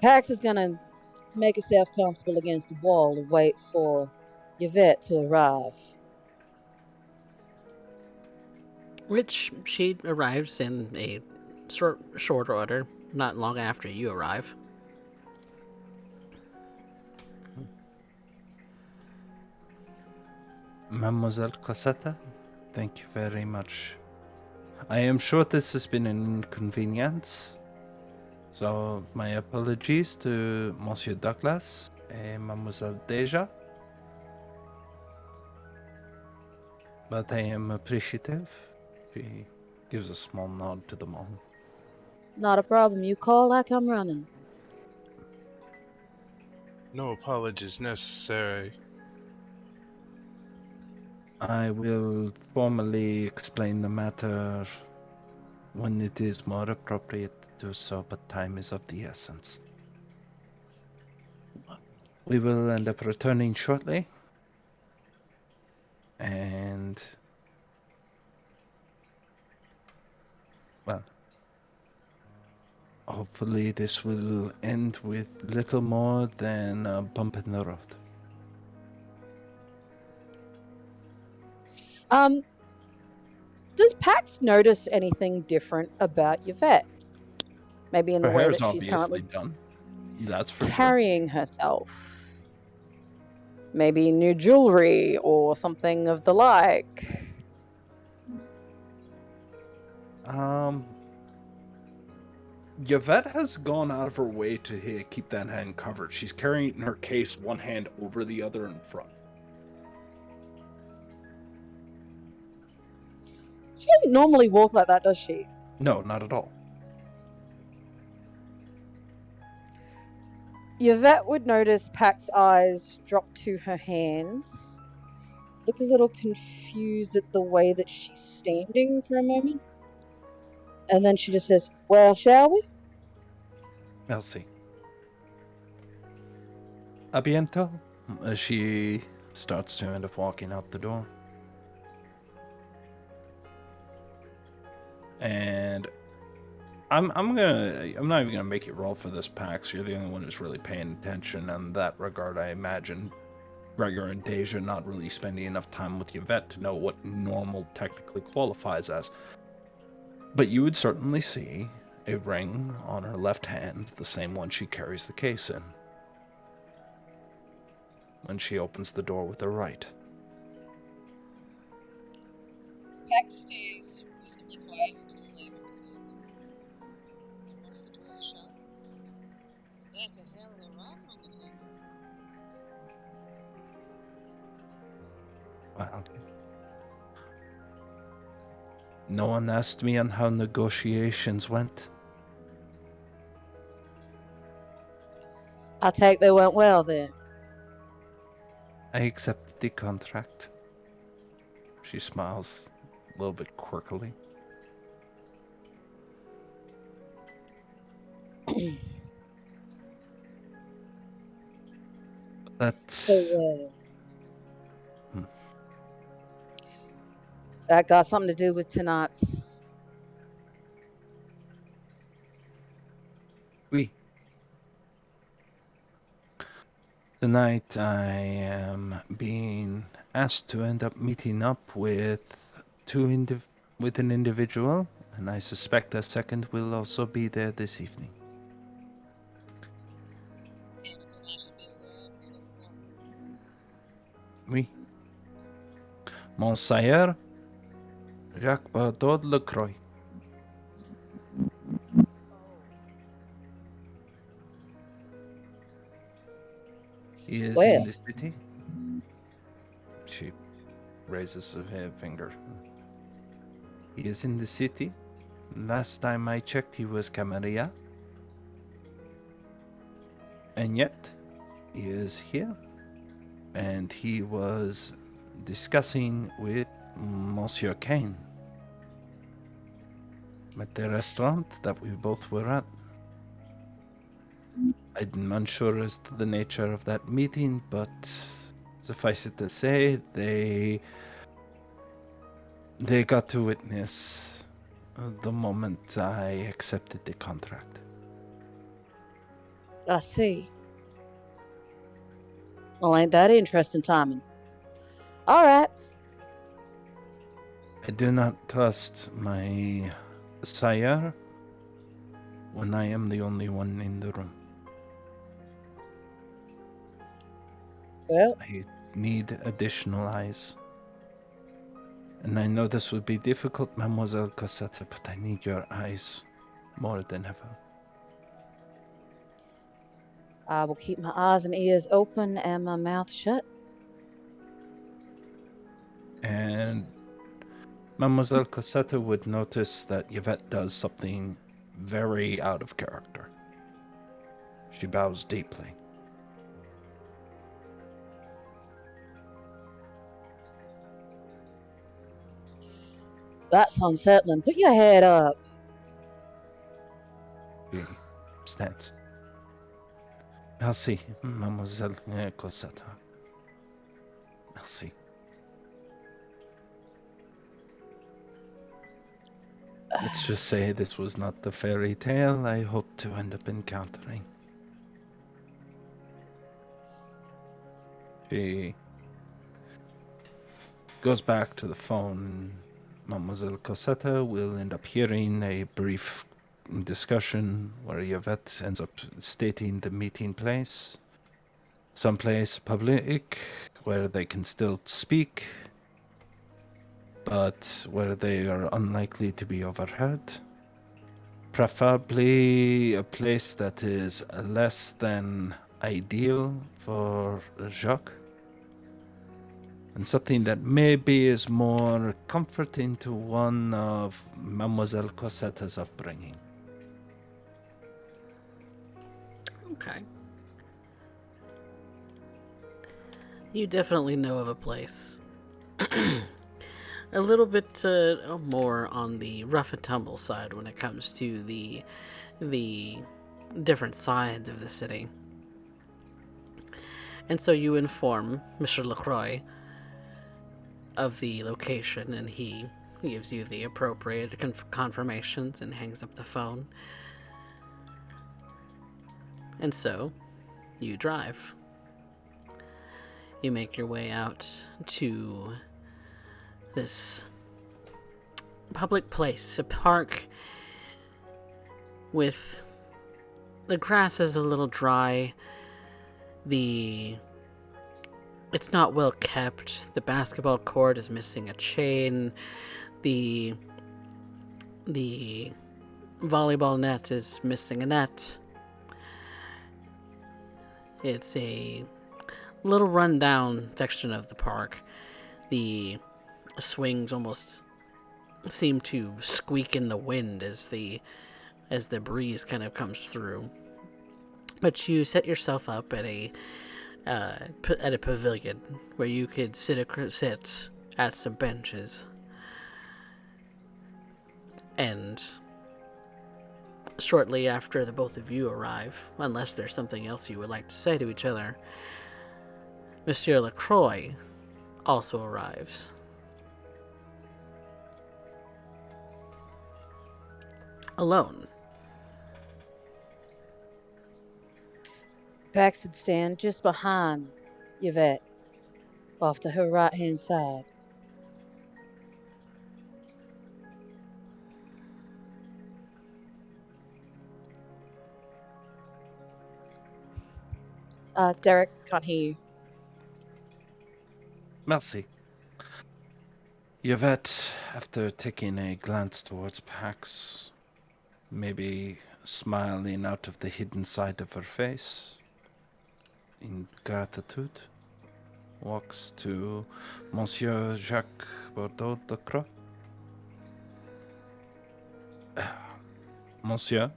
[SPEAKER 3] Pax is gonna make herself comfortable against the wall and wait for Yvette to arrive.
[SPEAKER 1] Which she arrives in a short order, not long after you arrive.
[SPEAKER 5] Mademoiselle Cosetta, thank you very much. I am sure this has been an inconvenience, so my apologies to Monsieur Douglas and Mademoiselle Deja. But I am appreciative. She gives a small nod to them all.
[SPEAKER 3] Not a problem. You call, I come running.
[SPEAKER 6] No apologies necessary.
[SPEAKER 5] I will formally explain the matter when it is more appropriate to do so, but time is of the essence. We will end up returning shortly. And, well, hopefully this will end with little more than a bump in the road.
[SPEAKER 3] Does Pax notice anything different about Yvette? Maybe in
[SPEAKER 5] Her
[SPEAKER 3] the way
[SPEAKER 5] hair's
[SPEAKER 3] that she's
[SPEAKER 5] obviously
[SPEAKER 3] currently
[SPEAKER 5] done. That's for sure.
[SPEAKER 3] carrying herself. Maybe new jewelry or something of the like.
[SPEAKER 5] Yvette has gone out of her way to keep that hand covered. She's carrying her case one hand over the other in front.
[SPEAKER 3] She doesn't normally walk like that, does she?
[SPEAKER 5] No, not at all.
[SPEAKER 3] Yvette would notice Pat's eyes drop to her hands, look a little confused at the way that she's standing for a moment, and then she just says, "Well, shall we?"
[SPEAKER 5] Merci. A biento, as she starts to end up walking out the door. And I'm not even gonna make you roll for this, Pax. You're the only one who's really paying attention in that regard. I imagine Gregor and Deja not really spending enough time with Yvette to know what normal technically qualifies as. But you would certainly see a ring on her left hand, the same one she carries the case in, when she opens the door with her right.
[SPEAKER 3] Pax stays reasonably quiet until they open the vehicle. And once the doors are shut, that's a hell of a rock on the finger.
[SPEAKER 5] Wow. No one asked me on how negotiations went.
[SPEAKER 3] I take they went well then.
[SPEAKER 5] I accepted the contract. She smiles a little bit quirkily. That's...
[SPEAKER 3] So, that got something to do with tonight's.
[SPEAKER 5] Oui. Tonight I am being asked to end up meeting up with with an individual, and I suspect a second will also be there this evening.
[SPEAKER 3] Anything I should be aware of before we walk in, please?
[SPEAKER 5] Oui. Monseigneur Jacques Bardot Lecroix. He is
[SPEAKER 3] Well.
[SPEAKER 5] in the city. She raises her finger. He is in the city, Last time I checked, he was Camarilla. And yet, he is here. And he was discussing with Monsieur Kane at the restaurant that we both were at. I'm unsure as to the nature of that meeting, but suffice it to say, they got to witness the moment I accepted the contract.
[SPEAKER 3] I see. Well, ain't that interesting timing? All right.
[SPEAKER 5] I do not trust my sire when I am the only one in the room.
[SPEAKER 3] Well,
[SPEAKER 5] I need additional eyes. And I know this would be difficult, Mademoiselle Cosette, but I need your eyes more than ever.
[SPEAKER 3] I will keep my eyes and ears open and my mouth shut.
[SPEAKER 5] And Mademoiselle Cosette would notice that Yvette does something very out of character. She bows deeply.
[SPEAKER 3] That's unsettling. Put your head up.
[SPEAKER 5] She stands. Merci, Mademoiselle Cosette. Merci. Let's just say this was not the fairy tale I hoped to end up encountering. She goes back to the phone. Mademoiselle Cosette will end up hearing a brief discussion where Yvette ends up stating the meeting place. Someplace public where they can still speak, but where they are unlikely to be overheard. Preferably a place that is less than ideal for Jacques. And something that maybe is more comforting to one of Mademoiselle Cosette's upbringing.
[SPEAKER 1] Okay. You definitely know of a place. A little bit more on the rough and tumble side when it comes to the different sides of the city. And so you inform Mr. Lacroix of the location, and he gives you the appropriate confirmations and hangs up the phone. And so, you drive. You make your way out to this public place, a park with the grass is a little dry. It's not well kept. The basketball court is missing a chain. The volleyball net is missing a net. It's a little rundown section of the park. The swings almost seem to squeak in the wind as the breeze kind of comes through. But you set yourself up at a pavilion where you could sit at some benches. And shortly after the both of you arrive, unless there's something else you would like to say to each other, Monsieur Lacroix also arrives. Alone.
[SPEAKER 3] Pax would stand just behind Yvette, off to her right-hand side. Derek, can't hear you.
[SPEAKER 5] Merci. Yvette, after taking a glance towards Pax, maybe smiling out of the hidden side of her face, in gratitude, walks to Monsieur Jacques Bordeaux de Croix. Monsieur.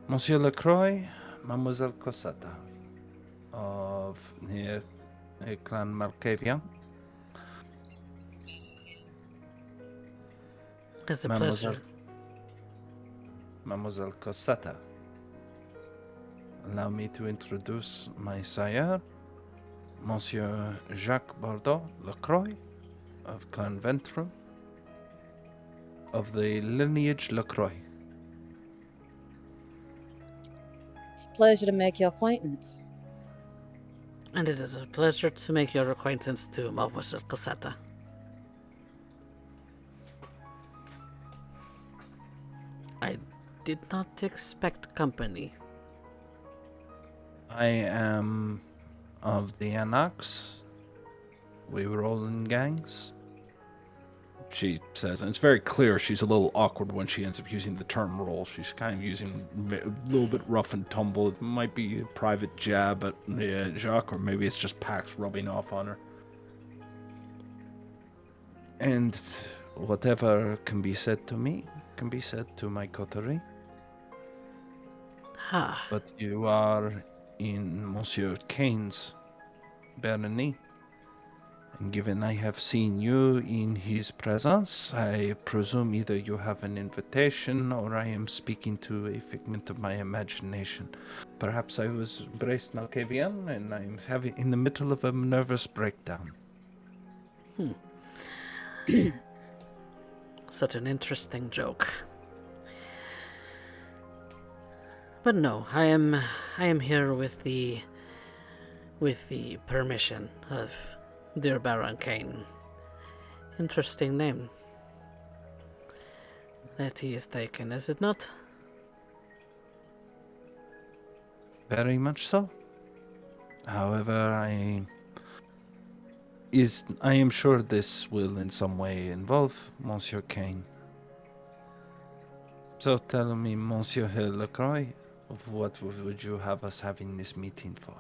[SPEAKER 5] Monsieur Lacroix, Mademoiselle Cosetta of near Clan Malkavian.
[SPEAKER 1] It's a pleasure.
[SPEAKER 5] Mademoiselle Cosetta. Allow me to introduce my sire, Monsieur Jacques Bordeaux Lacroix of Clan Ventru, of the lineage Lacroix.
[SPEAKER 3] It's a pleasure to make your acquaintance.
[SPEAKER 1] And it is a pleasure to make your acquaintance too, Mademoiselle Cosetta. I did not expect company.
[SPEAKER 5] I am of the Anax. We roll in gangs. She says, and it's very clear she's a little awkward when she ends up using the term roll. She's kind of using a little bit rough and tumble. It might be a private jab at Jacques, or maybe it's just Pax rubbing off on her. And whatever can be said to me can be said to my coterie.
[SPEAKER 1] Ah,
[SPEAKER 5] But you are in Monsieur Kane's barony. And given I have seen you in his presence, I presume either you have an invitation or I am speaking to a figment of my imagination. Perhaps I was braced Malkavian and I'm in the middle of a nervous breakdown.
[SPEAKER 1] such an interesting joke. But no, I am here with the permission of dear Baron Kane. Interesting name that he is taken, is it not?
[SPEAKER 5] Very much so. However, I am sure this will in some way involve Monsieur Kane. So tell me, Monsieur Lacroix, what would you have us having this meeting for?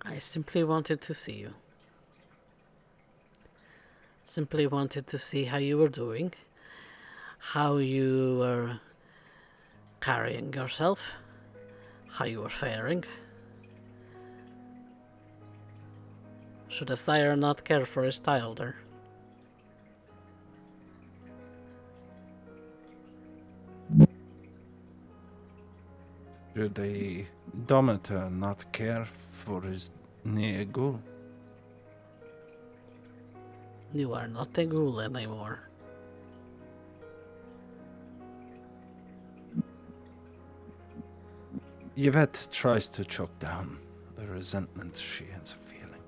[SPEAKER 1] I simply wanted to see you. Simply wanted to see how you were doing, how you were carrying yourself, how you were faring. Should a sire not care for his childer?
[SPEAKER 5] Should a domitor not care for his near ghoul?
[SPEAKER 1] You are not a ghoul anymore.
[SPEAKER 5] Yvette tries to choke down the resentment she ends up feeling.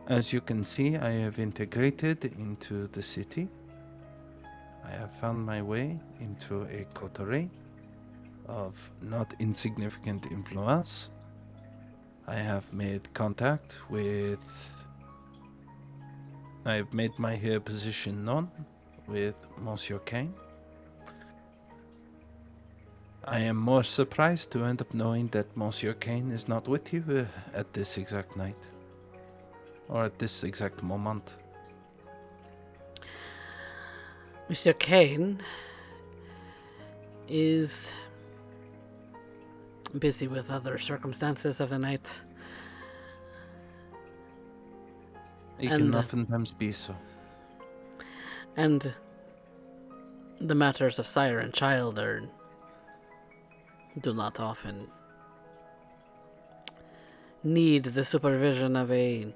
[SPEAKER 5] As you can see, I have integrated into the city. I have found my way into a coterie of not insignificant influence. I have made contact with... I have made my position known with Monsieur Kane. I am more surprised to end up knowing that Monsieur Kane is not with you at this exact night. Or at this exact moment.
[SPEAKER 1] Monsieur Kane is busy with other circumstances of the night.
[SPEAKER 5] It can oftentimes be so.
[SPEAKER 1] And the matters of sire and child do not often need the supervision of a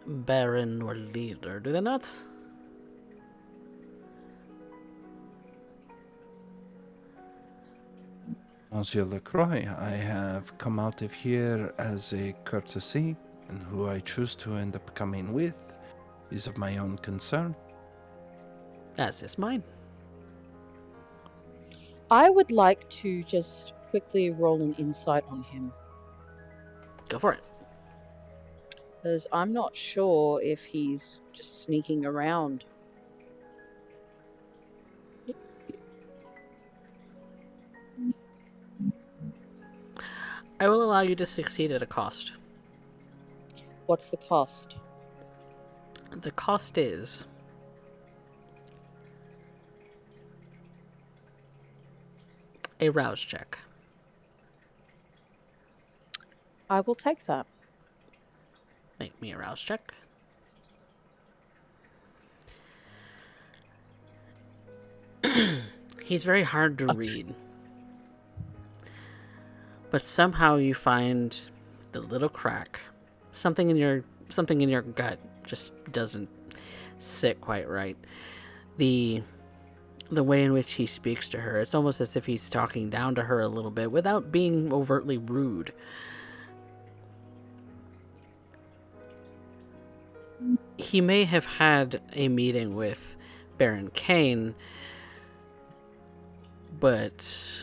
[SPEAKER 1] baron or leader, do they not?
[SPEAKER 5] Monsieur Lacroix, I have come out of here as a courtesy, and who I choose to end up coming with is of my own concern.
[SPEAKER 1] As is mine.
[SPEAKER 3] I would like to just quickly roll an insight on him,
[SPEAKER 1] Go for it.
[SPEAKER 3] because I'm not sure if he's just sneaking around.
[SPEAKER 1] I will allow you to succeed at a cost.
[SPEAKER 3] What's the cost?
[SPEAKER 1] The cost is a rouse check.
[SPEAKER 3] I will take that.
[SPEAKER 1] Make me a rouse check. He's very hard to read. But somehow you find the little crack. Something in your gut just doesn't sit quite right. The way in which he speaks to her, it's almost as if he's talking down to her a little bit without being overtly rude. He may have had a meeting with Baron Kane, but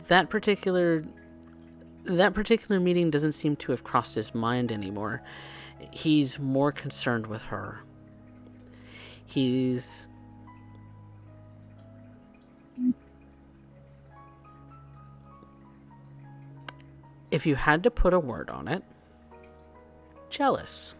[SPEAKER 1] that particular meeting doesn't seem to have crossed his mind anymore. He's more concerned with her. If you had to put a word on it, jealous.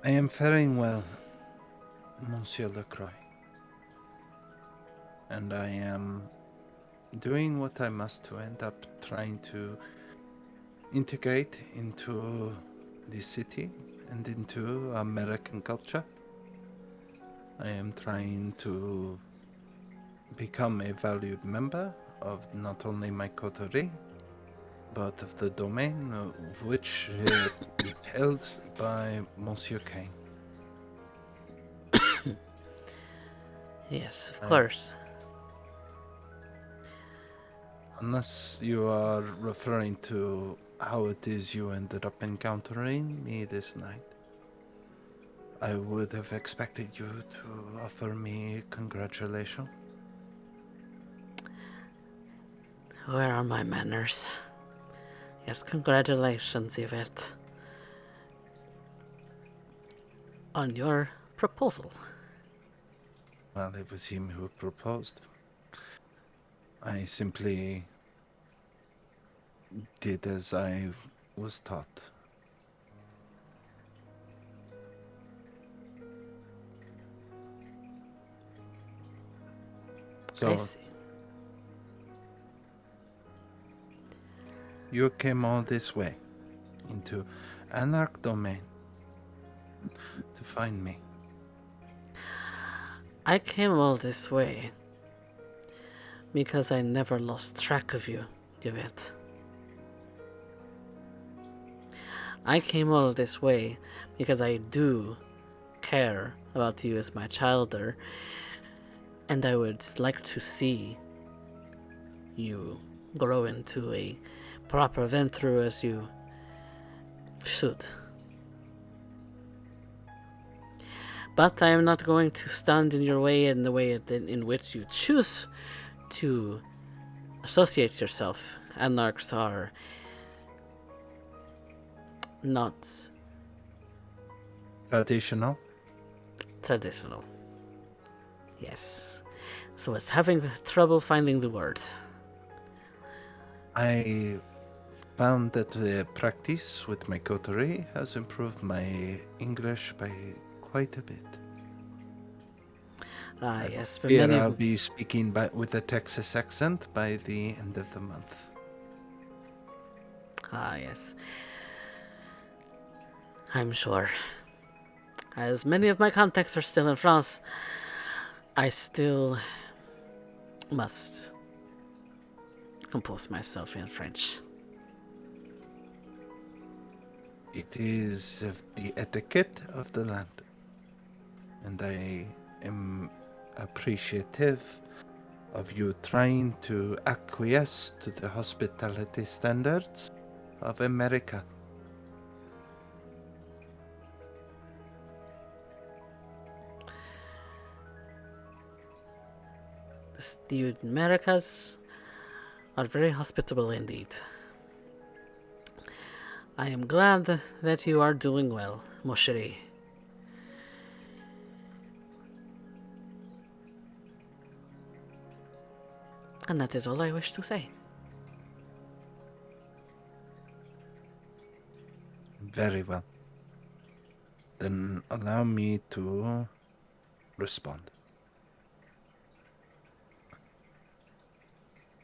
[SPEAKER 5] I am faring well, Monsieur Lacroix. And I am doing what I must to end up trying to integrate into the city and into American culture. I am trying to become a valued member of not only my coterie, but of the domain of which is held by Monsieur Kane.
[SPEAKER 1] Yes, of course.
[SPEAKER 5] Unless you are referring to how it is you ended up encountering me this night, I would have expected you to offer me congratulations.
[SPEAKER 1] Where are my manners? Yes, congratulations, Yvette, on your proposal.
[SPEAKER 5] Well, it was him who proposed. I simply did as I was taught.
[SPEAKER 1] I
[SPEAKER 5] So
[SPEAKER 1] see.
[SPEAKER 5] you came all this way into Anarch domain to find me.
[SPEAKER 1] I came all this way because I never lost track of you, Yvette. I came all this way because I do care about you as my childer, and I would like to see you grow into a proper venture as you should. But I am not going to stand in your way in the way in which you choose to associate yourself. Anarchs are not
[SPEAKER 5] Traditional.
[SPEAKER 1] traditional. Yes. So it's having trouble finding the word.
[SPEAKER 5] I found that the practice with my coterie has improved my English by quite a bit.
[SPEAKER 1] Yes, but
[SPEAKER 5] Here
[SPEAKER 1] many
[SPEAKER 5] I'll
[SPEAKER 1] of
[SPEAKER 5] be speaking with a Texas accent by the end of the month.
[SPEAKER 1] yes. I'm sure. As many of my contacts are still in France, I still must compose myself in French.
[SPEAKER 5] It is of the etiquette of the land, and I am appreciative of you trying to acquiesce to the hospitality standards of America.
[SPEAKER 1] The Americas are very hospitable indeed. I am glad that you are doing well, mon chéri. And that is all I wish to say.
[SPEAKER 5] Very well. Then allow me to respond.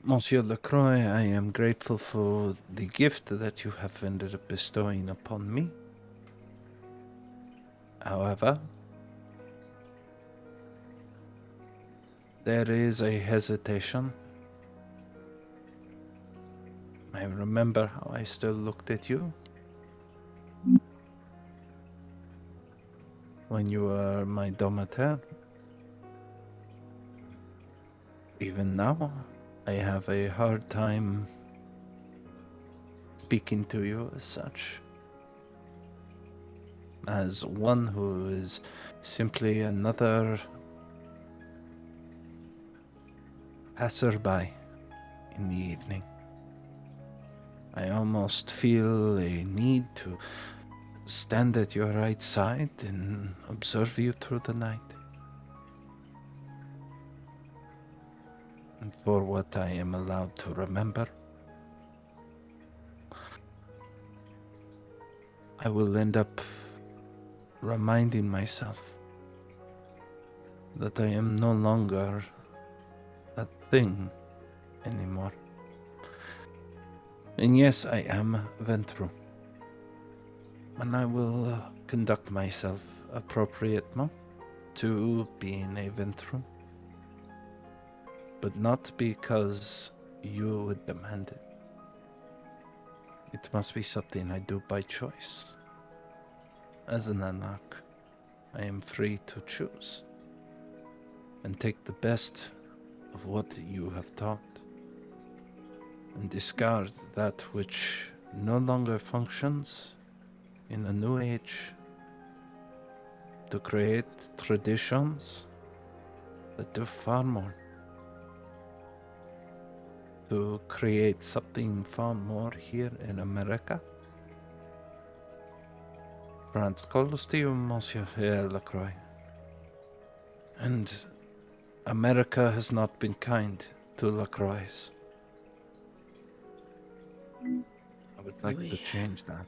[SPEAKER 5] Monsieur Lacroix, I am grateful for the gift that you have ended up bestowing upon me. However, there is a hesitation. I remember how I still looked at you when you were my domateur. Even now, I have a hard time speaking to you as such. As one who is simply another passerby in the evening. I almost feel a need to stand at your right side and observe you through the night. And for what I am allowed to remember, I will end up reminding myself that I am no longer a thing anymore. And yes, I am Ventru. And I will conduct myself appropriately to being a Ventru. But not because you would demand it. It must be something I do by choice. As an Anarch, I am free to choose and take the best of what you have taught and discard that which no longer functions in a new age to create traditions that do far more, to create something far more here in America. France calls to you, Monsieur Lacroix. And America has not been kind to Lacroix. I would like to change that.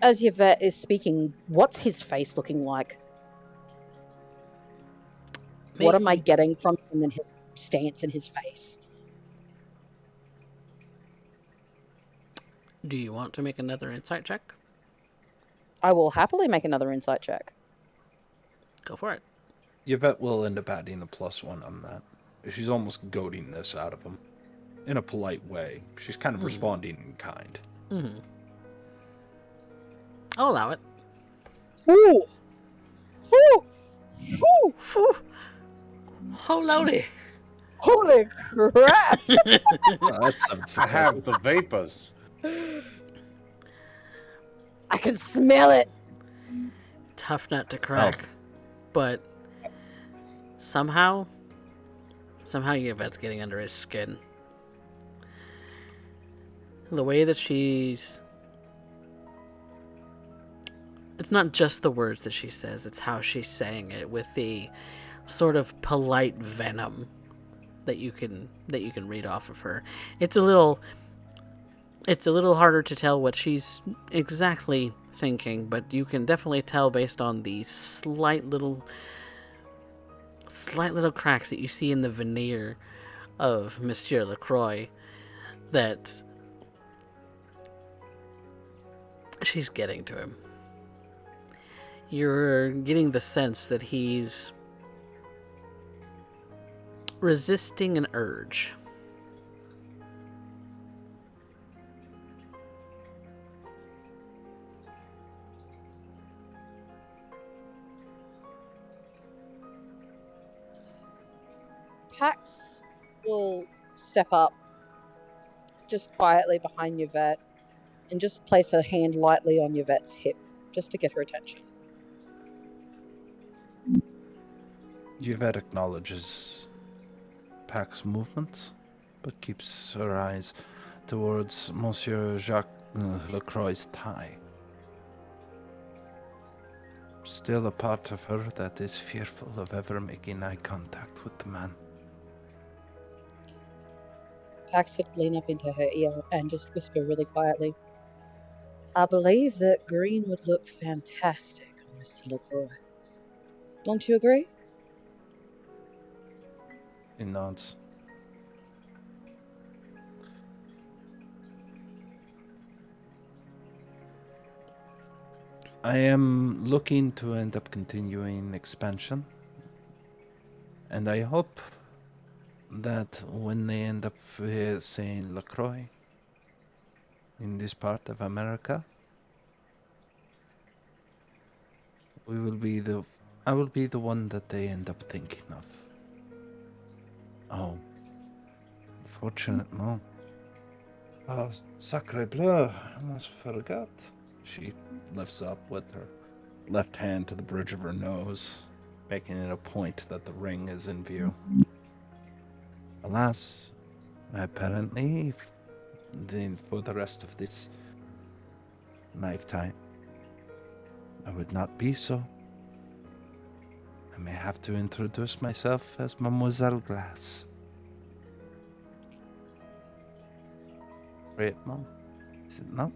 [SPEAKER 3] As Yvette is speaking, what's his face looking like? What am I getting from him and his stance in his face?
[SPEAKER 1] Do you want to make another insight check?
[SPEAKER 3] I will happily make another insight check.
[SPEAKER 1] Go for it.
[SPEAKER 5] Yvette will end up adding a +1 on that. She's almost goading this out of him. In a polite way. She's kind of responding in kind.
[SPEAKER 1] Mm-hmm. I'll allow it.
[SPEAKER 3] Ooh! Ooh! Ooh!
[SPEAKER 1] Ooh. Oh, lordy.
[SPEAKER 3] Holy crap!
[SPEAKER 2] I have the vapors.
[SPEAKER 3] I can smell it.
[SPEAKER 1] Tough nut to crack. But somehow Yvette's getting under his skin. The way that she's... It's not just the words that she says, it's how she's saying it with the sort of polite venom that you can read off of her. It's a little harder to tell what she's exactly thinking, but you can definitely tell based on the slight little cracks that you see in the veneer of Monsieur Lacroix that she's getting to him. You're getting the sense that he's resisting an urge.
[SPEAKER 3] Pax will step up just quietly behind Yvette and just place a hand lightly on Yvette's hip just to get her attention.
[SPEAKER 5] Yvette acknowledges Pax's movements, but keeps her eyes towards Monsieur Jacques Lacroix's tie. Still a part of her that is fearful of ever making eye contact with the man.
[SPEAKER 3] Pax would lean up into her ear and just whisper really quietly, I believe that green would look fantastic on Mr. LaCroix. Don't you agree?
[SPEAKER 5] He nods. I am looking to end up continuing expansion, and I hope that when they end up saying LaCroix in this part of America, I will be the one that they end up thinking of. Oh, fortunate, no. Oh, sacre bleu, I almost forgot. She lifts up with her left hand to the bridge of her nose, making it a point that the ring is in view. Alas, apparently, for the rest of this lifetime, I would not be so. I may have to introduce myself as Mademoiselle Glass. Great, Mom. Is it not?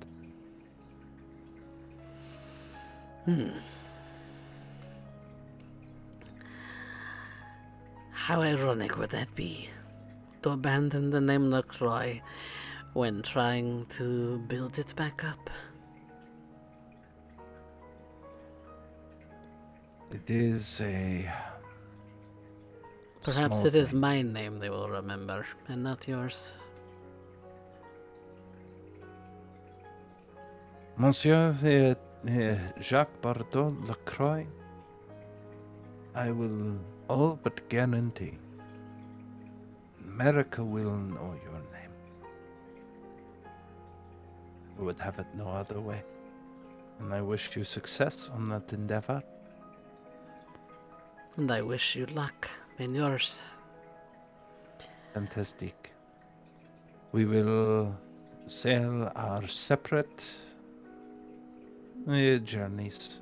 [SPEAKER 1] How ironic would that be? To abandon the name LaCroix when trying to build it back up.
[SPEAKER 5] It is a
[SPEAKER 1] Perhaps
[SPEAKER 5] small
[SPEAKER 1] it is
[SPEAKER 5] thing.
[SPEAKER 1] my name they will remember, and not yours.
[SPEAKER 5] Monsieur Jacques Bardot Lacroix, I will all but guarantee America will know your name. We would have it no other way. And I wish you success on that endeavor.
[SPEAKER 1] And I wish you luck in yours.
[SPEAKER 5] Fantastic. We will sail our separate journeys.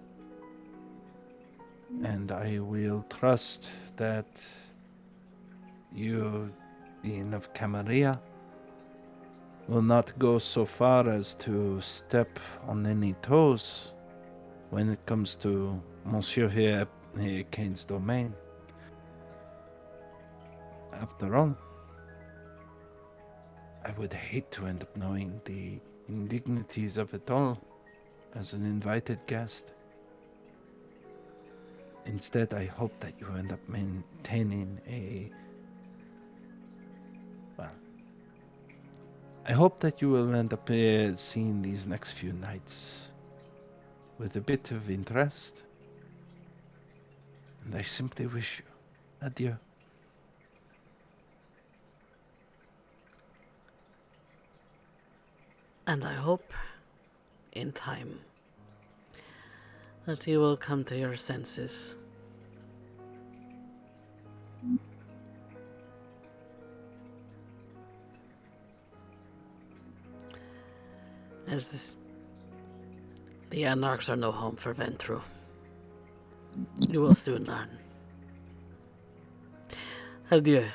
[SPEAKER 5] And I will trust that you, being of Camarilla, will not go so far as to step on any toes when it comes to Monsieur here, Kane's domain. After all, I would hate to end up knowing the indignities of it all as an invited guest. Instead, I hope that you end up maintaining I hope that you will end up seeing these next few nights with a bit of interest. And I simply wish you adieu.
[SPEAKER 1] And I hope, in time, that you will come to your senses. As the Anarchs are no home for Ventru. You will soon learn. Adieu,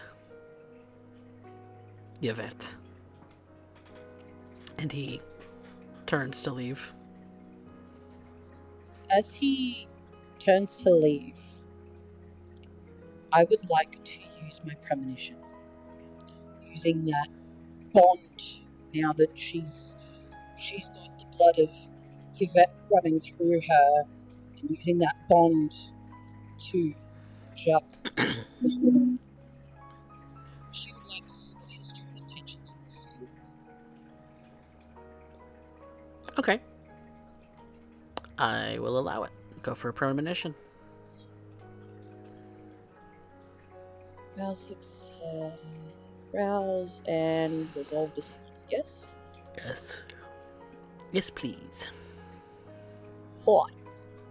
[SPEAKER 1] Yvette. And he turns to leave.
[SPEAKER 3] As he turns to leave, I would like to use my premonition. Using that bond now that she's got the blood of Yvette running through her, and using that bond to Jacques. She would like to see what his true intentions in the city.
[SPEAKER 1] Okay. I will allow it. Go for a premonition.
[SPEAKER 3] Rouse and resolve decision. Yes?
[SPEAKER 1] Yes. Yes, please.
[SPEAKER 3] Hoi.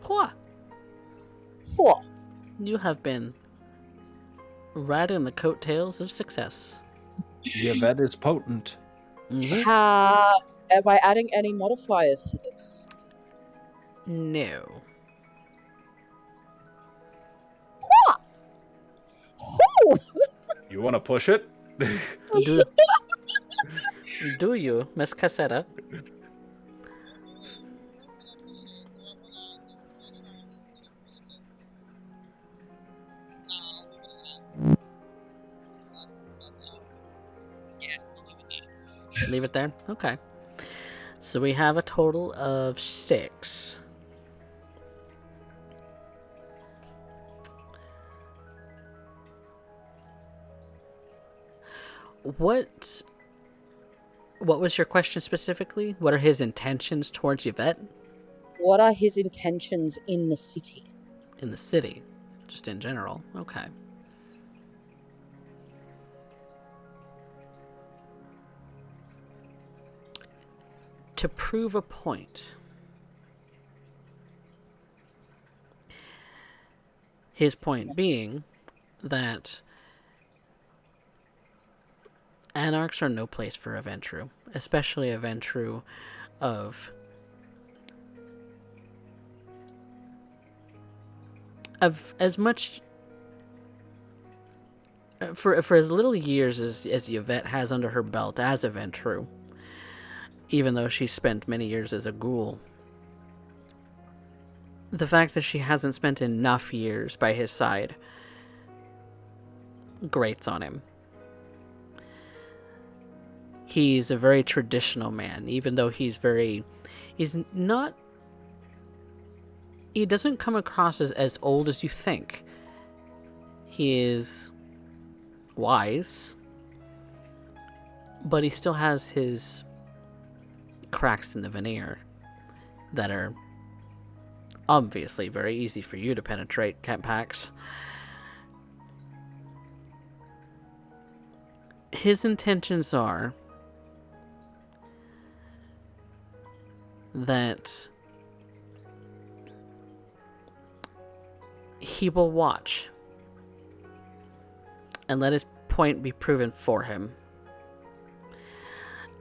[SPEAKER 1] Hua.
[SPEAKER 3] Hoi.
[SPEAKER 1] You have been riding the coattails of success.
[SPEAKER 5] Yvette is potent.
[SPEAKER 1] Mm-hmm.
[SPEAKER 3] Am I adding any modifiers to this?
[SPEAKER 1] No.
[SPEAKER 3] Whew!
[SPEAKER 5] You want to push it?
[SPEAKER 1] Do do you, Miss Cassetta? Leave it there? Okay. So we have a total of 6. What was your question specifically? What are his intentions towards Yvette
[SPEAKER 3] What are his intentions in the city?
[SPEAKER 1] in the city? Just in general. Okay. To prove a point. His point being that anarchs are no place for a Ventru, especially a Ventru of as much for as little years as Yvette has under her belt as a Ventru, even though she spent many years as a ghoul. The fact that she hasn't spent enough years by his side grates on him. He's a very traditional man, even though he's not, he doesn't come across as old as you think. He is wise, but he still has his cracks in the veneer that are obviously very easy for you to penetrate, Cat Pax. His intentions are that he will watch and let his point be proven for him,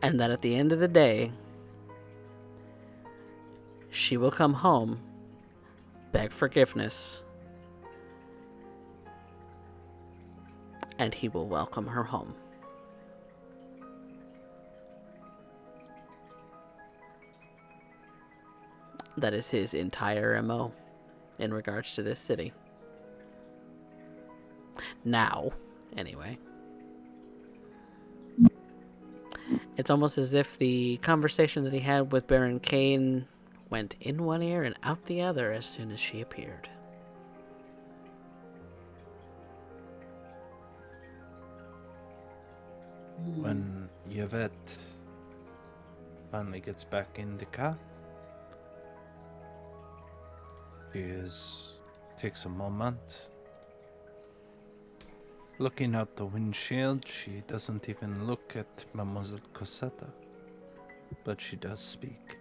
[SPEAKER 1] and that at the end of the day, she will come home, beg forgiveness, and he will welcome her home. That is his entire MO in regards to this city. Now, anyway. It's almost as if the conversation that he had with Baron Kane went in one ear and out the other as soon as she appeared.
[SPEAKER 5] When Yvette finally gets back in the car, takes a moment. Looking out the windshield, she doesn't even look at Mademoiselle Cosetta, but she does speak.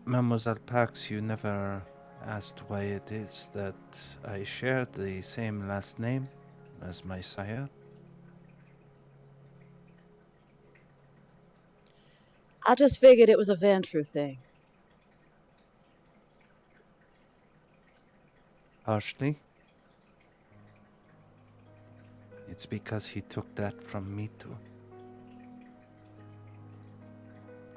[SPEAKER 5] Mademoiselle Pax, you never asked why it is that I share the same last name as my sire.
[SPEAKER 3] I just figured it was a Ventru thing.
[SPEAKER 5] Harshly? It's because he took that from me too.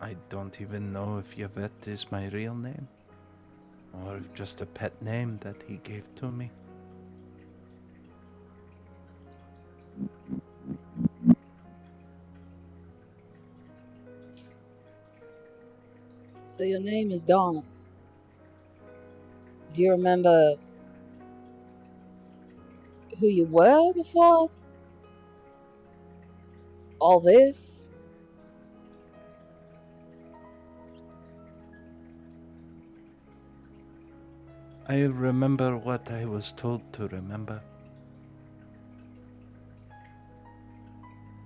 [SPEAKER 5] I don't even know if Yvette is my real name, or if just a pet name that he gave to me.
[SPEAKER 3] So your name is gone. Do you remember who you were before all this?
[SPEAKER 5] I remember what I was told to remember.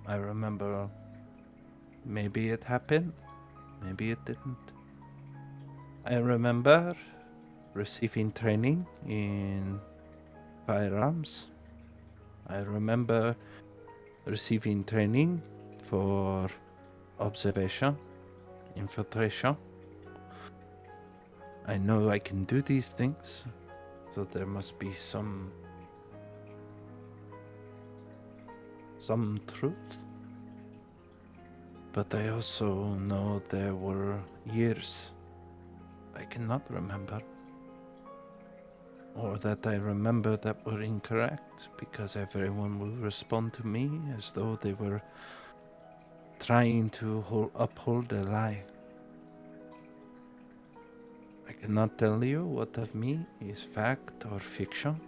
[SPEAKER 5] I remember maybe it happened, maybe it didn't. I remember receiving training in firearms. I remember receiving training for observation, infiltration. I know I can do these things, so there must be some truth. But I also know there were years I cannot remember, or that I remember that were incorrect, because everyone will respond to me as though they were trying to uphold a lie. I cannot tell you what of me is fact or fiction.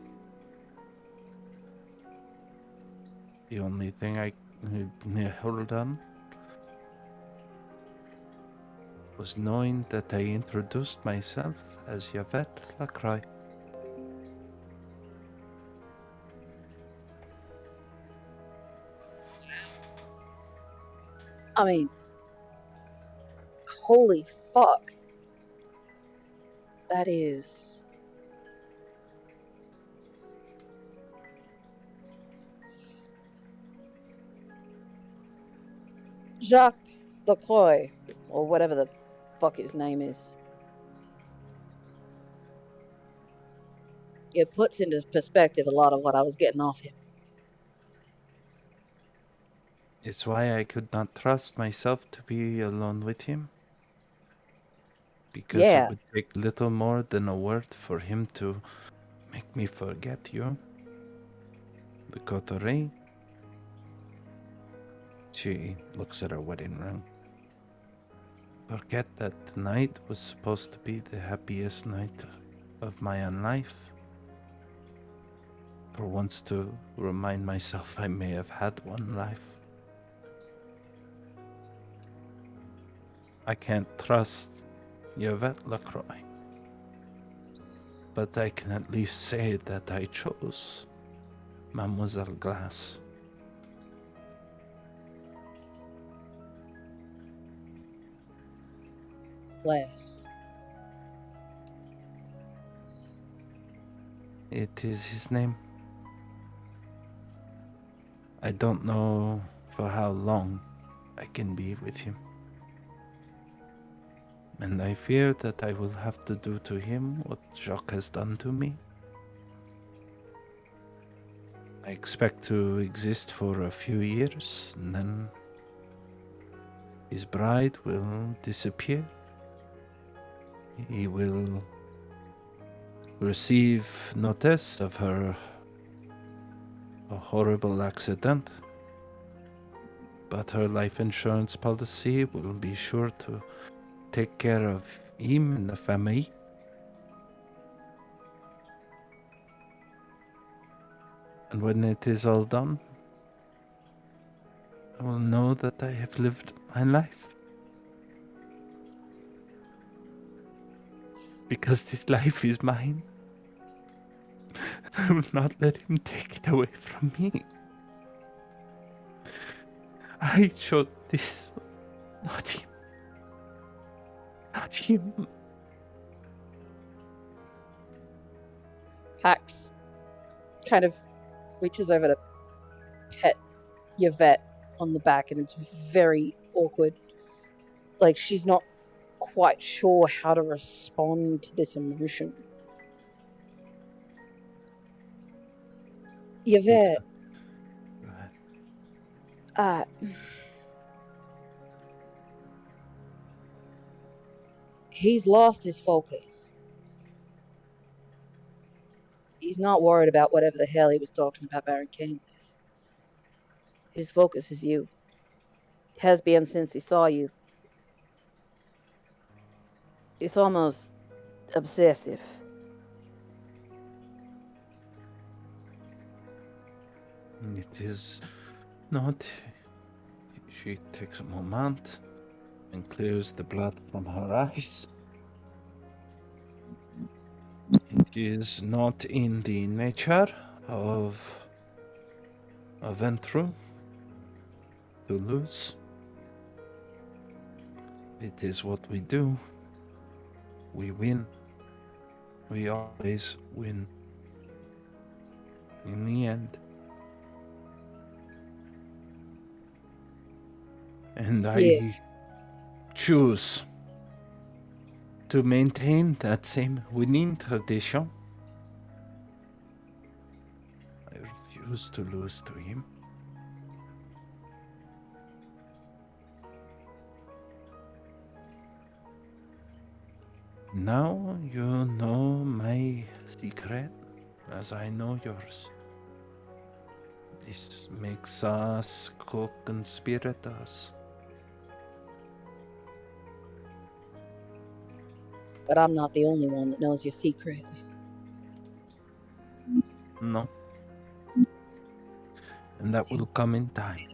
[SPEAKER 5] The only thing I hold on was knowing that I introduced myself as Yvette Lacroix.
[SPEAKER 3] I mean, holy fuck. That is. Jacques Lacroix, or whatever the fuck his name is. It puts into perspective a lot of what I was getting off him.
[SPEAKER 5] It's why I could not trust myself to be alone with him. Because it
[SPEAKER 3] Yeah,
[SPEAKER 5] would take little more than a word for him to make me forget you. The coterie. She looks at her wedding ring. Forget that tonight was supposed to be the happiest night of my own life. For once to remind myself I may have had one life. I can't trust Yvette Lacroix. But I can at least say that I chose Mademoiselle Glass.
[SPEAKER 3] Glass.
[SPEAKER 5] It is his name. I don't know for how long I can be with him. And I fear that I will have to do to him what Jacques has done to me. I expect to exist for a few years, and then his bride will disappear. He will receive notice of a horrible accident, but her life insurance policy will be sure to take care of him and the family. And when it is all done, I will know that I have lived my life. Because this life is mine. I will not let him take it away from me. I chose this, not him. Not him.
[SPEAKER 3] Pax kind of reaches over to pet Yvette on the back, and it's very awkward. Like she's not quite sure how to respond to this emotion. Yvette, he's lost his focus. He's not worried about whatever the hell he was talking about Baron King with. His focus is you. Has been since he saw you. It's almost obsessive.
[SPEAKER 5] It is not. She takes a moment and clears the blood from her eyes. It is not in the nature of a Ventru to lose. It is what we do. We win. We always win. In the end. And I choose to maintain that same winning tradition. I refuse to lose to him. Now you know my secret, as I know yours. This makes us co-conspirators.
[SPEAKER 3] But I'm not the only one that knows your secret.
[SPEAKER 5] No. And that will come in time.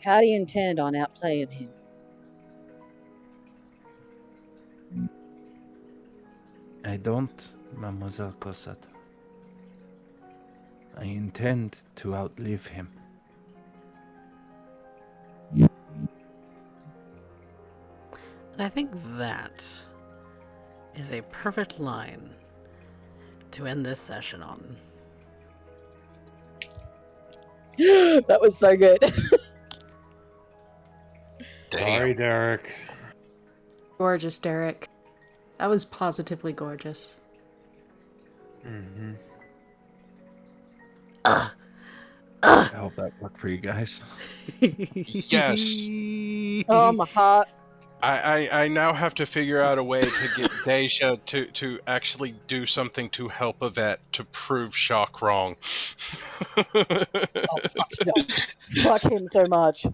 [SPEAKER 3] How do you intend on outplaying him?
[SPEAKER 5] I don't, Mademoiselle Cosette. I intend to outlive him.
[SPEAKER 1] And I think that is a perfect line to end this session on.
[SPEAKER 3] That was so good.
[SPEAKER 2] Sorry, Derek.
[SPEAKER 7] Gorgeous, Derek. That was positively gorgeous.
[SPEAKER 2] Mm-hmm.
[SPEAKER 5] I hope that worked for you guys.
[SPEAKER 6] Yes.
[SPEAKER 3] Oh, my heart.
[SPEAKER 6] I now have to figure out a way to get Deja to actually do something to help Yvette to prove Shock wrong.
[SPEAKER 3] Oh, fuck no. Fuck him so much.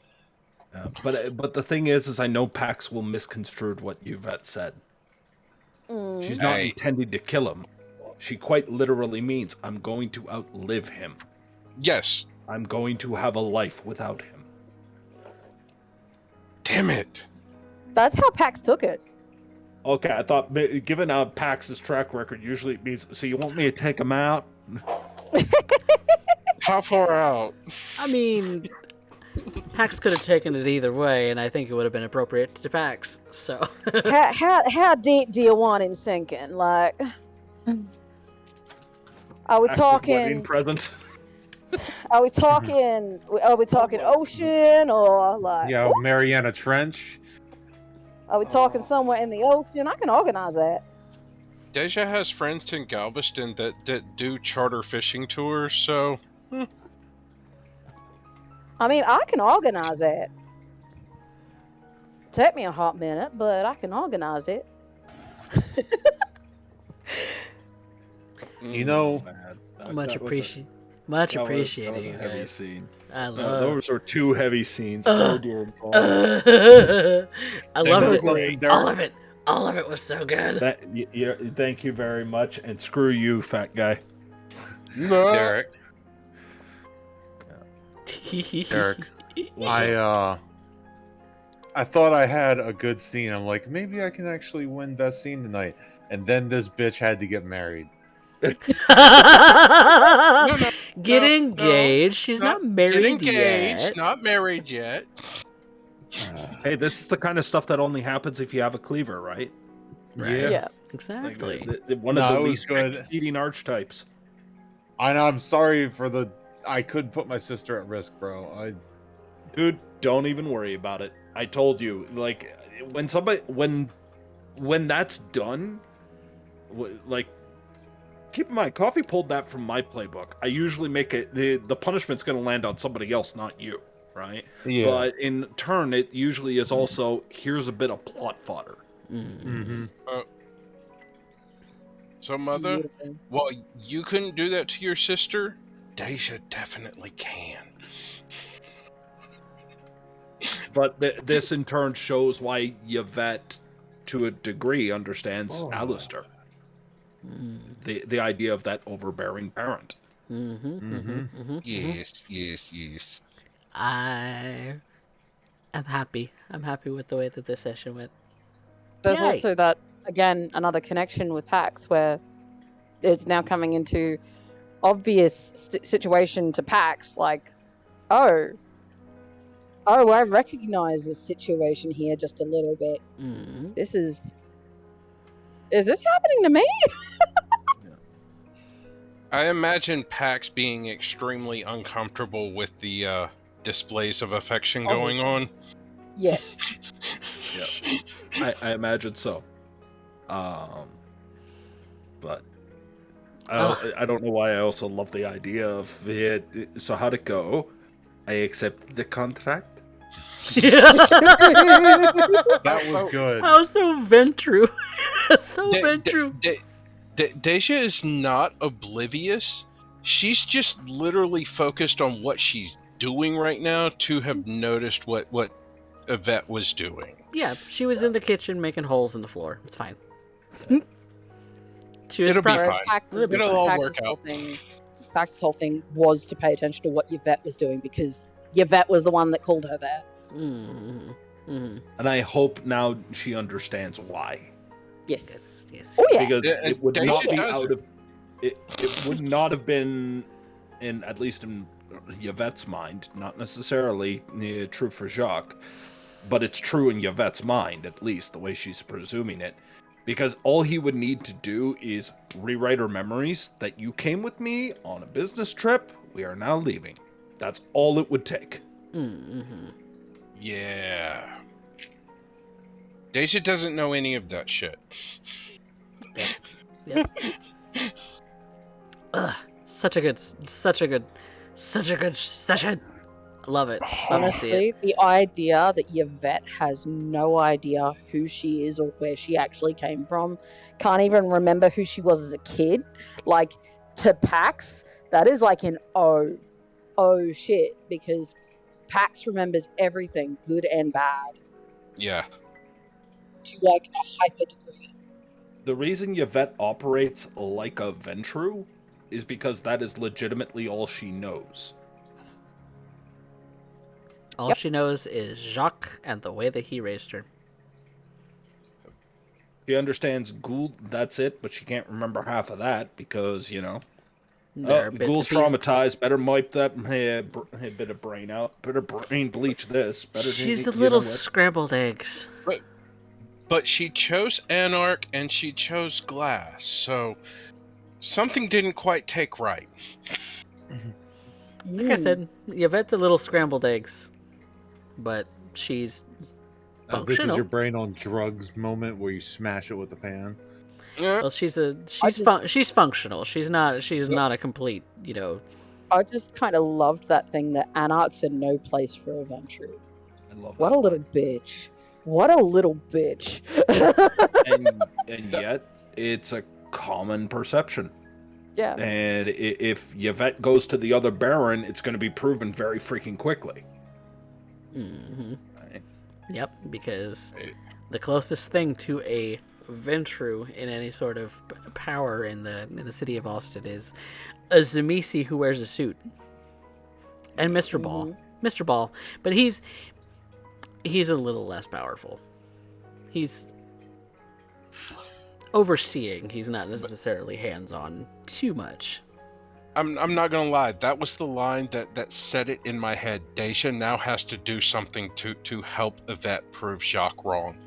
[SPEAKER 5] But the thing is I know Pax will misconstrue what Yvette said. She's not
[SPEAKER 6] Hey.
[SPEAKER 5] intending to kill him. She quite literally means, I'm going to outlive him.
[SPEAKER 6] Yes.
[SPEAKER 5] I'm going to have a life without him.
[SPEAKER 6] Damn it.
[SPEAKER 3] That's how Pax took it.
[SPEAKER 5] Okay, I thought, given Pax's track record, usually it means, so you want me to take him out?
[SPEAKER 6] How far out?
[SPEAKER 1] I mean, Pax could have taken it either way, and I think it would have been appropriate to Pax. So,
[SPEAKER 3] how deep do you want him sinking? Like, are we
[SPEAKER 5] Pax's
[SPEAKER 3] talking?
[SPEAKER 5] wedding present.
[SPEAKER 3] Are we talking? Are we talking ocean or like?
[SPEAKER 2] Yeah, Mariana Trench.
[SPEAKER 3] Are we talking somewhere in the ocean? I can organize that.
[SPEAKER 6] Deja has friends in Galveston that do charter fishing tours, so...
[SPEAKER 3] I mean, I can organize that. Take me a hot minute, but I can organize it.
[SPEAKER 2] You know,
[SPEAKER 1] much appreciated, you
[SPEAKER 5] heavy
[SPEAKER 1] guys.
[SPEAKER 5] scene.
[SPEAKER 1] I love.
[SPEAKER 5] Those were two heavy scenes. Oh dear God.
[SPEAKER 1] I love it.
[SPEAKER 2] Derek.
[SPEAKER 1] All of it was so good.
[SPEAKER 5] Thank you very much, and screw you, fat guy.
[SPEAKER 2] Derek. Derek. I thought I had a good scene. I'm like, maybe I can actually win best scene tonight. And then this bitch had to get married.
[SPEAKER 1] Get engaged. She's not married
[SPEAKER 6] Get engaged.
[SPEAKER 1] yet.
[SPEAKER 6] Not married yet.
[SPEAKER 5] Hey, this is the kind of stuff that only happens if you have a cleaver, right?
[SPEAKER 3] Yeah.
[SPEAKER 1] Exactly.
[SPEAKER 5] One of the least eating archetypes.
[SPEAKER 2] I'm sorry for the... I could put my sister at risk, bro.
[SPEAKER 5] Dude, don't even worry about it. I told you, like, when that's done, like, keep in mind, Coffee pulled that from my playbook. I usually make it, the punishment's going to land on somebody else, not you, right?
[SPEAKER 2] Yeah.
[SPEAKER 5] But in turn, it usually is also, here's a bit of plot fodder.
[SPEAKER 2] Mm-hmm.
[SPEAKER 6] So, Mother, well, you couldn't do that to your sister? Deja definitely can.
[SPEAKER 5] But this in turn shows why Yvette, to a degree, understands Aleister. The idea of that overbearing parent.
[SPEAKER 6] Yes.
[SPEAKER 1] I am happy. I'm happy with the way that this session went.
[SPEAKER 3] There's
[SPEAKER 1] Yay.
[SPEAKER 3] also that, again, another connection with Pax where it's now coming into obvious situation to Pax, like, oh, I recognize this situation here just a little bit.
[SPEAKER 1] Mm.
[SPEAKER 3] This is this happening to me?
[SPEAKER 6] I imagine Pax being extremely uncomfortable with the displays of affection going on.
[SPEAKER 3] Yes.
[SPEAKER 5] I imagine so. But I don't know why I also love the idea of it. So how'd it go? I accept the contract.
[SPEAKER 4] That was good.
[SPEAKER 1] How so Ventru? So Ventru.
[SPEAKER 6] Deja is not oblivious. She's just literally focused on what she's doing right now to have noticed what Yvette was doing.
[SPEAKER 1] Yeah, she was in the kitchen making holes in the floor. It's fine. She was
[SPEAKER 6] It'll be
[SPEAKER 3] Whereas
[SPEAKER 6] fine. It'll all work out.
[SPEAKER 3] Pax's whole thing was to pay attention to what Yvette was doing because Yvette was the one that called her there.
[SPEAKER 1] Mm-hmm. Mm-hmm.
[SPEAKER 5] And I hope now she understands why.
[SPEAKER 3] Yes.
[SPEAKER 1] Yes.
[SPEAKER 3] Oh yeah.
[SPEAKER 5] Because it would
[SPEAKER 6] Deja
[SPEAKER 5] not be
[SPEAKER 6] does
[SPEAKER 5] out of it would not have been at least in Yvette's mind, not necessarily true for Jacques, but it's true in Yvette's mind, at least the way she's presuming it. Because all he would need to do is rewrite her memories that you came with me on a business trip. We are now leaving. That's all it would take.
[SPEAKER 1] Mm-hmm.
[SPEAKER 6] Yeah. Deja doesn't know any of that shit.
[SPEAKER 1] Yep. Ugh, such a good session. I love it. Love to see it.
[SPEAKER 3] Honestly, the idea that Yvette has no idea who she is or where she actually came from, can't even remember who she was as a kid, like, to Pax, that is like an oh shit, because Pax remembers everything, good and bad,
[SPEAKER 6] Yeah.
[SPEAKER 3] to like a hyper degree.
[SPEAKER 5] The reason Yvette operates like a Ventru is because that is legitimately all she knows.
[SPEAKER 1] All she knows is Jacques and the way that he raised her.
[SPEAKER 5] She understands Ghoul, that's it, but she can't remember half of that because,
[SPEAKER 1] There are bits
[SPEAKER 5] Ghoul's
[SPEAKER 1] of pieces-
[SPEAKER 5] traumatized, better wipe that bit of brain out, better brain bleach this. Better
[SPEAKER 1] She's a
[SPEAKER 5] you know
[SPEAKER 1] little
[SPEAKER 5] what?
[SPEAKER 1] scrambled eggs.
[SPEAKER 6] But she chose Anarch and she chose Glass, so something didn't quite take right.
[SPEAKER 1] Like I said, Yvette's a little scrambled eggs, but she's
[SPEAKER 4] This is
[SPEAKER 1] functional.
[SPEAKER 4] your brain on drugs moment where you smash it with the pan.
[SPEAKER 1] Well, she's functional. She's not a complete,
[SPEAKER 3] I just kind of loved that thing that Anarchs are no place for a Ventru.
[SPEAKER 5] I love
[SPEAKER 3] What
[SPEAKER 5] that
[SPEAKER 3] a little bitch. What a little bitch.
[SPEAKER 5] and yet, it's a common perception.
[SPEAKER 3] Yeah.
[SPEAKER 5] And if Yvette goes to the other Baron, it's going to be proven very freaking quickly.
[SPEAKER 1] Mm-hmm.
[SPEAKER 5] Right?
[SPEAKER 1] Yep, because the closest thing to a Ventru in any sort of power in the city of Austin is a Zamisi who wears a suit, and Mr. Ball, Mr. Ball, but he's a little less powerful. He's overseeing. He's not necessarily hands-on too much.
[SPEAKER 6] I'm not gonna lie, that was the line that set it in my head. Deja now has to do something to help Yvette prove Jacques wrong.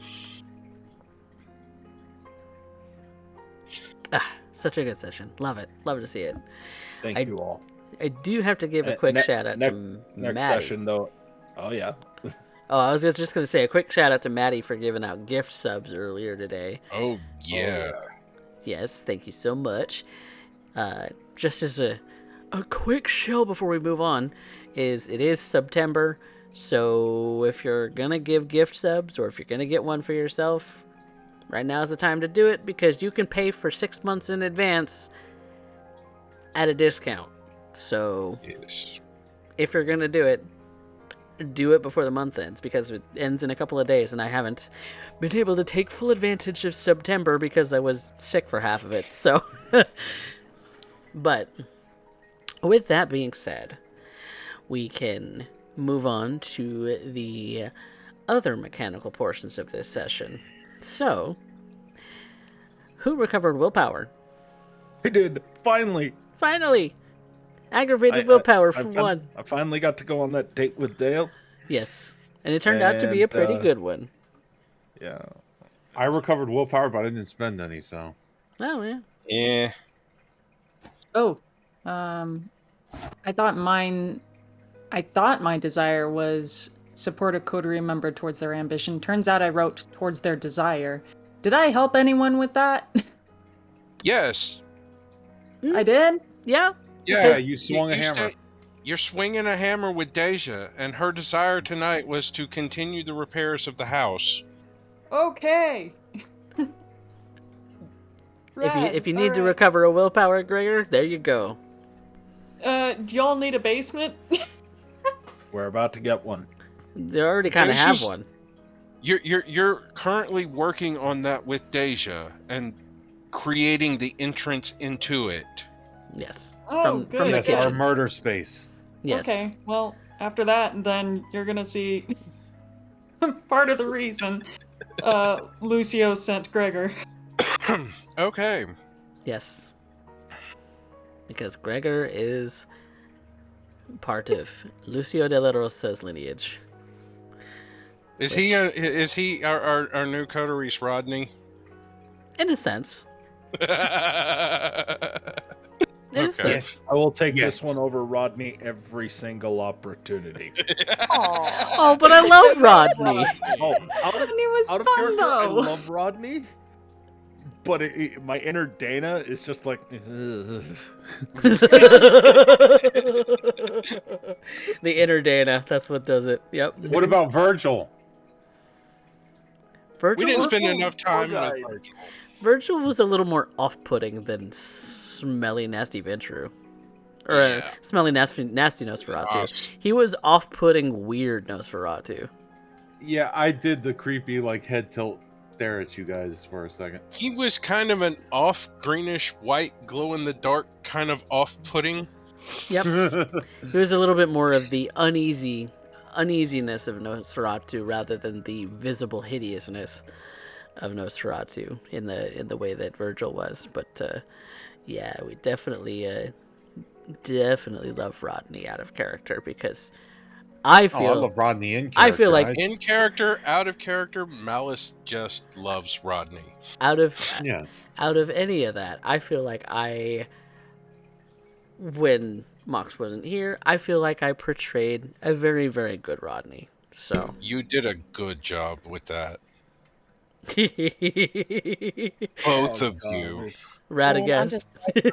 [SPEAKER 1] Such a good session. Love it. Love to see it.
[SPEAKER 5] Thank you all.
[SPEAKER 1] I do have to give a quick shout out to
[SPEAKER 5] next
[SPEAKER 1] Maddie.
[SPEAKER 5] session, though. Oh, yeah.
[SPEAKER 1] Oh, I was just going to say a quick shout out to Maddie for giving out gift subs earlier today.
[SPEAKER 6] Oh, yeah.
[SPEAKER 1] Yes, thank you so much. Just as a quick show before we move on, it is September, so if you're going to give gift subs or if you're going to get one for yourself, right now is the time to do it because you can pay for 6 months in advance at a discount. So,
[SPEAKER 6] Yes.
[SPEAKER 1] if you're going to do it before the month ends because it ends in a couple of days and I haven't been able to take full advantage of September because I was sick for half of it. So, but with that being said, we can move on to the other mechanical portions of this session. So, who recovered willpower?
[SPEAKER 5] I did. Finally.
[SPEAKER 1] Finally! Aggravated willpower for one.
[SPEAKER 5] I finally got to go on that date with Dale.
[SPEAKER 1] Yes. And it turned out to be a pretty
[SPEAKER 5] And,
[SPEAKER 1] good one.
[SPEAKER 5] Yeah.
[SPEAKER 4] I recovered willpower, but I didn't spend any, so.
[SPEAKER 1] Oh, yeah.
[SPEAKER 6] Yeah.
[SPEAKER 7] Oh, I thought my desire was support a coterie member towards their ambition. Turns out I wrote towards their desire. Did I help anyone with that?
[SPEAKER 6] Yes.
[SPEAKER 7] I did?
[SPEAKER 1] Yeah.
[SPEAKER 4] Yeah, you swung a
[SPEAKER 6] you
[SPEAKER 4] hammer.
[SPEAKER 6] say- You're swinging a hammer with Deja, and her desire tonight was to continue the repairs of the house.
[SPEAKER 7] Okay.
[SPEAKER 1] If you need to recover a willpower, Gregor, there you go.
[SPEAKER 7] Do y'all need a basement?
[SPEAKER 5] We're about to get one.
[SPEAKER 1] They already kind of have
[SPEAKER 6] Deja's-
[SPEAKER 1] one.
[SPEAKER 6] You're currently working on that with Deja and creating the entrance into it.
[SPEAKER 1] Yes.
[SPEAKER 7] Oh,
[SPEAKER 1] from
[SPEAKER 7] good.
[SPEAKER 1] the
[SPEAKER 4] Yes, our
[SPEAKER 1] kitchen.
[SPEAKER 4] murder space.
[SPEAKER 1] Yes.
[SPEAKER 7] Okay, well, after that, then you're gonna see part of the reason Lucio sent Gregor.
[SPEAKER 6] Okay.
[SPEAKER 1] Yes. Because Gregor is part of Lucio de la Rosa's lineage.
[SPEAKER 6] Is he our new coteries Rodney?
[SPEAKER 1] In a sense. In a
[SPEAKER 6] Okay.
[SPEAKER 1] sense.
[SPEAKER 4] Yes.
[SPEAKER 5] I will take
[SPEAKER 4] Yes.
[SPEAKER 5] this one over Rodney every single opportunity.
[SPEAKER 1] Oh, but I love Rodney.
[SPEAKER 5] Oh, out of,
[SPEAKER 7] Rodney was
[SPEAKER 5] out of
[SPEAKER 7] fun,
[SPEAKER 5] character, I
[SPEAKER 7] though.
[SPEAKER 5] love Rodney. But my inner Dana is just like, ugh.
[SPEAKER 1] The inner Dana, that's what does it. Yep.
[SPEAKER 4] What about Virgil?
[SPEAKER 1] Virgil?
[SPEAKER 6] We didn't spend
[SPEAKER 5] Virgil?
[SPEAKER 6] enough time
[SPEAKER 5] Poor
[SPEAKER 6] with
[SPEAKER 5] guy.
[SPEAKER 6] Virgil.
[SPEAKER 1] Virgil was a little more off-putting than smelly, nasty Ventru. Or
[SPEAKER 6] Yeah.
[SPEAKER 1] smelly, nasty Nosferatu.
[SPEAKER 6] Us.
[SPEAKER 1] He was off-putting, weird Nosferatu.
[SPEAKER 4] Yeah, I did the creepy, like, head tilt stare at you guys for a second.
[SPEAKER 6] He was kind of an off greenish white glow in the dark kind of off-putting.
[SPEAKER 1] Yep. He was a little bit more of the uneasiness of Nosferatu rather than the visible hideousness of Nosferatu in the way that Virgil was. But yeah, we definitely love Rodney out of character because I
[SPEAKER 4] Oh, I
[SPEAKER 1] feel
[SPEAKER 4] love Rodney in character.
[SPEAKER 1] I feel like
[SPEAKER 6] In character, out of character, Malice just loves Rodney.
[SPEAKER 1] out of
[SPEAKER 4] Yes.
[SPEAKER 1] out of any of that, I feel like when Mox wasn't here, I feel like I portrayed a very, very good Rodney. So
[SPEAKER 6] You did a good job with that.
[SPEAKER 1] Both
[SPEAKER 6] Both of you.
[SPEAKER 1] Radagast.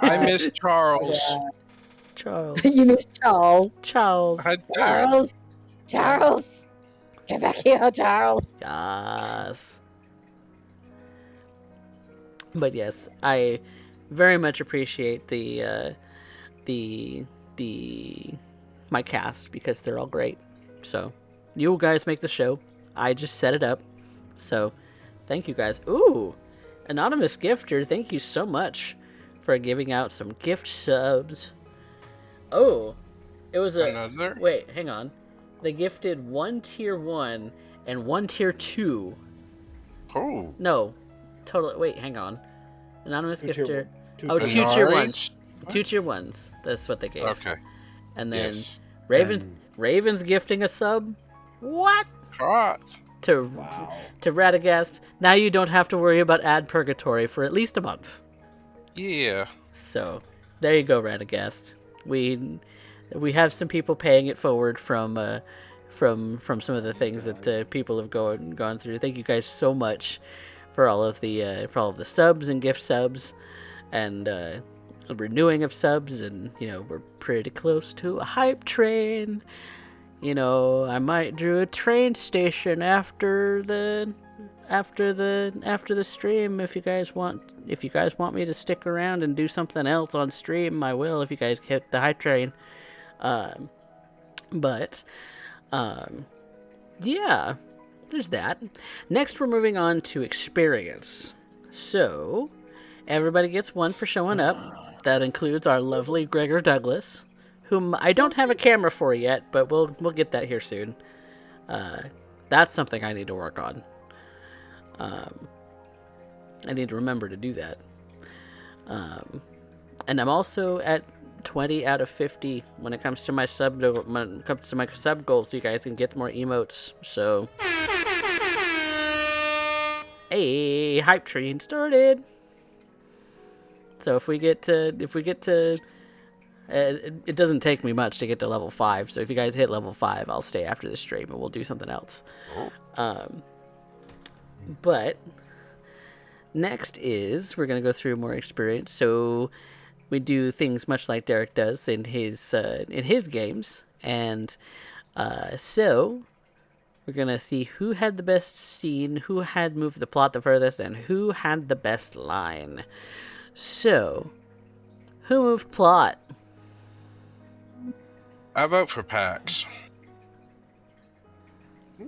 [SPEAKER 6] I miss Charles.
[SPEAKER 1] Charles.
[SPEAKER 3] You miss Charles.
[SPEAKER 1] Charles.
[SPEAKER 6] I do.
[SPEAKER 3] Charles. Charles. Get back here, Charles.
[SPEAKER 1] Yes. But yes, I very much appreciate my cast because they're all great. So you guys make the show. I just set it up. So thank you guys. Ooh, anonymous gifter, thank you so much for giving out some gift subs. Oh, it was
[SPEAKER 6] Another?
[SPEAKER 1] Wait, hang on. They gifted one tier 1 and one tier 2.
[SPEAKER 6] Oh.
[SPEAKER 1] No, total. Wait, hang on. Anonymous
[SPEAKER 5] Two tier
[SPEAKER 1] gifter.
[SPEAKER 5] one.
[SPEAKER 1] Oh,
[SPEAKER 5] Two
[SPEAKER 1] two
[SPEAKER 5] tier
[SPEAKER 1] tier
[SPEAKER 6] Anari's?
[SPEAKER 1] ones. Two tier 1s. That's what they gave.
[SPEAKER 6] Okay.
[SPEAKER 1] And then
[SPEAKER 6] Yes.
[SPEAKER 1] Raven's gifting a sub. What?
[SPEAKER 6] Hot.
[SPEAKER 1] To Radagast. Now you don't have to worry about ad purgatory for at least a month.
[SPEAKER 6] Yeah.
[SPEAKER 1] So there you go, Radagast. We have some people paying it forward from some of the things that people have gone through. Thank you guys so much for all of the subs and gift subs and renewing of subs, and we're pretty close to a hype train. I might do a train station after the stream if you guys want me to stick around and do something else on stream. I will if you guys hit the hype train. Yeah, there's that. Next, we're moving on to experience. So, everybody gets one for showing up. That includes our lovely Gregor Douglas, whom I don't have a camera for yet, but we'll get that here soon. That's something I need to work on. I need to remember to do that. And I'm also at 20 out of 50 when it comes to my sub goals. So you guys can get more emotes. So, hey, hype train started. So if we get to, it doesn't take me much to get to level 5. So if you guys hit level 5, I'll stay after the stream and we'll do something else. But next is we're gonna go through more experience. So we do things much like Derek does in his games, and so we're gonna see who had the best scene, who had moved the plot the furthest, and who had the best line. So, who moved plot?
[SPEAKER 6] I vote for Pax.
[SPEAKER 3] I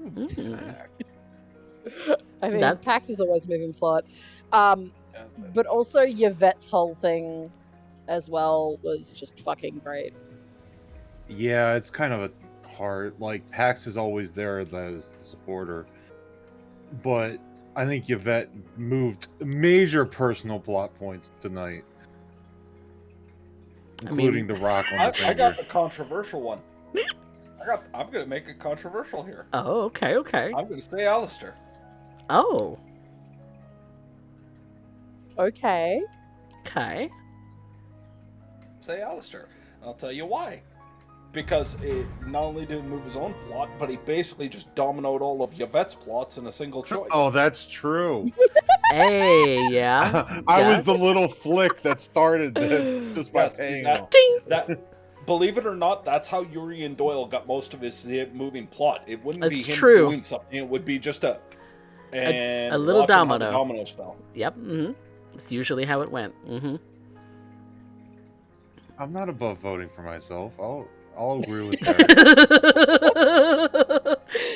[SPEAKER 3] mean,
[SPEAKER 1] That-
[SPEAKER 3] Pax is always moving plot. But also Yvette's whole thing as well was just fucking great.
[SPEAKER 4] Yeah, it's kind of a hard. Like Pax is always there as the supporter, but I think Yvette moved major personal plot points tonight, including the rock on the
[SPEAKER 5] I
[SPEAKER 4] finger.
[SPEAKER 5] got the controversial one. I'm gonna make it controversial here.
[SPEAKER 1] Oh, okay.
[SPEAKER 5] I'm gonna say Aleister.
[SPEAKER 1] Oh,
[SPEAKER 3] Okay.
[SPEAKER 1] okay.
[SPEAKER 5] Say Aleister. I'll tell you why. Because it not only did he move his own plot, but he basically just dominoed all of Yvette's plots in a single choice.
[SPEAKER 4] Oh, that's true.
[SPEAKER 1] Hey, yeah.
[SPEAKER 4] I
[SPEAKER 1] yeah.
[SPEAKER 4] was the little flick that started this just by
[SPEAKER 5] Yes,
[SPEAKER 4] paying
[SPEAKER 5] that-
[SPEAKER 4] him.
[SPEAKER 1] Ding.
[SPEAKER 5] That, believe it or not, that's how Urian Doyle got most of his moving plot. It wouldn't be
[SPEAKER 1] That's
[SPEAKER 5] him
[SPEAKER 1] true.
[SPEAKER 5] doing something. It would be just a
[SPEAKER 1] little
[SPEAKER 5] watching how the
[SPEAKER 1] domino.
[SPEAKER 5] dominoes fell.
[SPEAKER 1] Yep. That's usually how it went.
[SPEAKER 4] I'm not above voting for myself. I'll agree with that.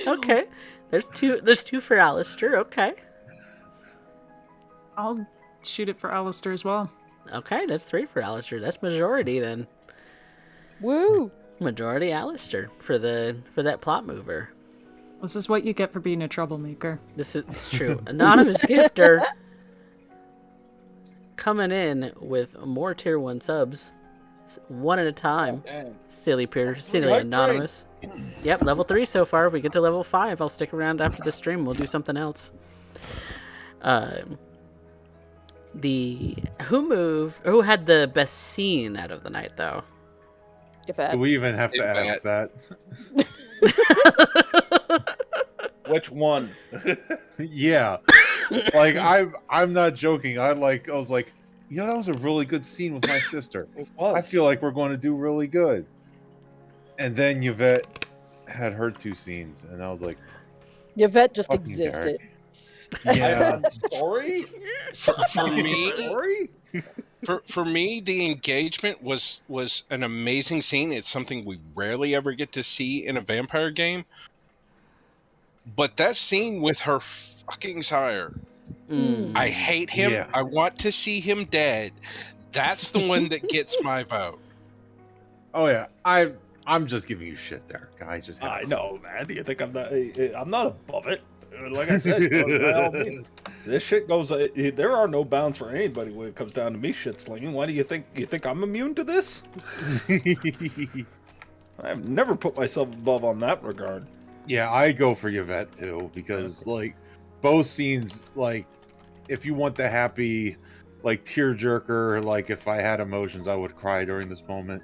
[SPEAKER 1] Okay. There's two for Aleister. Okay.
[SPEAKER 7] I'll shoot it for Aleister as well.
[SPEAKER 1] Okay, that's 3 for Aleister. That's majority then.
[SPEAKER 3] Woo!
[SPEAKER 1] Majority Aleister for that plot mover.
[SPEAKER 7] This is what you get for being a troublemaker.
[SPEAKER 1] This is true. Anonymous gifter coming in with more tier 1 subs. One at a time.
[SPEAKER 5] And
[SPEAKER 1] Silly anonymous. Yep, level 3 so far. If we get to level 5, I'll stick around after the stream. We'll do something else. Who had the best scene out of the night though?
[SPEAKER 3] Yvette.
[SPEAKER 4] Do we even have to ask that?
[SPEAKER 5] which one?
[SPEAKER 4] Yeah. Like I'm not joking. I was like, you know, that was a really good scene with my sister.
[SPEAKER 5] It was.
[SPEAKER 4] I feel like we're going to do really good. And then Yvette had her 2 scenes, and I was like,
[SPEAKER 3] Yvette just
[SPEAKER 4] fucking
[SPEAKER 3] existed.
[SPEAKER 4] Derek. Yeah.
[SPEAKER 5] I'm sorry.
[SPEAKER 6] For me,
[SPEAKER 4] Sorry?
[SPEAKER 6] for me, the engagement was an amazing scene. It's something we rarely ever get to see in a vampire game. But that scene with her fucking sire, I hate him.
[SPEAKER 4] Yeah.
[SPEAKER 6] I want to see him dead. That's the one that gets my vote.
[SPEAKER 4] Oh yeah. I'm just giving you shit there, guys. Just
[SPEAKER 5] I know, man. Do you think I'm not above it? Like I said, by all means, this shit goes. There are no bounds for anybody when it comes down to me shit slinging. Why do you think I'm immune to this? I've never put myself above on that regard.
[SPEAKER 4] Yeah, I go for Yvette too, because like both scenes, like if you want the happy, like tearjerker, like if I had emotions, I would cry during this moment.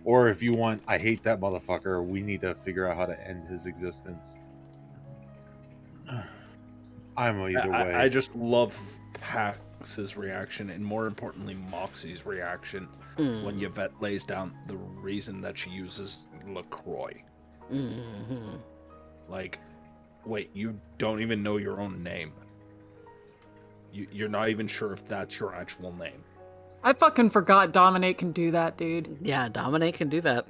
[SPEAKER 4] Or if you want, I hate that motherfucker, we need to figure out how to end his existence. I'm either way.
[SPEAKER 5] I just love Pax's reaction, and more importantly, Moxie's reaction when Yvette lays down the reason that she uses LaCroix. Like, wait, you don't even know your own name. You're not even sure if that's your actual name.
[SPEAKER 7] I fucking forgot Dominate can do that, dude.
[SPEAKER 1] Yeah, Dominate can do that.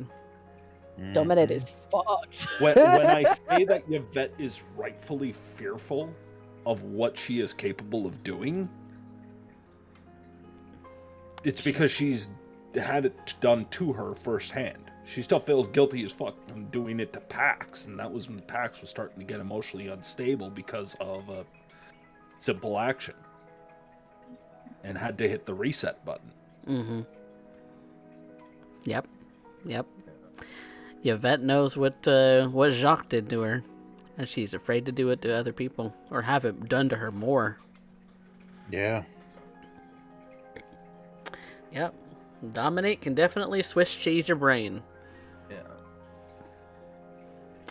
[SPEAKER 3] Dominate is fucked.
[SPEAKER 5] When I say that Yvette is rightfully fearful of what she is capable of doing, it's because she's had it done to her firsthand. She still feels guilty as fuck from doing it to Pax, and that was when Pax was starting to get emotionally unstable because of a simple action and had to hit the reset button.
[SPEAKER 1] Yep. Yvette knows what Jacques did to her, and she's afraid to do it to other people or have it done to her more.
[SPEAKER 4] Yeah.
[SPEAKER 1] Yep. Dominate can definitely Swiss cheese your brain.
[SPEAKER 5] Yeah.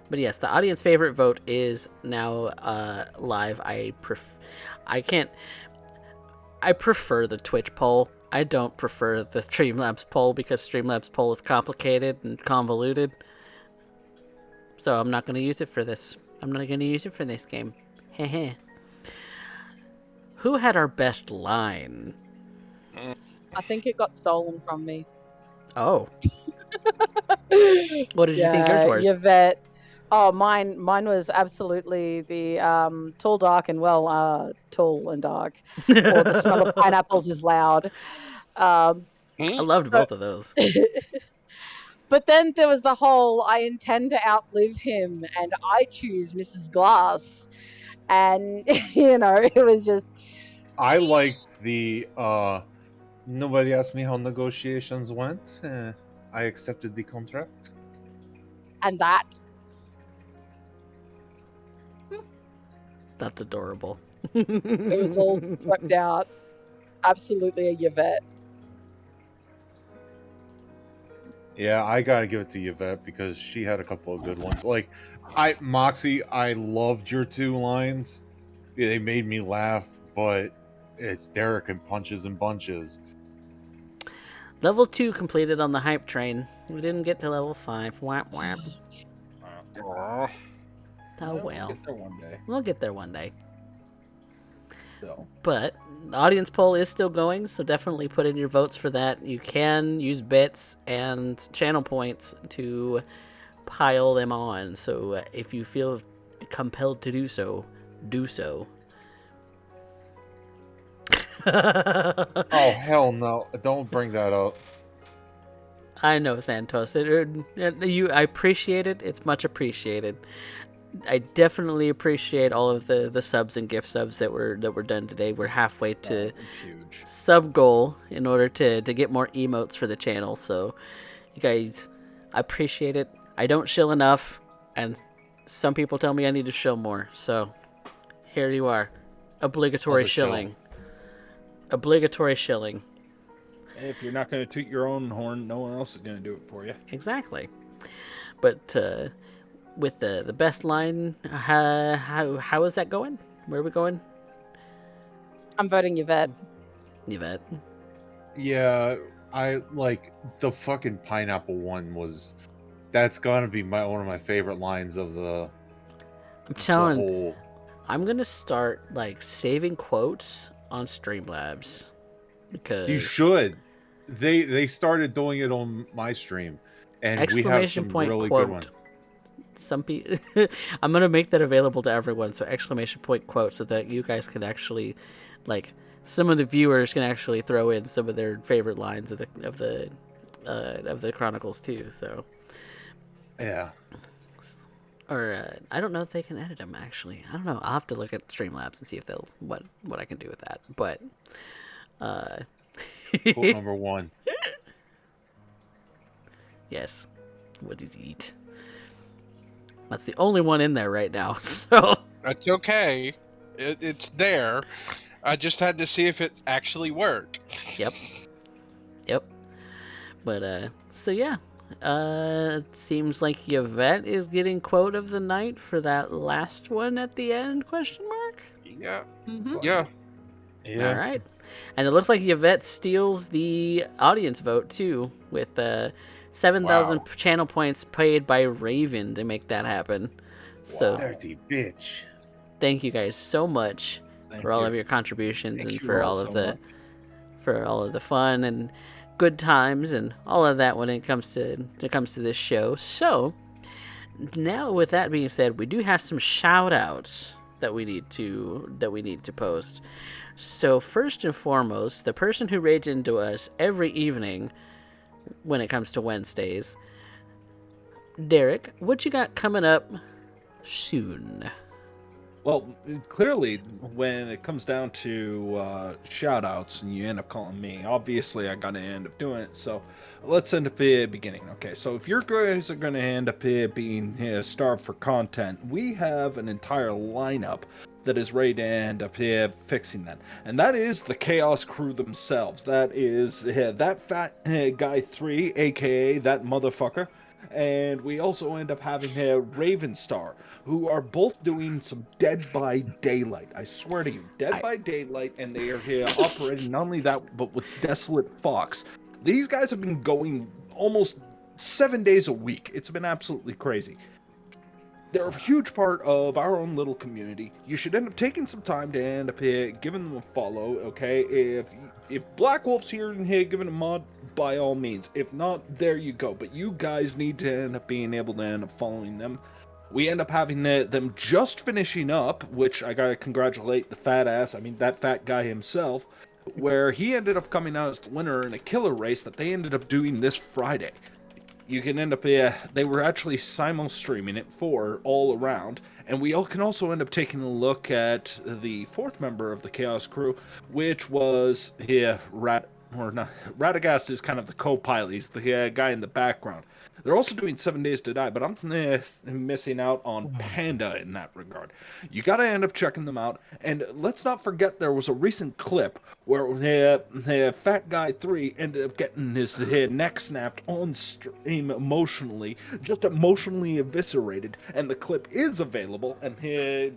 [SPEAKER 1] But yes, the audience favorite vote is now live. I prefer the Twitch poll. I don't prefer the Streamlabs poll because Streamlabs poll is complicated and convoluted. So I'm not going to use it for this. I'm not going to use it for this game. Heh. Who had our best line?
[SPEAKER 3] I think it got stolen from me.
[SPEAKER 1] Oh. What did you think yours
[SPEAKER 3] Yeah,
[SPEAKER 1] was?
[SPEAKER 3] Yvette. Oh, mine was absolutely the tall, dark, and tall and dark, or the smell of pineapples is loud. Um,
[SPEAKER 1] I loved
[SPEAKER 3] but,
[SPEAKER 1] both of those.
[SPEAKER 3] but then there was the whole I intend to outlive him, and I choose Mrs. Glass, and it was just
[SPEAKER 4] I liked the nobody asked me how negotiations went. I accepted the contract.
[SPEAKER 3] and that.
[SPEAKER 1] That's adorable.
[SPEAKER 3] It was all swept out. Absolutely a Yvette.
[SPEAKER 4] Yeah, I gotta give it to Yvette because she had a couple of good ones. Like, Moxie, I loved your two lines. They made me laugh, but it's Derek and punches and bunches.
[SPEAKER 1] Level 2 completed on the hype train. We didn't get to level 5. Whap whap. Oh well.
[SPEAKER 5] We'll get there one day.
[SPEAKER 1] We'll get there one day.
[SPEAKER 5] So.
[SPEAKER 1] But the audience poll is still going, so definitely put in your votes for that. You can use bits and channel points to pile them on. So if you feel compelled to do so, do so.
[SPEAKER 4] Oh, hell no. Don't bring that up.
[SPEAKER 1] I know, Thantos. I appreciate it. It's much appreciated. I definitely appreciate all of the subs and gift subs that were done today. We're halfway to
[SPEAKER 5] It's huge.
[SPEAKER 1] sub goal in order to get more emotes for the channel. So, you guys, I appreciate it. I don't shill enough, and some people tell me I need to shill more. So, here you are, obligatory shilling. Obligatory shilling.
[SPEAKER 5] If you're not going to toot your own horn, no one else is going to do it for you.
[SPEAKER 1] Exactly. But with the best line, how is that going? Where are we going?
[SPEAKER 3] I'm voting Yvette.
[SPEAKER 1] Yvette.
[SPEAKER 4] Yeah, I like the fucking pineapple one that's gotta be one of my favorite lines of the
[SPEAKER 1] whole. I'm gonna start saving quotes on Streamlabs because
[SPEAKER 4] you should. They started doing it on my stream, and we have some really
[SPEAKER 1] quote.
[SPEAKER 4] good ones.
[SPEAKER 1] Some people, I'm gonna make that available to everyone. So exclamation point quote, so that you guys can actually, some of the viewers can actually throw in some of their favorite lines of the Chronicles too. So
[SPEAKER 4] yeah.
[SPEAKER 1] Or I don't know if they can edit them. Actually, I don't know. I'll have to look at Streamlabs and see if they'll what I can do with that. But
[SPEAKER 4] quote number 1.
[SPEAKER 1] Yes. What does he eat? That's the only one in there right now. So
[SPEAKER 6] that's okay. It's there. I just had to see if it actually worked.
[SPEAKER 1] Yep. But so yeah. It seems like Yvette is getting quote of the night for that last one at the end? Question mark.
[SPEAKER 6] Yeah.
[SPEAKER 3] Mm-hmm.
[SPEAKER 6] Yeah.
[SPEAKER 1] All right. And it looks like Yvette steals the audience vote too, with 7,000 channel points paid by Raven to make that happen. So
[SPEAKER 4] dirty bitch.
[SPEAKER 1] Thank you guys so much for all of your contributions and for all of the fun and good times and all of that when it comes to this show. So now, with that being said, we do have some shout outs that we need to post. So first and foremost, the person who raids into us every evening when it comes to Wednesdays, Derek, what you got coming up soon?
[SPEAKER 5] Well, clearly, when it comes down to shout-outs and you end up calling me, obviously I gotta end up doing it, so let's end up beginning. Okay, so if your guys are gonna end up being starved for content, we have an entire lineup that is ready to end up fixing that. And that is the Chaos Crew themselves. That is that fat guy 3, aka that motherfucker. And we also end up having Ravenstar, who are both doing some Dead by Daylight. I swear to you, Dead by Daylight, and they are here operating not only that, but with Desolate Fox. These guys have been going almost 7 days a week. It's been absolutely crazy. They're a huge part of our own little community. You should end up taking some time to end up giving them a follow, okay? If Black Wolf's here and here giving a mod, by all means. If not, there you go. But you guys need to end up being able to end up following them. We end up having them just finishing up, which I gotta congratulate the fat ass, I mean that fat guy himself, where he ended up coming out as the winner in a killer race that they ended up doing this Friday. You can end up, they were actually simul-streaming it for all around, and we all can also end up taking a look at the fourth member of the Chaos Crew, which was, Radagast is kind of the co-pilot, he's the guy in the background. They're also doing 7 Days to Die, but I'm missing out on Panda in that regard. You gotta end up checking them out, and let's not forget there was a recent clip where Fat Guy 3 ended up getting his neck snapped on stream emotionally, just emotionally eviscerated, and the clip is available and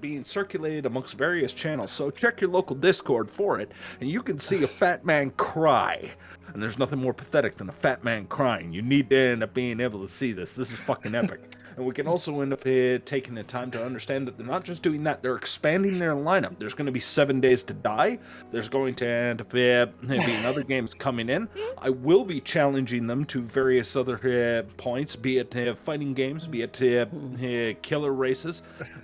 [SPEAKER 5] being circulated amongst various channels, so check your local Discord for it, and you can see a fat man cry. And there's nothing more pathetic than a fat man crying. You need to end up being able to see this. This is fucking epic. And we can also end up taking the time to understand that they're not just doing that, they're expanding their lineup. There's going to be 7 Days to Die. There's going to end up being other games coming in. I will be challenging them to various other points, be it fighting games, be it killer races,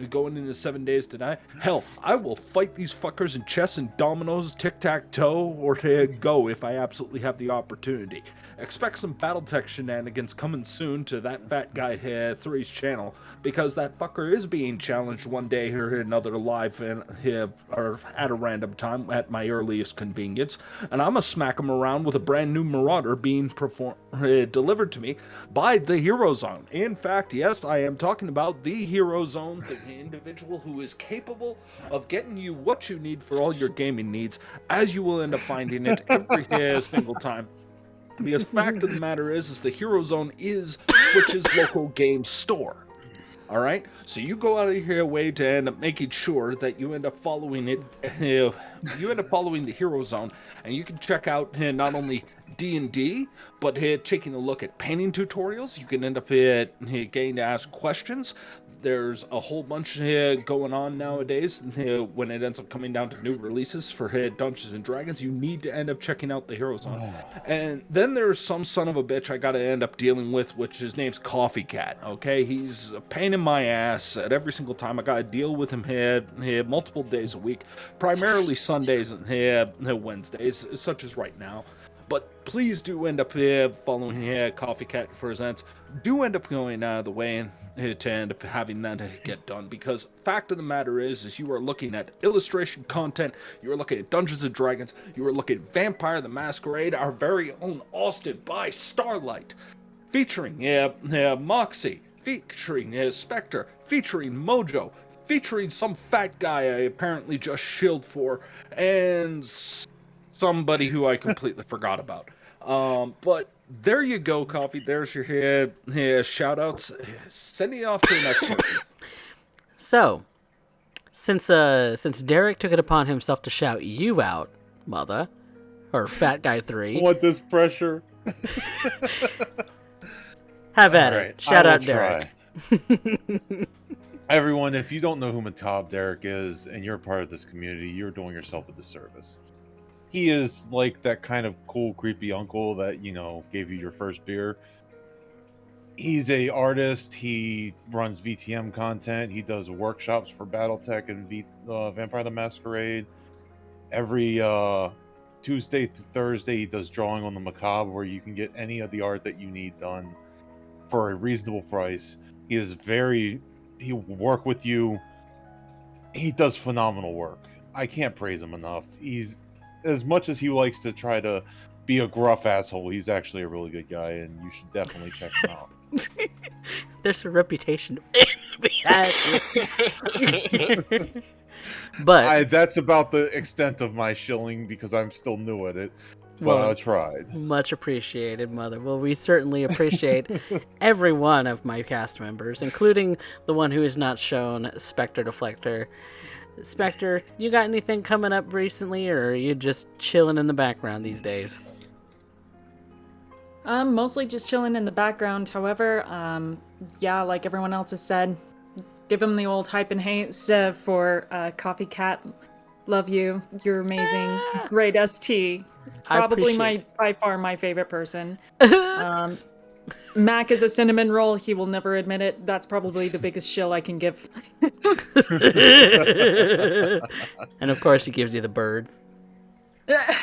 [SPEAKER 5] going into 7 Days to Die. Hell, I will fight these fuckers in chess and dominoes, tic-tac-toe, or to go if I absolutely have the opportunity. Expect some Battletech shenanigans coming soon to that fat guy 3's channel, because that fucker is being challenged one day or another live or at a random time at my earliest convenience, and I'm gonna smack him around with a brand new Marauder being delivered to me by the Hero Zone. In fact, yes, I am talking about the Hero Zone, the individual who is capable of getting you what you need for all your gaming needs, as you will end up finding it every single time. Because fact of the matter is the Hero Zone is Twitch's local game store. All right, so you go out of your way to end up making sure that you end up following it. You end up following the Hero Zone, and you can check out not only D&D, but taking a look at painting tutorials. You can end up getting to ask questions. There's a whole bunch going on nowadays. When it ends up coming down to new releases for Dungeons and Dragons, you need to end up checking out the Hero Zone. And then there's some son of a bitch I gotta end up dealing with, which his name's CoffeeCat. Okay, he's a pain in my ass at every single time. I gotta deal with him here multiple days a week, primarily Sundays and Wednesdays, such as right now. But please do end up following CoffeeCat Presents. Do end up going out of the way to end up having that get done, because fact of the matter is you are looking at illustration content, you are looking at Dungeons and Dragons, you are looking at Vampire the Masquerade, our very own Austin by Starlight, featuring Moxie, featuring Spectre, featuring Mojo, featuring some fat guy I apparently just shilled for, and somebody who I completely forgot about. But there you go, Coffee. There's your shout outs. Sending it off to the next person.
[SPEAKER 1] So, since Derek took it upon himself to shout you out, mother, or Fat Guy 3,
[SPEAKER 4] What this pressure?
[SPEAKER 1] have at
[SPEAKER 4] All
[SPEAKER 1] it.
[SPEAKER 4] right,
[SPEAKER 1] Shout
[SPEAKER 4] I will
[SPEAKER 1] out Derek.
[SPEAKER 4] Everyone, if you don't know who Matab Derek is and you're part of this community, you're doing yourself a disservice. He is like that kind of cool, creepy uncle that, gave you your first beer. He's a artist. He runs VtM content. He does workshops for BattleTech and Vampire the Masquerade. Every Tuesday through Thursday, he does Drawing on the Macabre, where you can get any of the art that you need done for a reasonable price. He will work with you he does phenomenal work. I can't praise him enough. He's, as much as he likes to try to be a gruff asshole, he's actually a really good guy, and you should definitely check him out.
[SPEAKER 1] There's a reputation to be had. But
[SPEAKER 4] That's about the extent of my shilling because I'm still new at it. But
[SPEAKER 1] well,
[SPEAKER 4] I tried.
[SPEAKER 1] much appreciated, Mother. Well, we certainly appreciate every one of my cast members, including the one who is not shown, Spectre Deflector. Spectre, you got anything coming up recently, or are you just chilling in the background these days?
[SPEAKER 7] Mostly just chilling in the background. However, yeah, like everyone else has said, give him the old hype and hates for CoffeeCat. Love you. You're amazing. Great ST. Probably by far my favorite person. Mac is a cinnamon roll. He will never admit it. That's probably the biggest shill I can give.
[SPEAKER 1] And of course, he gives you the bird.
[SPEAKER 7] That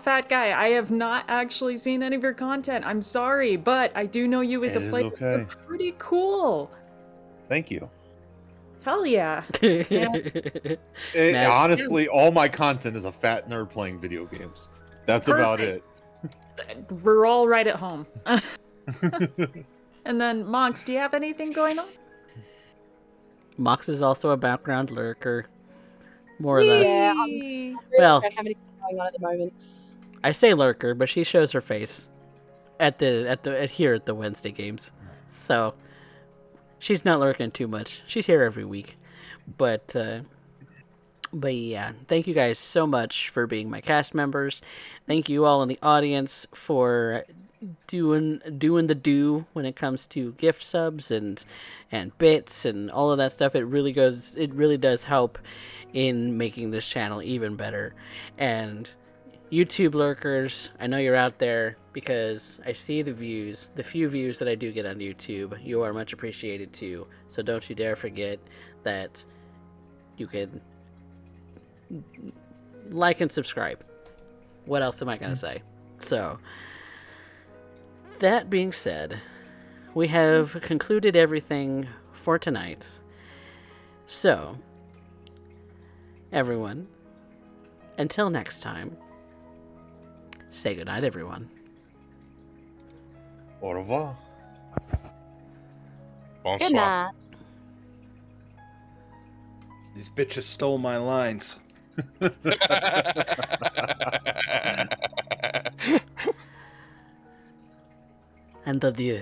[SPEAKER 7] fat guy, I have not actually seen any of your content. I'm sorry, but I do know you as a player.
[SPEAKER 4] Okay.
[SPEAKER 7] You're pretty cool.
[SPEAKER 4] Thank you.
[SPEAKER 7] Hell yeah.
[SPEAKER 4] Honestly, all my content is a fat nerd playing video games. That's about it.
[SPEAKER 7] We're all right at home. And then, Mox, do you have anything going on?
[SPEAKER 1] Mox is also a background lurker, more or less.
[SPEAKER 3] Yeah, I really
[SPEAKER 1] Well,
[SPEAKER 3] don't have anything going on at the moment.
[SPEAKER 1] I say lurker, but she shows her face at here at the Wednesday games, so she's not lurking too much. She's here every week, but yeah, thank you guys so much for being my cast members. Thank you all in the audience for doing the do when it comes to gift subs and bits and all of that stuff. It really does help in making this channel even better. And YouTube lurkers, I know you're out there because I see the views, the few views that I do get on YouTube. You are much appreciated too, so don't you dare forget that you can like and subscribe. What else am I gonna say? So, that being said, we have concluded everything for tonight. So, everyone, until next time, say goodnight, everyone.
[SPEAKER 4] Au revoir.
[SPEAKER 3] Good
[SPEAKER 6] Bonsoir.
[SPEAKER 3] night.
[SPEAKER 5] These bitches stole my lines.
[SPEAKER 1] And adieu.